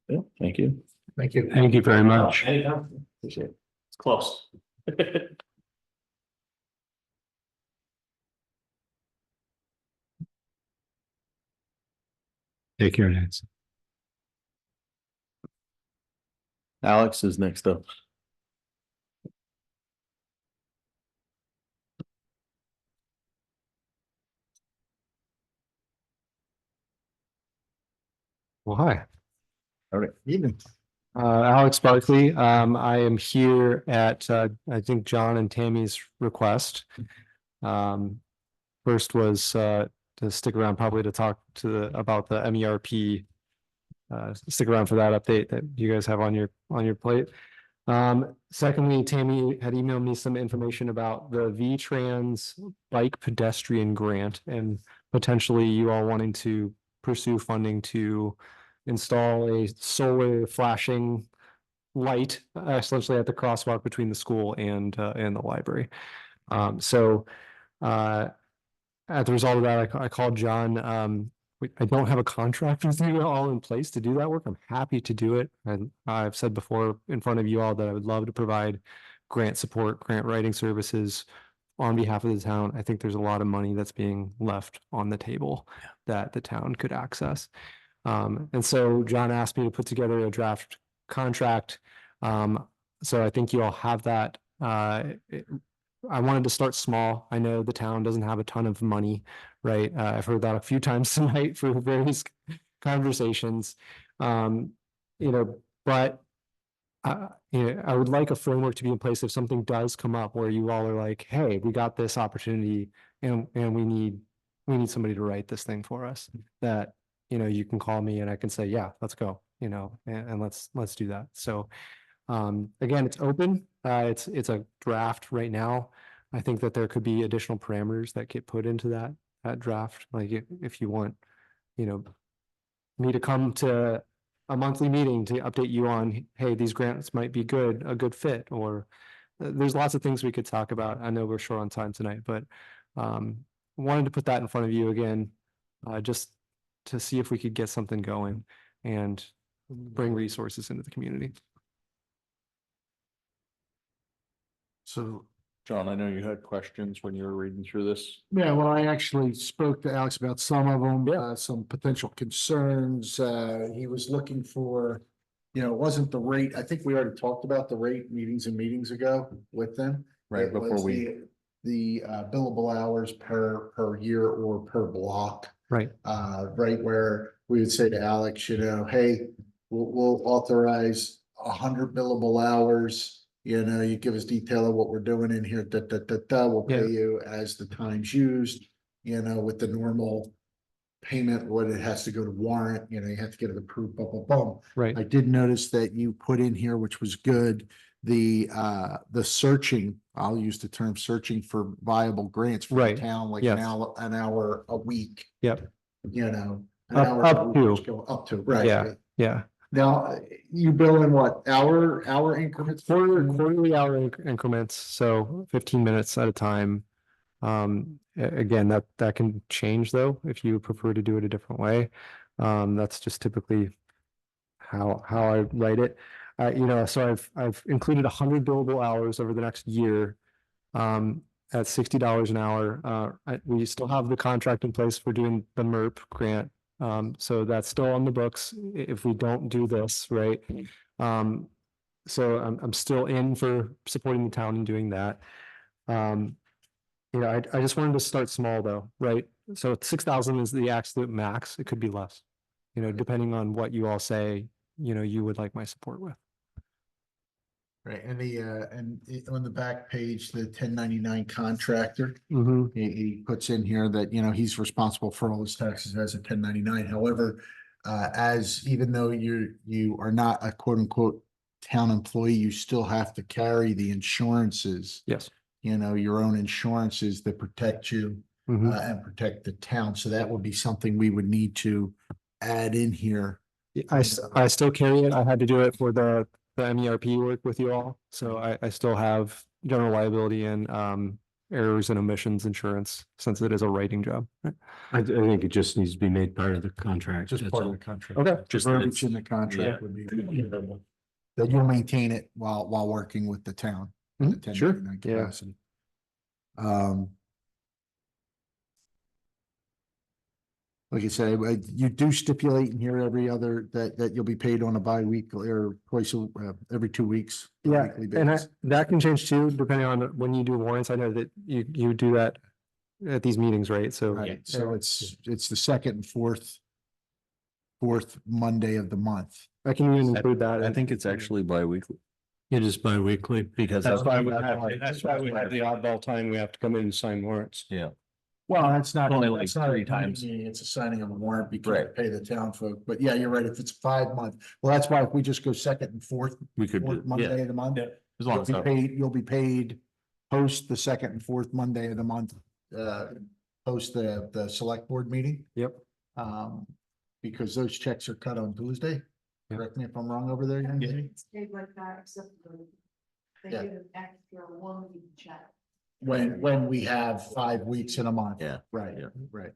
Yeah, thank you. Thank you. Thank you very much. Anytime. Appreciate it. It's close. Take care, Nancy. Alex is next up. Well, hi, All right. Evening. Alex Barkley. I am here at, I think John and Tammy's request. First was, to stick around probably to talk about the MERP. Stick around for that update that you guys have on your plate. Secondly, Tammy had emailed me some information about the V-Trans bike pedestrian grant and potentially you all wanting to pursue funding to install a solar flashing light essentially at the crosswalk between the school and the library. As a result of that, I called John. I don't have a contract with you all in place to do that work. I'm happy to do it. And I've said before in front of you all that I would love to provide grant support, grant writing services on behalf of the town. I think there's a lot of money that's being left on the table that the town could access. And so John asked me to put together a draft contract. So I think you all have that. I wanted to start small. I know the town doesn't have a ton of money, right? I've heard that a few times tonight for various conversations. But I would like a framework to be in place if something does come up where you all are like, hey, we got this opportunity and we need somebody to write this thing for us, that you can call me and I can say, yeah, let's go, and let's do that. So again, it's open. It's a draft right now. I think that there could be additional parameters that get put into that draft. Like if you want, me to come to a monthly meeting to update you on, hey, these grants might be a good fit, or there's lots of things we could talk about. I know we're short on time tonight, but wanted to put that in front of you again, just to see if we could get something going and bring resources into the community. So, John, I know you had questions when you were reading through this. yeah, well, I actually spoke to Alex about some of them, some potential concerns. He was looking for, it wasn't the rate. I think we already talked about the rate meetings ago with them. Right, It before was we- the billable hours per year or per block. Right. Right where we would say to Alex, hey, we'll authorize 100 billable hours. You give us detail of what we're doing in here, we'll pay you as the time's used, with the normal payment, what it has to go to warrant, you know, you have to get it approved, boom, boom, boom. Right. I did notice that you put in here, which was good, the searching, I'll use the term searching for viable grants for the Right. town, like Yes. an hour a week, Yep. you know. an Up- hour a up week, to. which go Up to, right. Yeah. Yeah. Now, you bill in what, hour increments? Quarterly hour increments, so 15 minutes at a time. Again, that can change though, if you prefer to do it a different way. That's just typically how I write it. You know, so I've included 100 billable hours over the next year. At $60 an hour. We still have the contract in place for doing the MERP grant. So that's still on the books if we don't do this, right? So I'm still in for supporting the town and doing that. You know, I just wanted to start small though, right? So 6,000 is the absolute max. It could be less, you know, depending on what you all say, you know, you would like my support with. Right, and on the back page, the 1099 contractor, he puts in here that, you know, he's responsible for all his taxes as a 1099. However, even though you are not a quote unquote town employee, you still have to carry the insurances. Yes. You know, your own insurances that protect you and protect the town. So that would be something we would need to add in here. I still carry it. I had to do it for the MERP work with you all. So I still have general liability and errors and omissions insurance since it is a writing job. I think it just needs to be made part of the contract. Just that's part of all. the contract. Okay. Just verbiage in the contract would be that you'll maintain it while working with the town. in the Sure. 1099 Yeah. capacity. Like I said, you do stipulate in here every other that you'll be paid on a bi-weekly or twice every 2 weeks. Yeah, weekly and basis. that can change too, depending on when you do warrants. I know that you do that at these meetings, right? So. Right, so it's the second and fourth Monday of the month. I can even include that. I think it's actually bi-weekly. It is bi-weekly. Because That's why we that's have, why- that's why we have the oddball time. We have to come in and sign warrants. Yeah. Well, that's not. Only like that's not a 3 times. meeting, It's a signing of a warrant because Right. you pay the town folk, but yeah, you're right, if it's 5 months, well, that's why if we just go second and fourth We could do, yeah, Monday of the month. as long as. You'll be paid post the second and fourth Monday of the month, post the select board meeting. Yep. Because those checks are cut on Tuesday. Yep. Correct me if I'm wrong over there. Yanni? It stayed like that, except for they Yeah. give an extra 1 week check. When we have 5 weeks in a month. Yeah. Right, Yeah. right.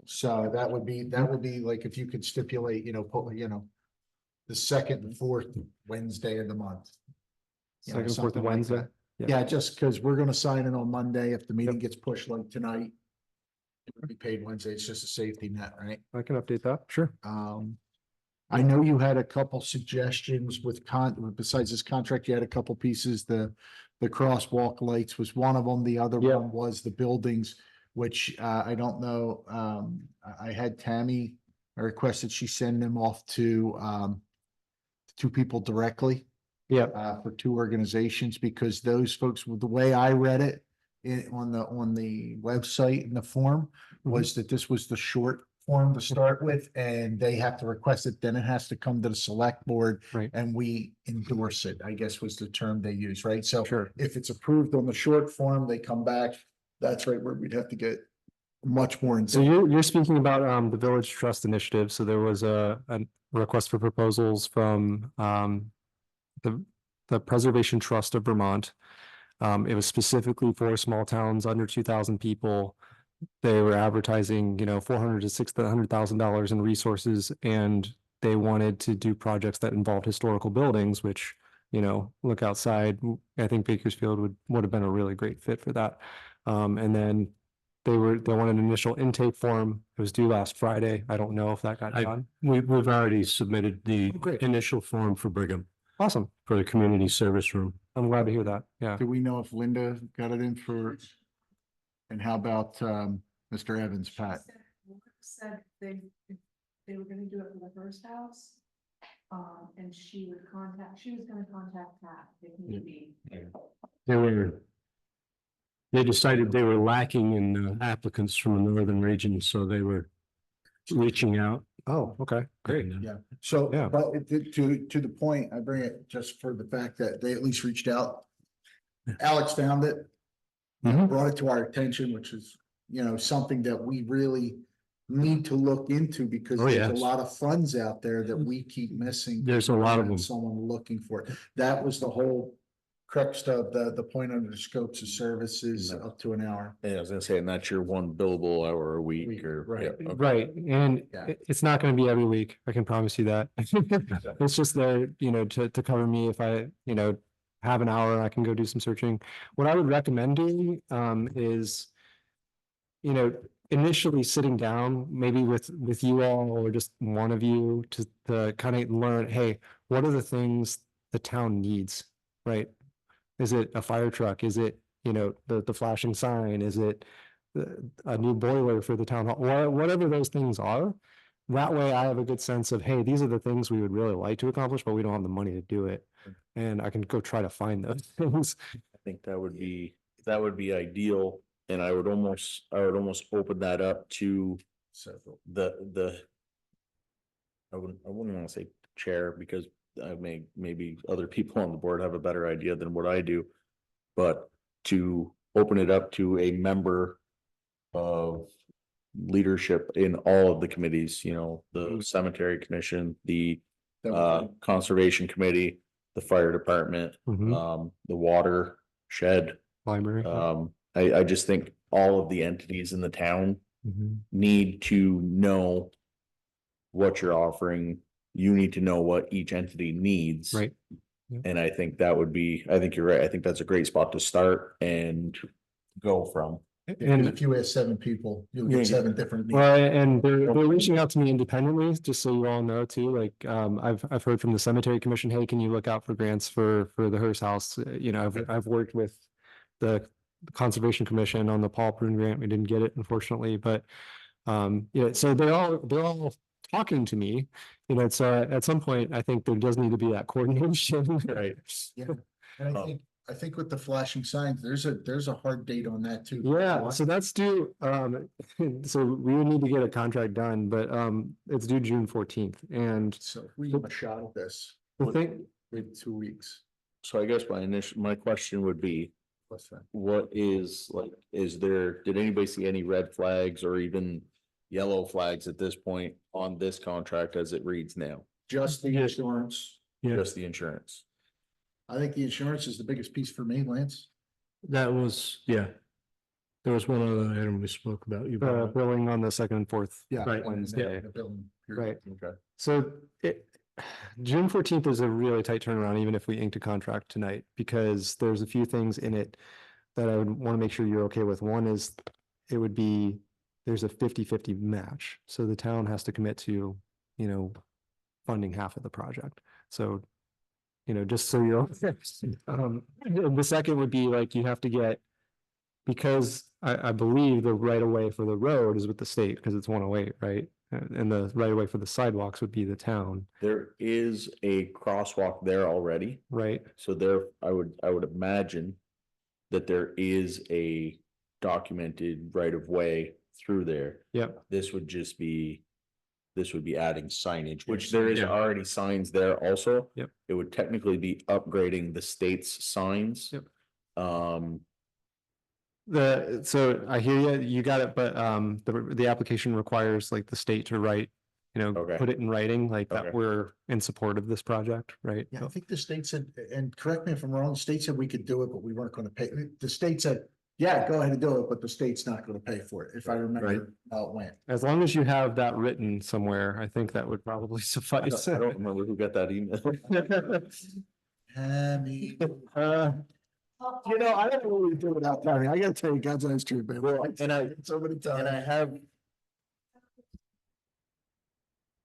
So that would be like if you could stipulate, the second and fourth Wednesday of the month. You know, Second, fourth, something and like Wednesday. that. Yeah. Yeah, just because we're gonna sign it on Monday. If the meeting gets pushed like tonight. It would be paid Wednesday. It's just a safety net, right? I can update that. Sure. I know you had a couple suggestions besides this contract, you had a couple pieces, the crosswalk lights was one of them. The other Yeah. one was the buildings, which I don't know. I had Tammy, I requested she send them off to 2 people directly. Yeah. For 2 organizations, because those folks, the way I read it on the website and the form was that this was the short form to start with, and they have to request it, then it has to come to the select board. Right. And we endorse it, I guess was the term they use, right? So Sure. if it's approved on the short form, they come back, that's right where we'd have to get much more. So you're speaking about the Village Trust Initiative. So there was a request for proposals from the Preservation Trust of Vermont. It was specifically for small towns under 2,000 people. They were advertising, $400,000 to $600,000 in resources, and they wanted to do projects that involved historical buildings, which, look outside. I think Bakersfield would have been a really great fit for that. And then they wanted an initial intake form. It was due last Friday. I don't know if that got done. We've already submitted the Great. initial form for Brigham Awesome. for the community service room. I'm glad to hear that. Yeah. Do we know if Linda got it in for? And how about Mr. Evans, Pat? Said they were gonna do it for the first house. And she was gonna contact Pat if need be. They decided they were lacking in applicants from the northern region, so they were reaching out. Oh, okay, great. Yeah, so, Yeah. but to the point, I bring it just for the fact that they at least reached out. Alex found it, Mhm. brought it to our attention, which is, something that we really need to look into because Oh, there's a yes. lot of funds out there that we keep missing. There's a lot of and them. Someone looking for it. That was the whole crux of the point under the scopes of services up to an hour. Yeah, I was gonna say, and that's your one billable hour a week or. Right. yeah, okay. Right, and Yeah. it's not gonna be every week, I can promise you that. It's just there, to cover me if I, have an hour, I can go do some searching. What I would recommend doing, is, initially sitting down, maybe with you all or just one of you to kind of learn, hey, what are the things the town needs, right? Is it a fire truck? Is it, the flashing sign? Is it a new boiler for the town hall? Or whatever those things are. That way I have a good sense of, hey, these are the things we would really like to accomplish, but we don't have the money to do it. And I can go try to find those things. I think that would be ideal, and I would almost open that up to the. I wouldn't want to say chair because maybe other people on the board have a better idea than what I do. But to open it up to a member of leadership in all of the committees, the cemetery commission, the conservation committee, the fire department, Mhm. the water shed. Library. I just think all of the entities in the town Mhm. need to know what you're offering. You need to know what each entity needs. Right. And I think I think you're right. I think that's a great spot to start and go from. And And if you ask 7 people, you'll Yeah. get 7 different. needs. well, and they're reaching out to me independently, just so you all know too, like, I've heard from the cemetery commission, hey, can you look out for grants for the hearse house? I've worked with the conservation commission on the Paul Prune grant. We didn't get it unfortunately, but so they're all talking to me, so at some point, I think there does need to be that coordination. Right. Yeah, and I think with the flashing signs, there's a hard date on that too. Yeah, so that's due, so we would need to get a contract done, but it's due June 14th, and So if we have a shot at this, the thing, wait 2 weeks. So I guess my question would be, What's that? did anybody see any red flags or even yellow flags at this point on this contract as it reads now? Just the insurance. Yeah. Just the insurance. I think the insurance is the biggest piece for me, Lance. That was, yeah. There was one other item we spoke about. You brought up. billing on the second and fourth. Yeah. Right. Wednesday. The billing period. Right. Okay. So June 14th is a really tight turnaround, even if we inked a contract tonight, because there's a few things in it that I would want to make sure you're okay with. One is there's a 50-50 match. So the town has to commit to, funding half of the project. So, just so you're, and the second would be like, you have to get, because I believe the right of way for the road is with the state because it's 108, right? And the right of way for the sidewalks would be the town, There is a crosswalk there already. right? So there, I would imagine that there is a documented right of way through there. Yep. This would be adding signage, which there is Yeah. already signs there also. Yep. It would technically be upgrading the state's signs. Yep. So I hear you, you got it, but the application requires like the state to write, Okay. put it in writing, like that Okay. we're in support of this project, right? Yeah, I think the state said, and correct me if I'm wrong, the state said we could do it, but we weren't gonna pay. The state said, yeah, go ahead and do it, but the state's not gonna pay for it, if I remember how it went. As long as you have that written somewhere, I think that would probably suffice. I don't remember who got that email. I don't know what we do without Tammy. I gotta tell you, God's honest truth, man. So many And times. I have,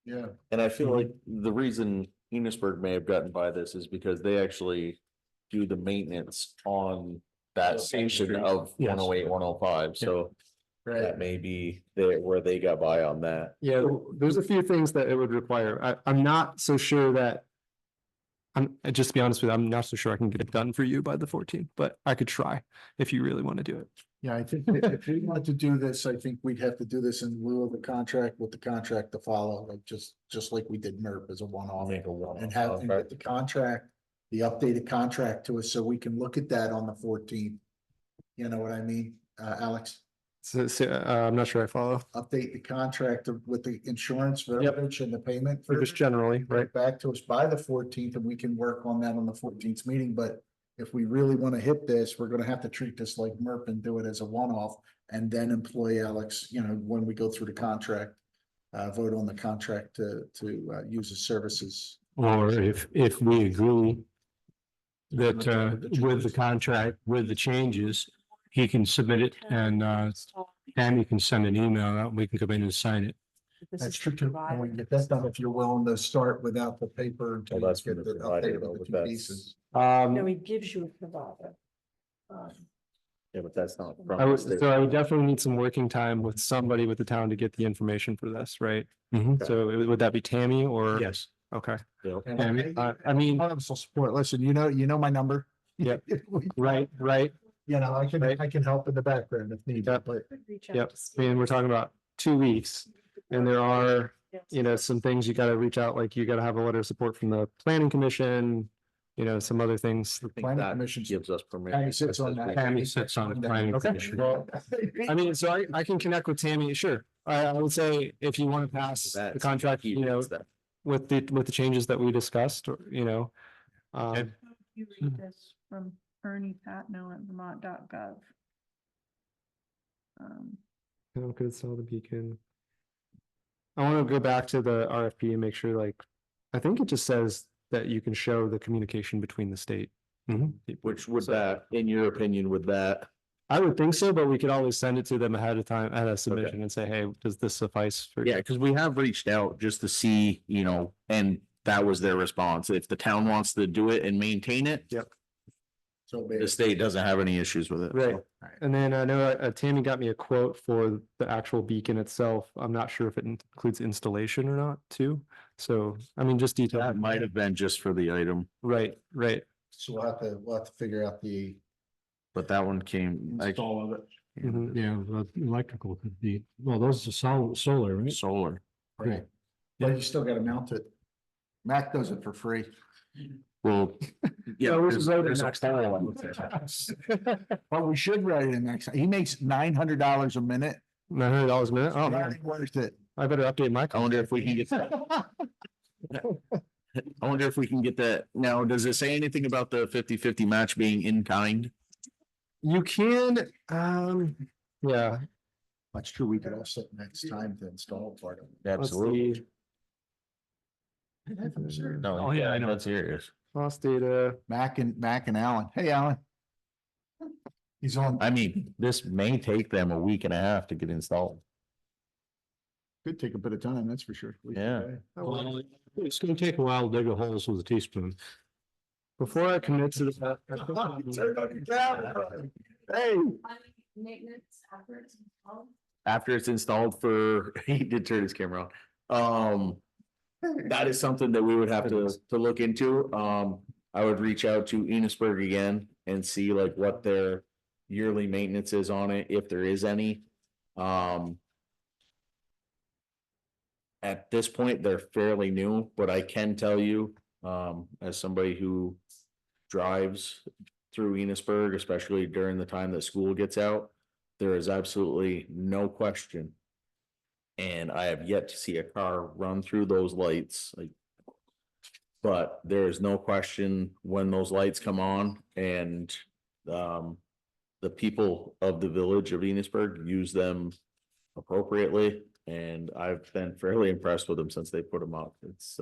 Yeah. and I feel like the reason Enosburg may have gotten by this is because they actually do the maintenance on that section of Yes. 108, 105, so that may be where they got by on that. Yeah, there's a few things that it would require. I'm not so sure that. Just to be honest with you, I'm not so sure I can get it done for you by the 14th, but I could try if you really want to do it. Yeah, I think if we wanted to do this, I think we'd have to do this in lieu of the contract with the contract to follow, like just like we did MERP as a one-off. Make a one-off And have and contract. get the contract, the updated contract to us so we can look at that on the 14th. You know what I mean, Alex? I'm not sure I follow. Update the contract with the insurance verbiage and the payment. But just generally, right? Right back to us by the 14th, and we can work on that on the 14th meeting, but if we really want to hit this, we're gonna have to treat this like MERP and do it as a one-off, and then employ Alex, you know, when we go through the contract. Vote on the contract to use his services. Or if we agree that with the contract, with the changes, he can submit it and Tammy can send an email out, we can come in and sign it. That's true too. And we can get that done if you're willing to start without the paper until Well, you that's get for the the provider, update though, with the but two that's- pieces. No, he gives you a provider. Yeah, but that's not. from I the would, state. so I would definitely need some working time with somebody with the town to get the information for this, right? So would that be Tammy or? Yes. Okay, Yeah. And I mean, I'll have some support. Listen, you know my number. Yep. right, You know, I Right. can help in the background if needed, Yep. but yep. I mean, we're talking about 2 weeks. And there are, you know, some things you gotta reach out, like you gotta have a letter of support from the planning commission, you know, some other things. I think planning that commission gives us permission. Tammy sits on that. Tammy sits on the planning Okay, commission. well, I mean, so I can connect with Tammy, sure. I would say if you want to pass the That's- contract, he you know, needs that. with the changes that we discussed, or, you know. You read this from Ernie Patno at vermont.gov. How could sell the beacon? I want to go back to the RFP and make sure, like, I think it just says that you can show the communication between the state. people. Which would So- that, in your opinion, would that, I would think so, but we could always send it to them ahead of time at a submission and say, hey, does this suffice for? yeah, because we have reached out just to see, you know, and that was their response. If the town wants to do it and maintain it. Yep. So The state doesn't have any issues with it. so. Right. And then I know Tammy got me a quote for the actual beacon itself. I'm not sure if it includes installation or not too. So, I mean, just detail. That might have been just for the item, Right, right. So we'll have to figure out the but that one came, I, install of it. Mhm. Yeah, the electrical could be, well, those are solar, right? solar. Right. But you still gotta mount it. Mac does it for free. Well, yeah. No, we there's- should vote there's a next pole. Well, we should write it in next. He makes $900 a minute. $900 a minute. Oh, Not man. worth it. I better update my. I wonder if we can get that. I wonder if we can get that. Now, does it say anything about the 50-50 match being in kind? You can, yeah. That's true. We could also next time to install part of it. Let's see. No, Oh, yeah, I know. That's serious. Lost data. Mac and Alan. Hey, Alan. He's on. I mean, this may take them a week and a half to get installed. Could take a bit of time, that's for sure. Yeah. Well, it's gonna take a while to dig a holes with a teaspoon. Before I commit to that. Hey. Maintenance after it's installed. After it's installed for, he did turn his camera on. That is something that we would have to look into. I would reach out to Enosburg again and see like what their yearly maintenance is on it, if there is any. At this point, they're fairly new, but I can tell you, as somebody who drives through Enosburg, especially during the time that school gets out, there is absolutely no question. And I have yet to see a car run through those lights, like. But there is no question when those lights come on and, the people of the village of Enosburg use them appropriately. And I've been fairly impressed with them since they put them up. It's,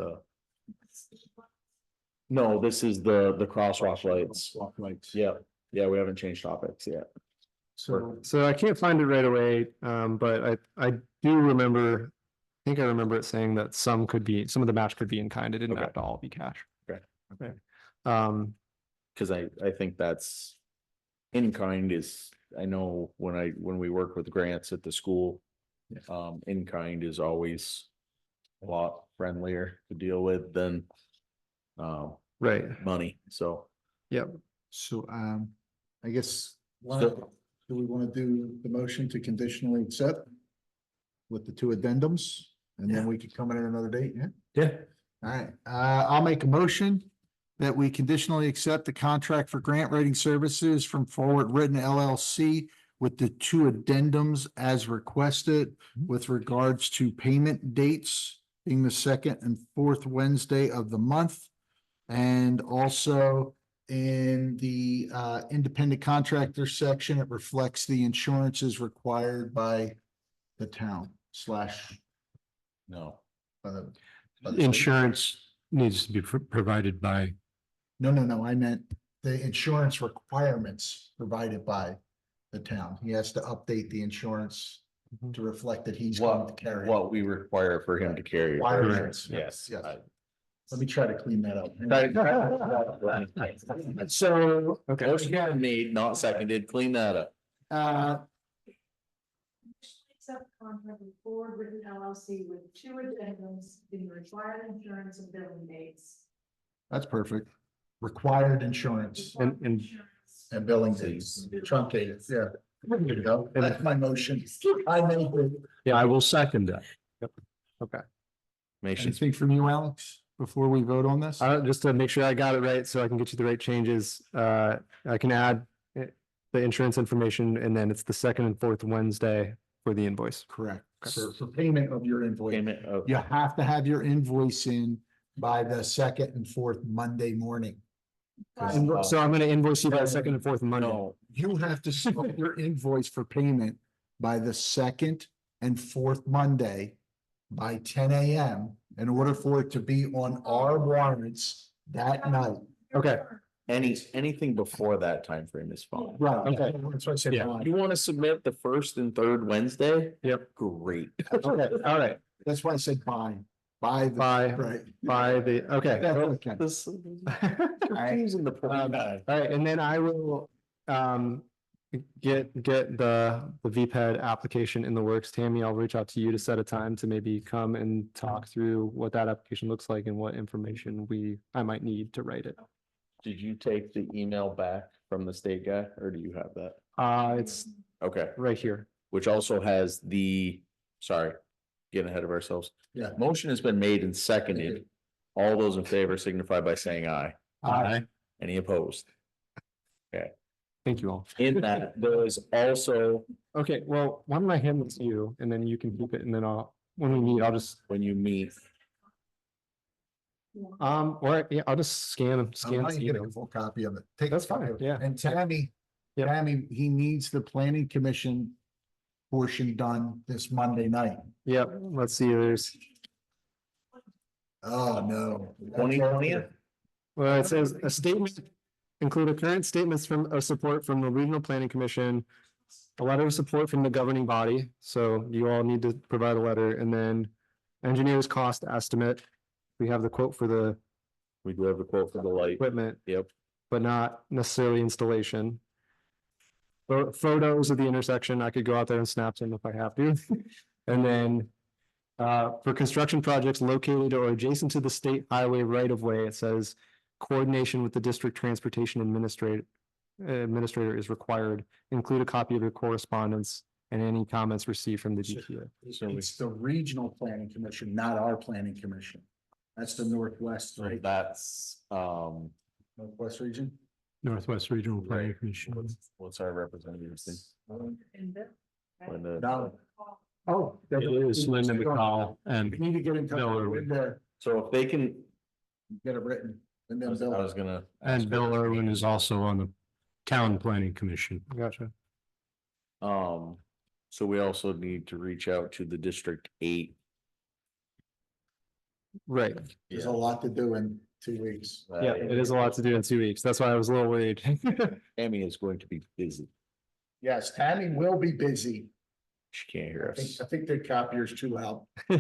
no, this is the crosswalk lights. Lights. Yeah, yeah, we haven't changed topics yet. So So I can't find it right away, but I do remember, I think I remember it saying that some of the match could be in kind. It didn't Okay. have to all be cash. Okay. Okay. Cause I think that's in kind is, I know when we work with grants at the school. In kind is always a lot friendlier to deal with than. Right. Money, so. Yep. So, I guess. So- Do we want to do the motion to conditionally accept with the two addendums? And then we could come in at another date, yeah? Yeah. All right, I'll make a motion that we conditionally accept the contract for grant writing services from Forward Written LLC with the two addendums as requested with regards to payment dates being the second and fourth Wednesday of the month. And also in the independent contractor section, it reflects the insurances required by the town slash. No. by the state. Insurance needs to be provided by, No, I meant the insurance requirements provided by the town. He has to update the insurance to reflect that he's going to carry. What we require for him to carry. Requirements, Yes. yes. Let me try to clean that up. So, okay, motion made, not seconded, clean that up. Accept contract with Ford Written LLC with two addendums in required insurance and billing dates. That's perfect. Required insurance and and billing dates, truncated, yeah. There you go. That's my motion. I made it. yeah, I will second that. Yep. Okay. Anything from you, Alex, before we vote on this? Just to make sure I got it right, so I can get you the right changes, I can add the insurance information, and then it's the second and fourth Wednesday for the invoice. Correct. For payment of your invoice. Payment of, You have to have your invoice in by the second and fourth Monday morning. So I'm gonna invoice you by the second and fourth Monday. no, You have to submit your invoice for payment by the second and fourth Monday by 10 a.m. in order for it to be on our warrants that night. Okay, anything before that time frame is fine. Right. Okay. That's why I said. Yeah. fine. You want to submit the first and third Wednesday? Yep. Great. Okay, all right, that's why I said by the. by, Right. by the, okay. That's okay. This right. confusing the poor guy. All right, and then I will get the VPED application in the works. Tammy, I'll reach out to you to set a time to maybe come and talk through what that application looks like and what information I might need to write it. Did you take the email back from the state guy, or do you have that? It's Okay, right here. which also has sorry, getting ahead of ourselves. Yeah. Motion has been made and seconded. All those in favor signify by saying aye. Aye. Any opposed? Thank you all. In that, there is also, Okay, well, why don't I hand this to you and then you can keep it and then when we meet, I'll just, when you meet, or yeah, I'll just scan I'm scan. not getting a full copy of it. Take That's a copy fine, of it. yeah. And Tammy, Yep. he needs the planning commission portion done this Monday night. Yep, let's see, there's, Oh, no. 2020th? well, it says a statement include a current statements of support from the Regional Planning Commission, a letter of support from the governing body, so you all need to provide a letter, and then engineer's cost estimate. We have the quote for the We do have a quote for the light. equipment, Yep. but not necessarily installation. Photos of the intersection, I could go out there and snap them if I have to. And then for construction projects located or adjacent to the state highway right of way, it says coordination with the district transportation administrator is required. Include a copy of your correspondence and any comments received from the DTA. It's the regional planning commission, not our planning commission. That's the Northwest, So right? that's, Northwest region? Northwest Regional Planning Commission. what's our representative's name? Linda. No. Oh, it is Linda McCall We and need to get in touch Bill with Irwin. Linda, So if they can, get it written. And I then was Bill. gonna. And Bill Irwin is also on the Town Planning Commission. Gotcha. So we also need to reach out to the District 8. Right. There's a lot to do in 2 weeks. Yeah, it is a lot to do in 2 weeks. That's why I was a little worried. Amy is going to be busy. Yes, Tammy will be busy. She can't hear us. I think the copier's too loud. All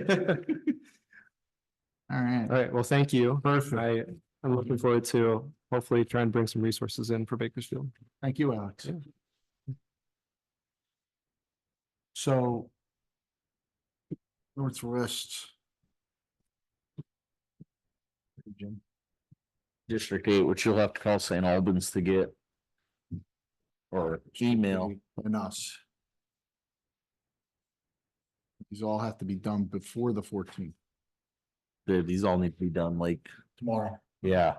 All right. right, well, thank you. Perfect. I'm looking forward to hopefully try and bring some resources in for Bakersfield. Thank you, Alex. Yeah. So. Northwest. District 8, which you'll have to call St. Albans to get. or email. And us. These all have to be done before the 14th. These all need to be done like, Tomorrow. yeah.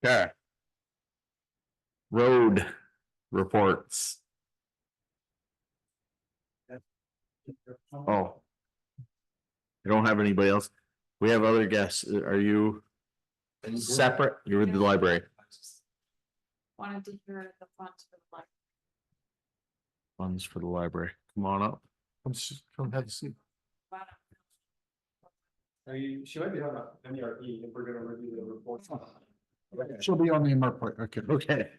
Okay. Road reports. Oh. I don't have anybody else. We have other guests. Are you separate? You're with the library. Wanted to hear the funds for the library. Funds for the library. Come on up. Come have a seat. She might be on a MERP if we're gonna review the report. She'll be on the report. Okay. Okay.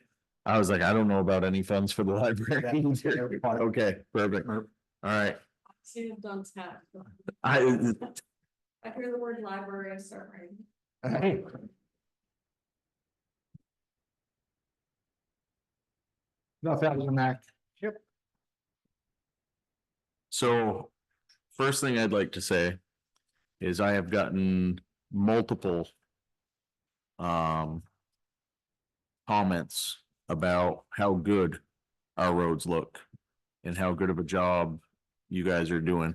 I was like, I don't know about any funds for the library. Okay, perfect. All right. See them done tap. I, I hear the word library, I start writing. No, that was an act. so first thing I'd like to say is I have gotten multiple comments about how good our roads look and how good of a job you guys are doing.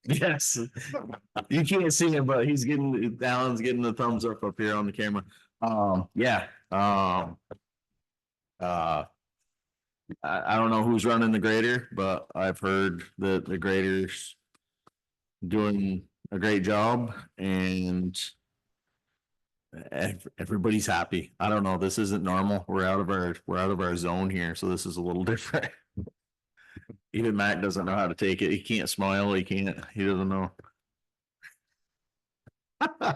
Yes, you can't see him, but Alan's getting the thumbs up here on the camera. Yeah. I don't know who's running the grader, but I've heard that the grader's doing a great job and everybody's happy. I don't know. This isn't normal. We're out of our zone here, so this is a little different. Even Mac doesn't know how to take it. He can't smile. He doesn't know.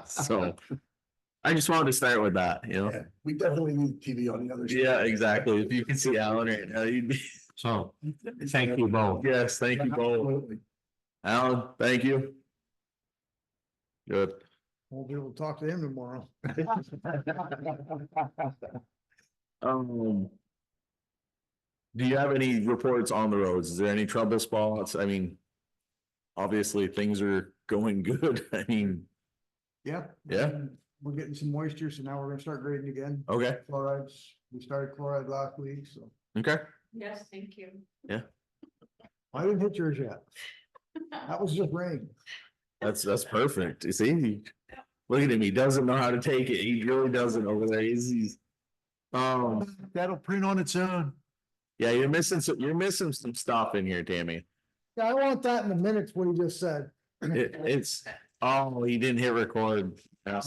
So I just wanted to start with that, you know? Yeah, we definitely need TV on the other side. Yeah, exactly. If you can see Alan right now, you'd be. So, thank you both. Yes, thank you both. Absolutely. Alan, thank you. Good. We'll be able to talk to him tomorrow. Do you have any reports on the roads? Is there any trouble spots? I mean, obviously things are going good. I mean, Yeah. Yeah. We're getting some moisture, so now we're gonna start grading again. okay, Chlorides, we started chloride last week, so. okay. Yes, thank you. I didn't hit yours yet. That was just rain. That's perfect. You see, look at him. He doesn't know how to take it. He really doesn't over there. He's That'll print on its own. yeah, you're missing some stuff in here, Tammy. Yeah, I want that in the minutes, what he just said. It's, oh, he didn't hit record. No,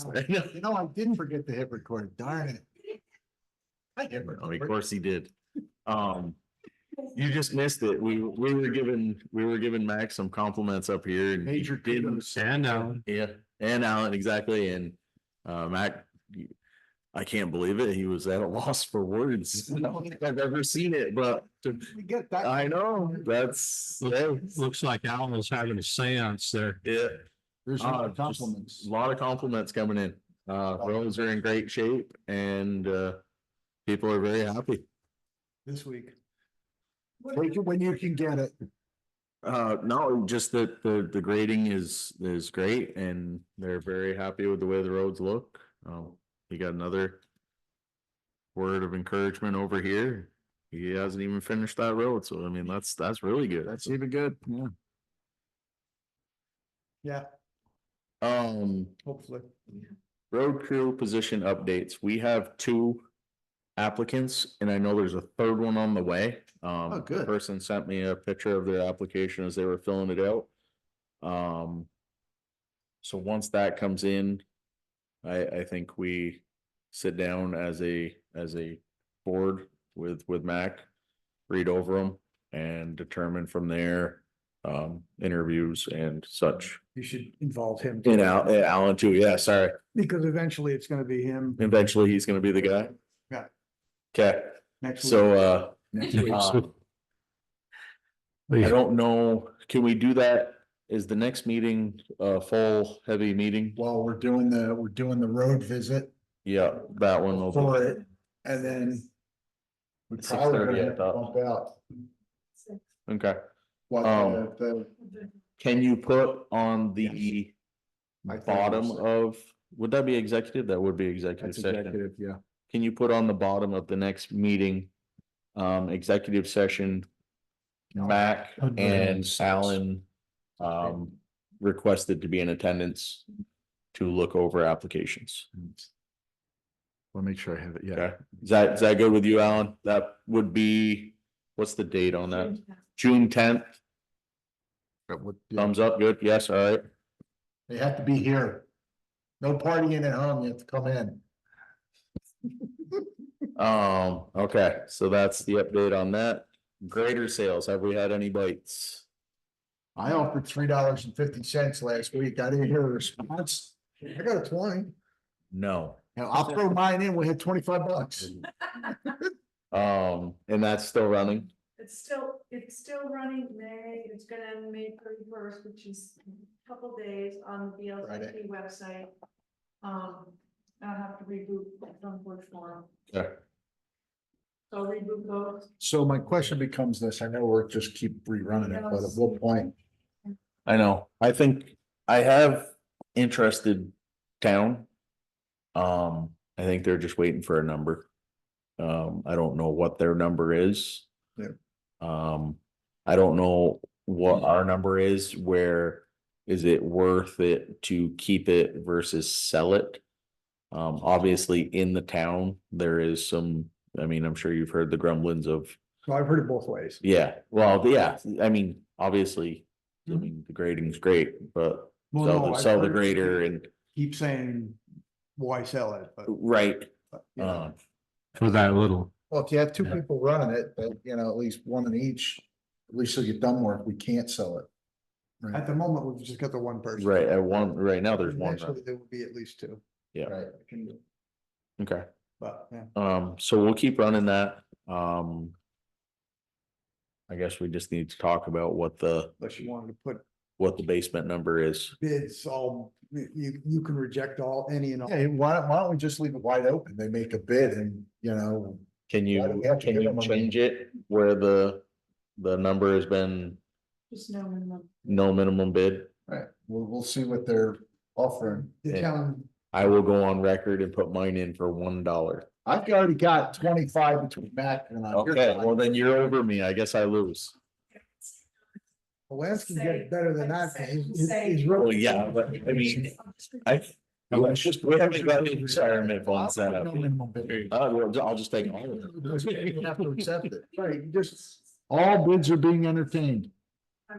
I didn't forget to hit record, darn it. I hit Oh, of record. course he did. You just missed it. We were giving Max some compliments up here and he Major didn't. kudos. And Yeah, and Alan, exactly, and Mac, I can't believe it. He was at a loss for words. I don't think I've ever seen it, but We get that. I know that's looks like Alan's having a seance there. yeah. There's a lot of compliments. A lot of compliments coming in. Roads are in great shape and people are very happy. This week. Take it when you can get it. No, just that the grading is great and they're very happy with the way the roads look. You got another word of encouragement over here. He hasn't even finished that road, so I mean, that's really good. That's even good, yeah. Yeah, hopefully. Road crew position updates. We have 2 applicants and I know there's a third one on the way. Oh, good. The person sent me a picture of their application as they were filling it out. So once that comes in, I think we sit down as a board with Mac, read over them and determine from there, interviews and such. You should involve him. And Alan too, yeah, sorry. Because eventually it's gonna be him Eventually he's gonna be the guy. Yeah. Okay, next week. so, Next week. I don't know, can we do that? Is the next meeting a full heavy meeting? Well, we're doing the road visit Yeah, that one will for be. it, and then. We 6:30, probably gonna I have to thought. bump out. Okay, What, the, can you put on the I think bottom so. of, would that be executive? That would be executive that's session. executive, yeah. can you put on the bottom of the next meeting, executive session? Mac and Alan, requested to be in attendance to look over applications. I'll make sure I have it, yeah. Okay, is that good with you, Alan? That would be, what's the date on that? June 10th, Yeah. thumbs up, good, yes, all right. They have to be here. No partying at home, you have to come in. Okay, so that's the update on that. Grader sales, have we had any bites? I offered $3.50 last week. I didn't hear a response. I got a 20. No. Now I'll throw mine in. We had $25. And that's still running? It's still running May, it's gonna end May 31st, which is a couple days on the VLCT website. I'll have to reboot from Bush Forum. Okay. So reboot those. So my question becomes this, I know we're just keep rerunning it, but at what point? I know, I think I have interested town. I think they're just waiting for a number. I don't know what their number is. Yeah. I don't know what our number is, where is it worth it to keep it versus sell it? Obviously in the town, there is some, I mean, I'm sure you've heard the grumblings of, Well, I've heard it both ways. yeah, well, yeah, I mean, obviously. I mean, the grading's great, but Well, sell no, the, I've sell the heard- grader and, Keep saying, why sell it, right, you know, For that little. Well, if you have two people running it, you know, at least one in each, at least you'll get done work. We can't sell it. at the moment, we've just got the one person. right, at one, right now, there's one, Eventually, there will be at least two. yeah, Right. that can do it, okay. But, yeah. So we'll keep running that, I guess we just need to talk about what the Unless you wanted to put basement number is. bids, all, you can reject any and all. Hey, why don't we just leave it wide open? They make a bid and, you know, Can Why do you, we have to can give you them a- change it where the number has been Just no minimum. no minimum bid? right, we'll see what they're offering. The town, I will go on record and put mine in for $1. I've already got 25 between Mac and I. Okay, well then you're over me. I guess I lose. Lance can get better than that. 'cause he's Well, really. yeah, but I mean, we haven't got the retirement fund set up. No minimum bid. Well, I'll just take all of it. You have to accept it. Right, just, All bids are being entertained.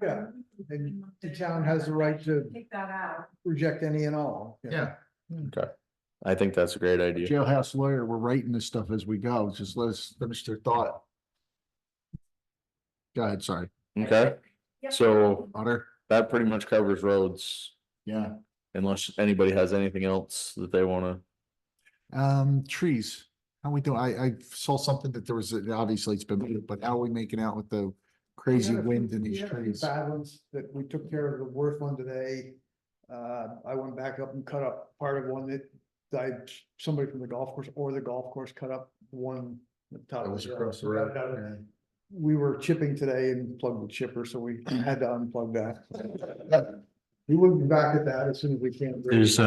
yeah, and the town has the right to Take that out. reject any and all. you know. Okay, I think that's a great idea. Jailhouse lawyer, we're writing this stuff as we go. Just let us finish their thought. Go ahead, sorry. Okay, so Otter? that pretty much covers roads, Yeah. unless anybody has anything else that they wanna. Trees. How we doing? I saw something that there was, obviously it's been, but how are we making out with the crazy We had a wind few- in we these had a few trees? Bad ones that we took care of the worst one today. I went back up and cut up part of one that died, somebody from the golf course or the golf course cut up one. at the top That of was the hill. across the We road. got it. Yeah. We were chipping today and plugged the chipper, so we had to unplug that. We will be back at that as soon as we can. There's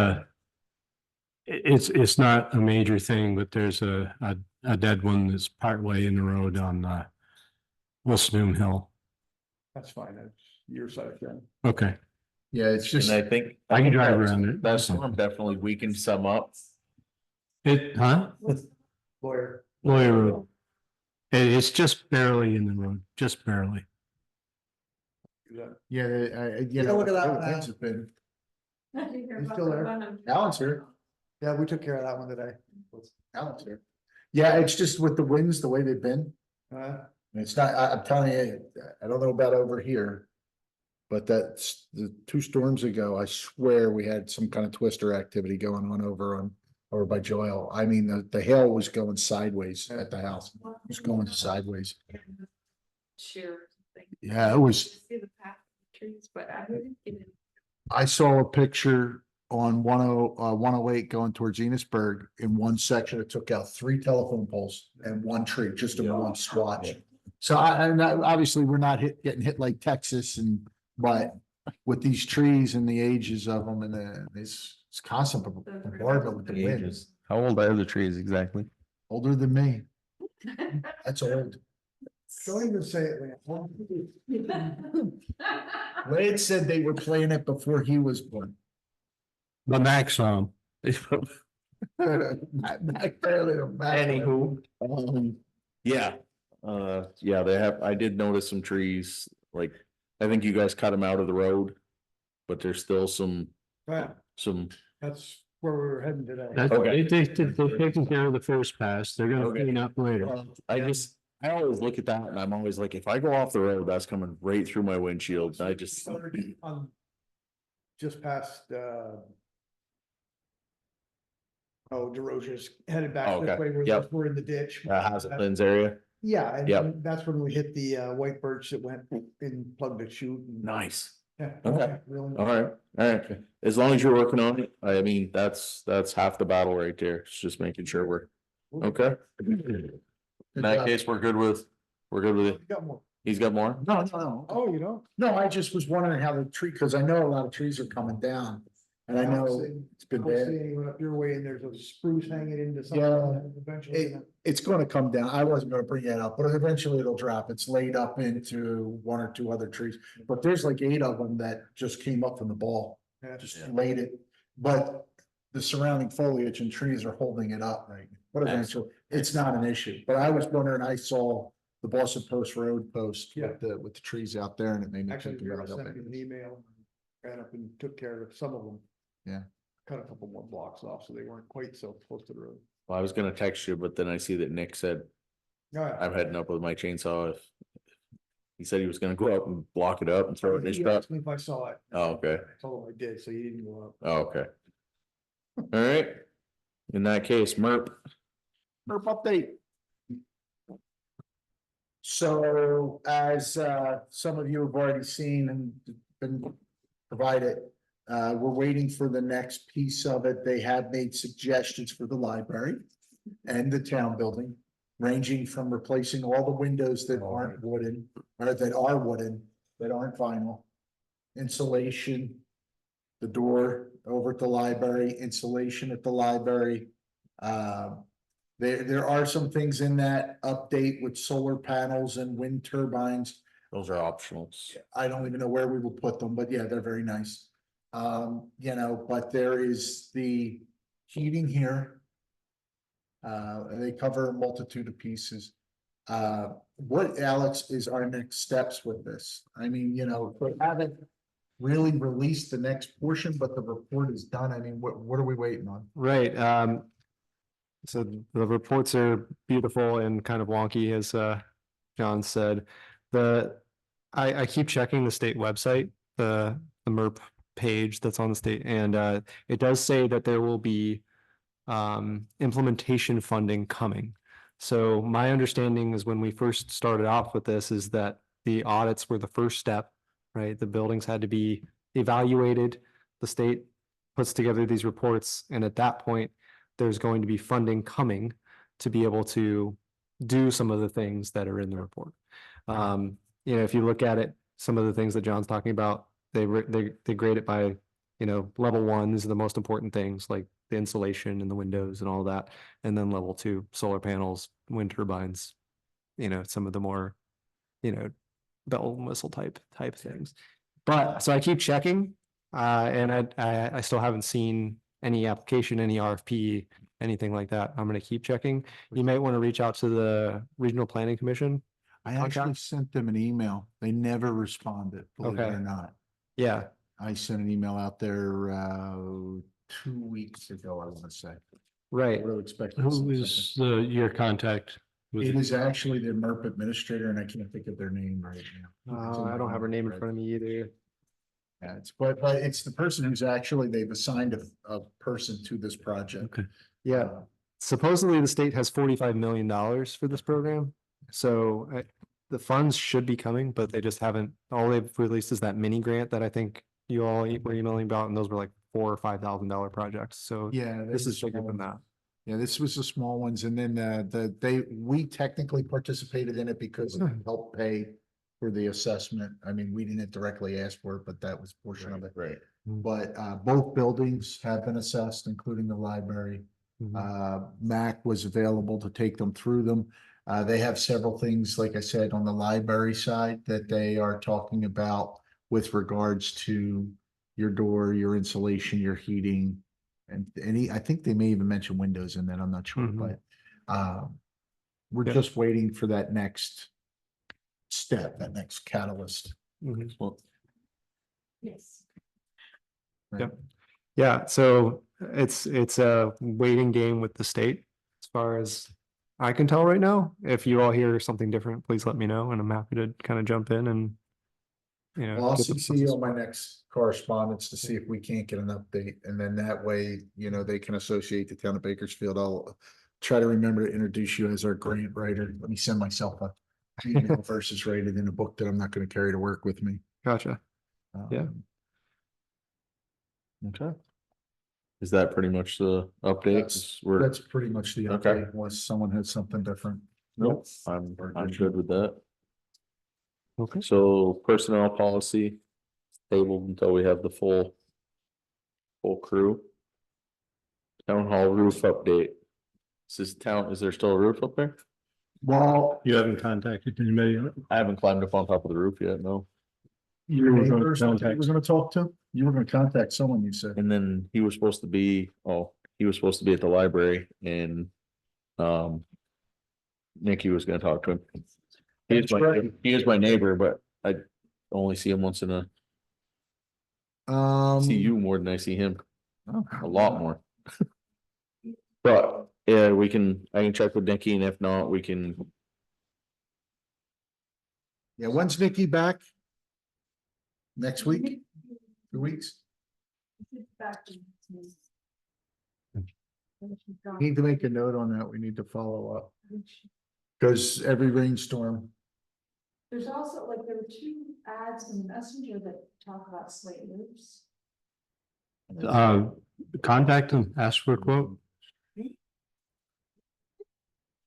it's not a major thing, but there's a dead one that's partway in the road on Wilson Hill. That's fine, that's your side, yeah. Okay, Yeah, it's just, And I think. I can drive that's- around it. That storm definitely weakened some up. Huh? Lawyer. Lawyer Road. It's just barely in the road, just barely. yeah, you Yeah, know. look at that the one. winds have been- He's still there. Alan's here. Yeah, we took care of that one today. Alan's here. Yeah, it's just with the winds, the way they've been. It's not, I'm telling you, I don't know about over here. But that's the 2 storms ago, I swear we had some kind of twister activity going on over by Joyle. I mean, the hail was going sideways at the house. It was going sideways. Sure. Yeah, it was, See the path of trees, but I wouldn't get it. I saw a picture on 108 going towards Enosburg. In one section, it took out 3 telephone poles and 1 tree, just in one swatch. So obviously, we're not getting hit like Texas but with these trees and the ages of them and it's constant bombardment with the winds. How old are the trees exactly? Older than me. That's old. Don't even say it, Lance. Wade said they were playing it before he was born. The max on. Anywho. Yeah, yeah, they have, I did notice some trees, like, I think you guys cut them out of the road. But there's still some, Right, some, that's where we were heading today. That, Okay. they're taking care of the first pass. They're gonna Okay. clean up later. I always look at that and I'm always like, if I go off the road, that's coming right through my windshield. I just. On just past, DeRosa's headed back this Okay, way where yep. we're in the ditch. Hazelton's area. Yeah, and Yep. and that's when we hit the white birch that went and plugged a chute. and- Nice. Yeah. Okay. Really. All right, all right. As long as you're working on it, I mean, that's half the battle right there. It's just making sure we're, okay. In that case, we're good with it. You got more. He's got more? No, no, no. Oh, you know? No, I just was wondering how the tree, because I know a lot of trees are coming down. And I know it's I been don't see bad. anyone up your way and there's a spruce hanging into something. Yeah. and Eventually. It, it's gonna come down. I wasn't gonna bring that up, but eventually it'll drop. It's laid up into one or two other trees. But there's like 8 of them that just came up from the ball, Yeah. just laid it. But the surrounding foliage and trees are holding it up, right? But eventually, it's not an issue. But I was wondering, I saw the Boston Post Road post Yeah. with the trees out there and it made me Actually, think about Vera it. sent me an email, ran up and took care of some of them. Yeah. Cut a couple more blocks off, so they weren't quite so close to the road. Well, I was gonna text you, but then I see that Nick said, All right. I'm heading up with my chainsaw. He said he was gonna go out and block it up and throw it in his He truck. asked me if I saw it. Oh, okay. I told him I did, so he didn't go up. Oh, okay. All right. In that case, MERP. MERP update. So as some of you have already seen and been provided, we're waiting for the next piece of it. They have made suggestions for the library and the town building, ranging from replacing all the windows that aren't wooden, or that are wooden, that aren't vinyl, insulation, the door over at the library, insulation at the library. There are some things in that update with solar panels and wind turbines. Those are optionals. I don't even know where we will put them, but yeah, they're very nice. You know, but there is the heating here. They cover a multitude of pieces. What, Alex, is our next steps with this? I mean, you know, we haven't really released the next portion, but the report is done. I mean, what are we waiting on? Right, so the reports are beautiful and kind of wonky, as John said. I keep checking the state website, the MERP page that's on the state, and it does say that there will be implementation funding coming. So my understanding is when we first started off with this is that the audits were the first step, right? The buildings had to be evaluated. The state puts together these reports, and at that point, there's going to be funding coming to be able to do some of the things that are in the report. You know, if you look at it, some of the things that John's talking about, they grade it by, you know, level 1, these are the most important things, like the insulation and the windows and all that. And then level 2, solar panels, wind turbines, you know, some of the more, you know, bell and whistle type things. But so I keep checking, and I still haven't seen any application, any RFP, anything like that. I'm gonna keep checking. You might want to reach out to the Regional Planning Commission. I actually Contact? sent them an email. They never responded, believe it Okay. or not. Yeah, I sent an email out there 2 weeks ago, I want to say. right. What do you expect? Who is your contact? with It is actually the MERP administrator, and I can't think of their name right now. It's in I don't have her name in right? front of me either. Yeah, but it's the person who's actually, they've assigned a person to this project. Okay. Yeah, supposedly the state has $45 million for this program. So the funds should be coming, but they just haven't, all they've released is that mini grant that I think you all were emailing about, and those were like $4,000 or $5,000 projects. So Yeah. this is bigger than that. Yeah, this was the small ones, and then we technically participated in it because it helped pay for the assessment. I mean, we didn't directly ask for it, but that was a portion of it. Right. But both buildings have been assessed, including the library. Mac was available to take them through them. They have several things, like I said, on the library side that they are talking about with regards to your door, your insulation, your heating. And I think they may even mention windows in that, I'm not sure, Mhm. but we're Yeah. just waiting for that next step, that next catalyst. Mhm. Yes. Right? Yep. Yeah, so it's a waiting game with the state as far as I can tell right now. If you all hear something different, please let me know and I'm happy to kind of jump in and Well, I'll get the CC you process on my going. next correspondence to see if we can't get an update, and then that way, they can associate the town of Bakersfield. I'll try to remember to introduce you as our grant writer. Let me send myself a email versus write it in a book that I'm not gonna carry to work with me. Gotcha. Yeah. Okay. Is that pretty much the update? 'Cause we're, That's pretty much the Okay. update, unless someone had something different. nope, I'm good with that. Okay. So personnel policy tabled until we have the full crew. Town hall roof update. Is there still a roof up there? Well, You haven't contacted anybody yet? I haven't climbed up on top of the roof yet, no. your were gonna neighbors that you contact- were gonna talk to, you were gonna contact someone, you said. And then he was supposed to be at the library and, Nikki was gonna talk to him. That's right. He is my neighbor, but I only see him once in see you more than I see him, a lot more. But, yeah, I can check with Nikki, and if not, we can, Yeah, when's Nikki back? Next week? 2 weeks? Need to make a note on that. We need to follow up. Cause every rainstorm, There's also, like, there were 2 ads in the messenger that talk about slate roofs. Contact them, ask for a quote.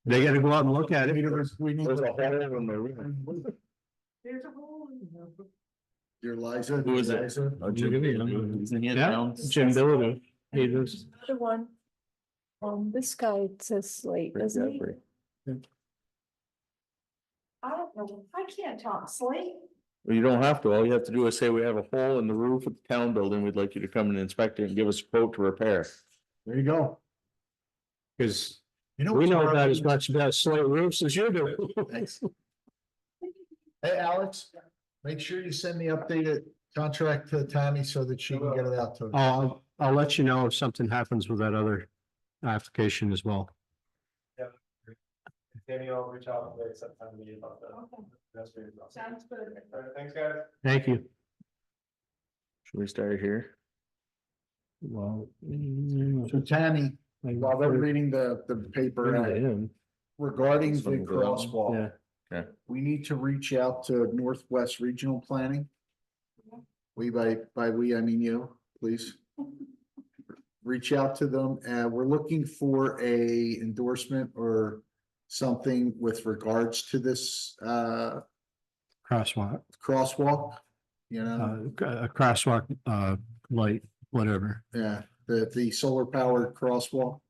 They gotta go out and look at it. we need there's a to- hole in the roof. There's a hole in the. Your Liza. Who is it? Liza? Isn't he in Yeah, town? Jim Billadu. He does. Another one. This guy says slate, doesn't he? I don't know, I can't talk slate. Well, you don't have to. All you have to do is say we have a hole in the roof of the town building. We'd like you to come and inspect it and give us a quote to repair. There you go. Cause You we what's know hard? about as much about slate roofs as you do. Thanks. Hey, Alex, make sure you send the updated contract to Tammy so that she can get it out to us. I'll let you know if something happens with that other application as well. Danny, I'll reach out and set time to meet about that. Sounds good. Thanks, guys. Thank you. Should we start here? Well. So Tammy, while they're reading the paper regarding the crosswalk. Yeah. We need to reach out to Northwest Regional Planning. We, by we, I mean you, please. Reach out to them, and we're looking for a endorsement or something with regards to this Crosswalk, crosswalk. You know, a crosswalk, light, whatever. yeah, the solar powered crosswalk.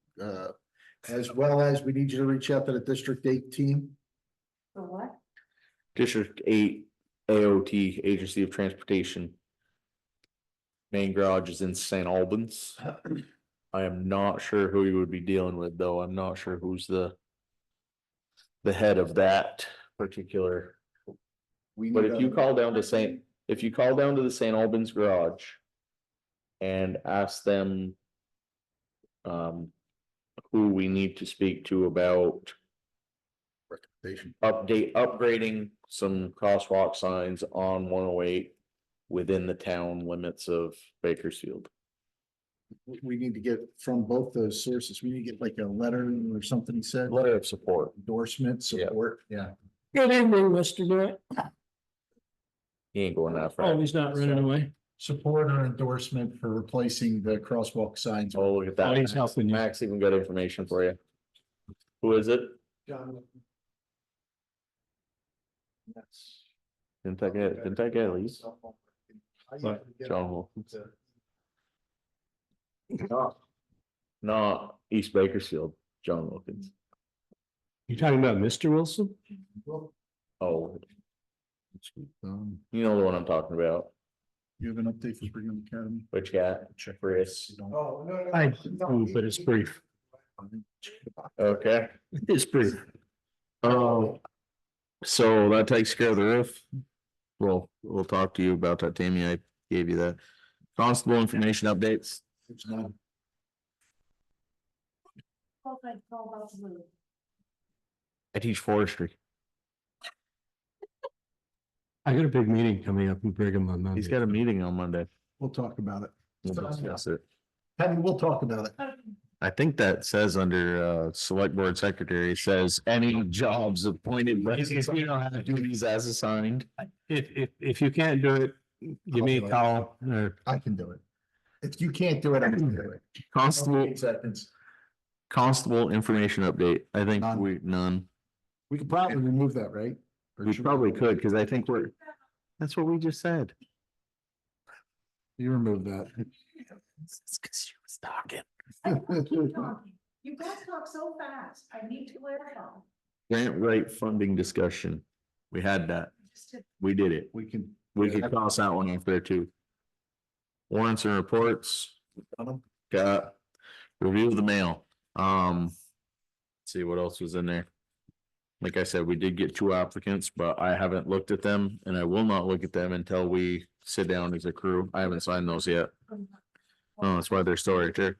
As well as we need you to reach out to the District 8 team. For what? District 8 AOT, Agency of Transportation. Main garage is in St. Albans. I am not sure who you would be dealing with, though. I'm not sure who's the head of that particular. But if you call down to the St. Albans garage and ask them who we need to speak to about Recommendation. upgrading some crosswalk signs on 108 within the town limits of Bakersfield. We need to get from both those sources. We need to get like a letter or something, he said. Letter of support. Endorsement, Yeah. support, yeah. Good evening, Mr. Grant. He ain't going that Oh, far. he's not running away. Support or endorsement for replacing the crosswalk signs. Oh, look at Oh, that. he's helping you. Max even got information for you. Who is it? Didn't I get leave? John Wolf. not East Bakersfield, John Wilkins. You talking about Mr. Wilson? Oh, Um, you know the one I'm talking about, you have an update for Brigham Academy? which got Chris. Oh, no, no. I do, but it's brief. Okay. It's brief. Oh. So that takes care of the roof. Well, we'll talk to you about that, Tammy. I gave you that. Constable information updates. It's not. I teach forestry. I got a big meeting coming up in Brigham on Monday. He's got a meeting on Monday. We'll talk about it. We'll discuss it. Patty, we'll talk about it. I think that says under select board secretary, it says any jobs appointed, by you know, have duties as assigned. If you can't do it, give me a call or I can do it. If you can't do it, I'm gonna do it. Constable, Acceptance. constable information update. I think None. none. We could probably remove that, right? Or We should probably could, because I think that's what we just said. You remove that. It's because she was talking. You guys talk so fast. I need to clarify. Grant rate funding discussion. We had that. We did it. We can. We could cross that one off there too. Warrants and reports. Got review of the mail. Let's see what else was in there. Like I said, we did get 2 applicants, but I haven't looked at them and I will not look at them until we sit down as a crew. I haven't signed those yet. Oh, that's why they're still right there.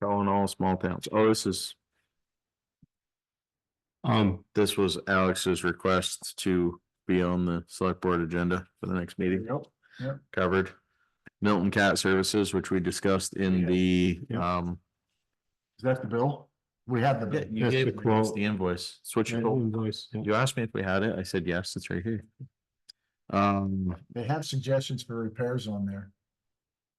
Calling all small towns. Oh, this was Alex's request to be on the select board agenda for the next meeting. Yep. Covered. Milton Cat Services, which we discussed in the, Is that the bill? We have the bill. you That's gave the us quote. the invoice. It's what you told. invoice. Yeah. You asked me if we had it. I said, yes, it's right here. They have suggestions for repairs on there.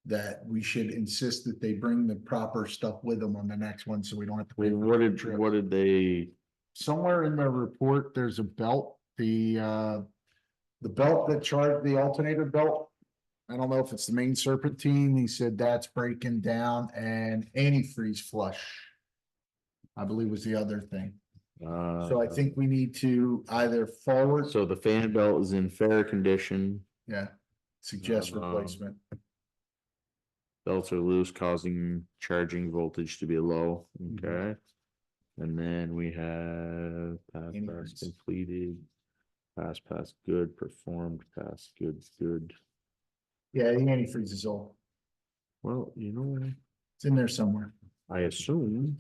That we should insist that they bring the proper stuff with them on the next one, so we don't have to. pay for what did they, Somewhere in their report, there's a belt, the belt that charged the alternator belt. I don't know if it's the main serpentine. He said that's breaking down and antifreeze flush. I believe was the other thing. So I think we need to either forward, so the fan belt is in fair condition. yeah, suggest replacement. Belts are loose, causing charging voltage to be low, okay? And then we have pass Antifreeze. completed, pass good, performed, pass good. Yeah, the antifreeze is all. Well, you know what? It's in there somewhere. I assume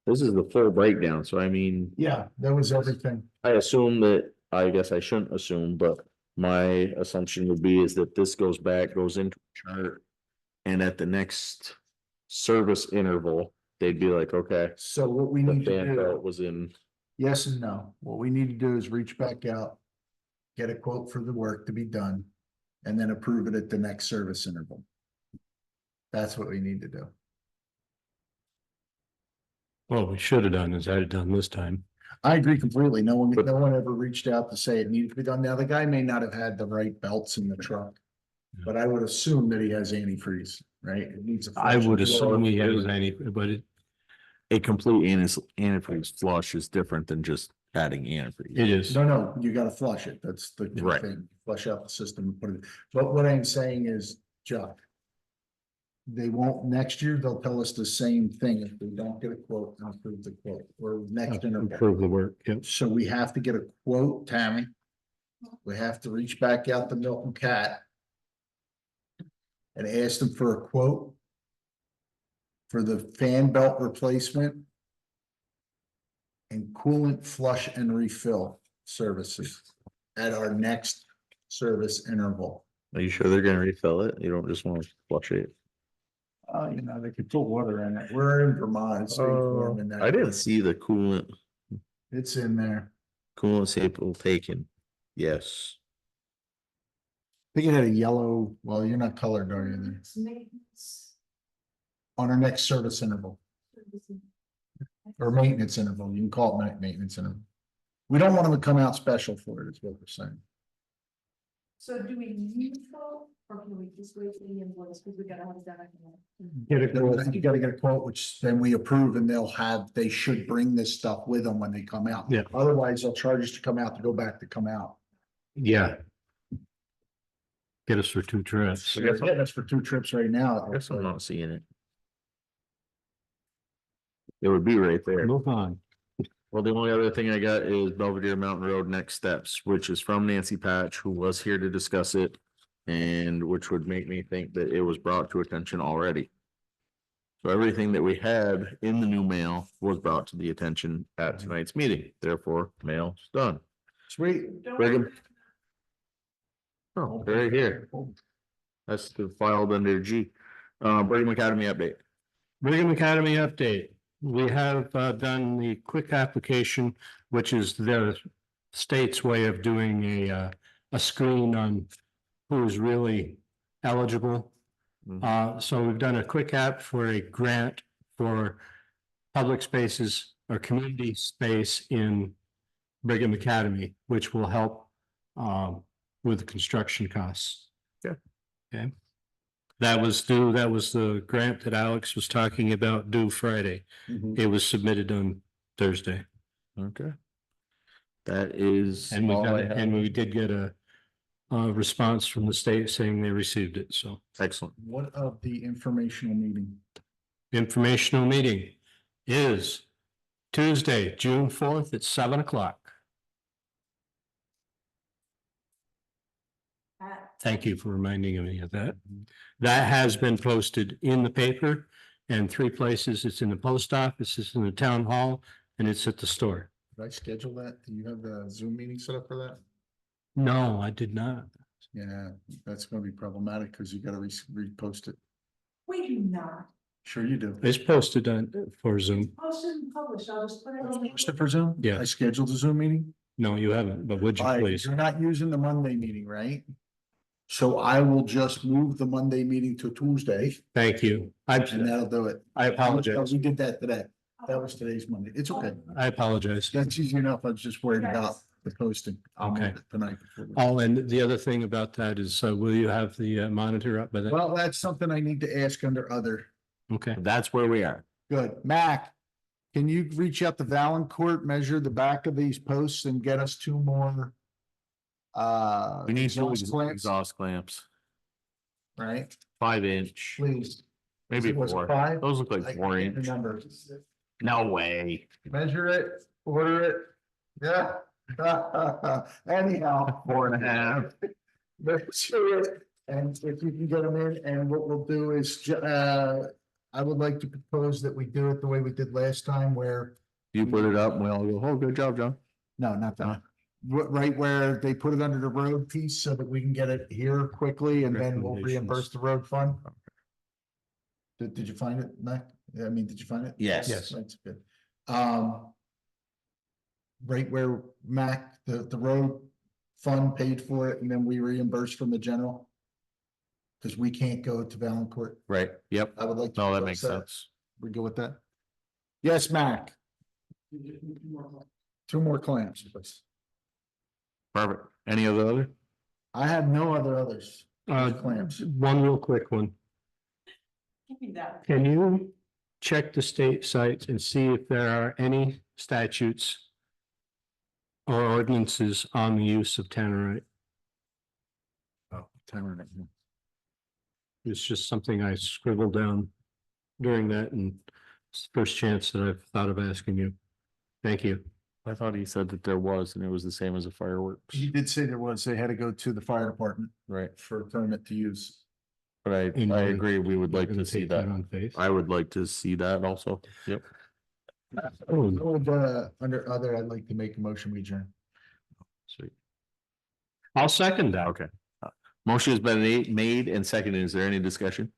this is the full breakdown, so I mean, Yeah, that was everything. I assume that, I guess I shouldn't assume, but my assumption would be is that this goes into a chart. And at the next service interval, they'd be like, okay, So what we the need to fan belt do, was in. yes and no. What we need to do is reach back out. Get a quote for the work to be done. And then approve it at the next service interval. That's what we need to do. Well, we should have done is had it done this time. I agree completely. No one ever reached out to say it needed to be done. Now, the guy may not have had the right belts in the truck. But I would assume that he has antifreeze, right? It needs a. I would flush. assume he has any, but A complete antifreeze flush is different than just adding antifreeze. it is. No, you gotta flush it. That's the key Right. thing. Flush out the system and put it, but what I'm saying is, Chuck. They won't, next year, they'll tell us the same thing if we don't get a quote and approve the quote, or next interval. Improve the work, yep. So we have to get a quote, Tammy. We have to reach back out to Milton Cat. And ask them for a quote. For the fan belt replacement. And coolant flush and refill services at our next service interval. Are you sure they're gonna refill it? You don't just want to flush it? They could put water in it. We're in Vermont. It's safe for 'em in that I didn't place. see the coolant It's in there. sample taken. Yes. I think it had a yellow, well, you're not colored, are you? Then? Maintenance. On our next service interval or maintenance interval, you can call it maintenance interval. We don't want them to come out special for it, is what we're saying. So do we need to vote or can we just wait for the invoice because we gotta have that? Get a quote. You gotta get a quote, which then we approve and they should bring this stuff with them when they come out. Yeah. Otherwise, they'll charge us to come out to go back to come out. Yeah. Get us for 2 trips. So they're getting us for 2 trips right now. I guess I'm not seeing it. It would be right there. Move on. Well, the only other thing I got is Belvedere Mountain Road Next Steps, which is from Nancy Patch, who was here to discuss it. And which would make me think that it was brought to attention already. So everything that we had in the new mail was brought to the attention at tonight's meeting, therefore mail's done. Sweet. Brigham. Oh, right here. That's the filed under G. Brigham Academy update. Brigham Academy update. We have done the quick application, which is the state's way of doing a screen on who is really eligible. So we've done a quick app for a grant for public spaces or community space in Brigham Academy, which will help with construction costs. Yeah. Okay. That was the grant that Alex was talking about due Friday. It was submitted on Thursday. Okay. That is. And we all I have. and we did get a response from the state saying they received it, so. Excellent. What of the informational meeting? Informational meeting is Tuesday, June 4th at 7:00. Thank you for reminding me of that. That has been posted in the paper and 3 places. It's in the post office, it's in the town hall, and it's at the store. Did I schedule that? Do you have the Zoom meeting set up for that? No, I did not. Yeah, that's gonna be problematic because you gotta repost it. We do not. Sure you do. It's posted on for Zoom. Post it and publish. I'll just put it on. Post it for Zoom? Yeah. I scheduled a Zoom meeting. No, you haven't, but would you All right, please? you're not using the Monday meeting, right? So I will just move the Monday meeting to Tuesday Thank you. and that'll do it. I apologize. We did that today. That was today's Monday. It's okay. I apologize. That's easy enough. I was just worried about the posting. I'll move Okay. it Tonight. before we- Oh, and the other thing about that is, will you have the monitor up by then? Well, that's something I need to ask under other. Okay. That's where we are. Good. Mac, can you reach out to Valancourt, measure the back of these posts and get us 2 more? We need two exhaust clamps, exhaust clamps, right? 5-inch, Please. maybe Was it 4. 5? Those look I like 4-inch. can't remember. No way. Measure it, order it. Yeah. Anyhow. 4.5. Let's do it. And if you can get them in, and what we'll do is, I would like to propose that we do it the way we did last time where, You put it up and we all go, oh, good job, John. no, not that. Right where they put it under the road piece so that we can get it here quickly and then we'll reimburse the road fund. Did you find it, Mac? I mean, did you find it? Yes. Yes. That's good. Right where Mac, the road fund paid for it and then we reimburse from the general. Cause we can't go to Valancourt. Right, yep. I would like. to No, that propose makes sense. We go with that? Yes, Mac. 2 more clamps, please. Perfect. Any other? I have no others. Clamps. One real quick one. Give me that. Can you check the state sites and see if there are any statutes or ordinances on the use of tannerite? Oh, timer. It's just something I scribbled down during that, and it's the first chance that I've thought of asking you. Thank you. I thought he said that there was, and it was the same as the fireworks. He did say there was, they had to go to the fire department Right, for a permit to use. but I agree, we would like Gonna to see take that. on faith. I would like to see that also. Yep. Under other, I'd like to make a motion, we adjourn. Sweet. I'll second that. Okay. Motion has been made and seconded. Is there any discussion?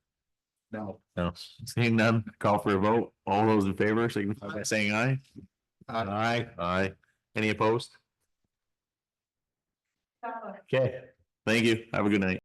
No. No. Seeing none, call for a vote. All those in favor, signify by saying aye. Aye. Aye. Any opposed? Okay. Thank you. Have a good night.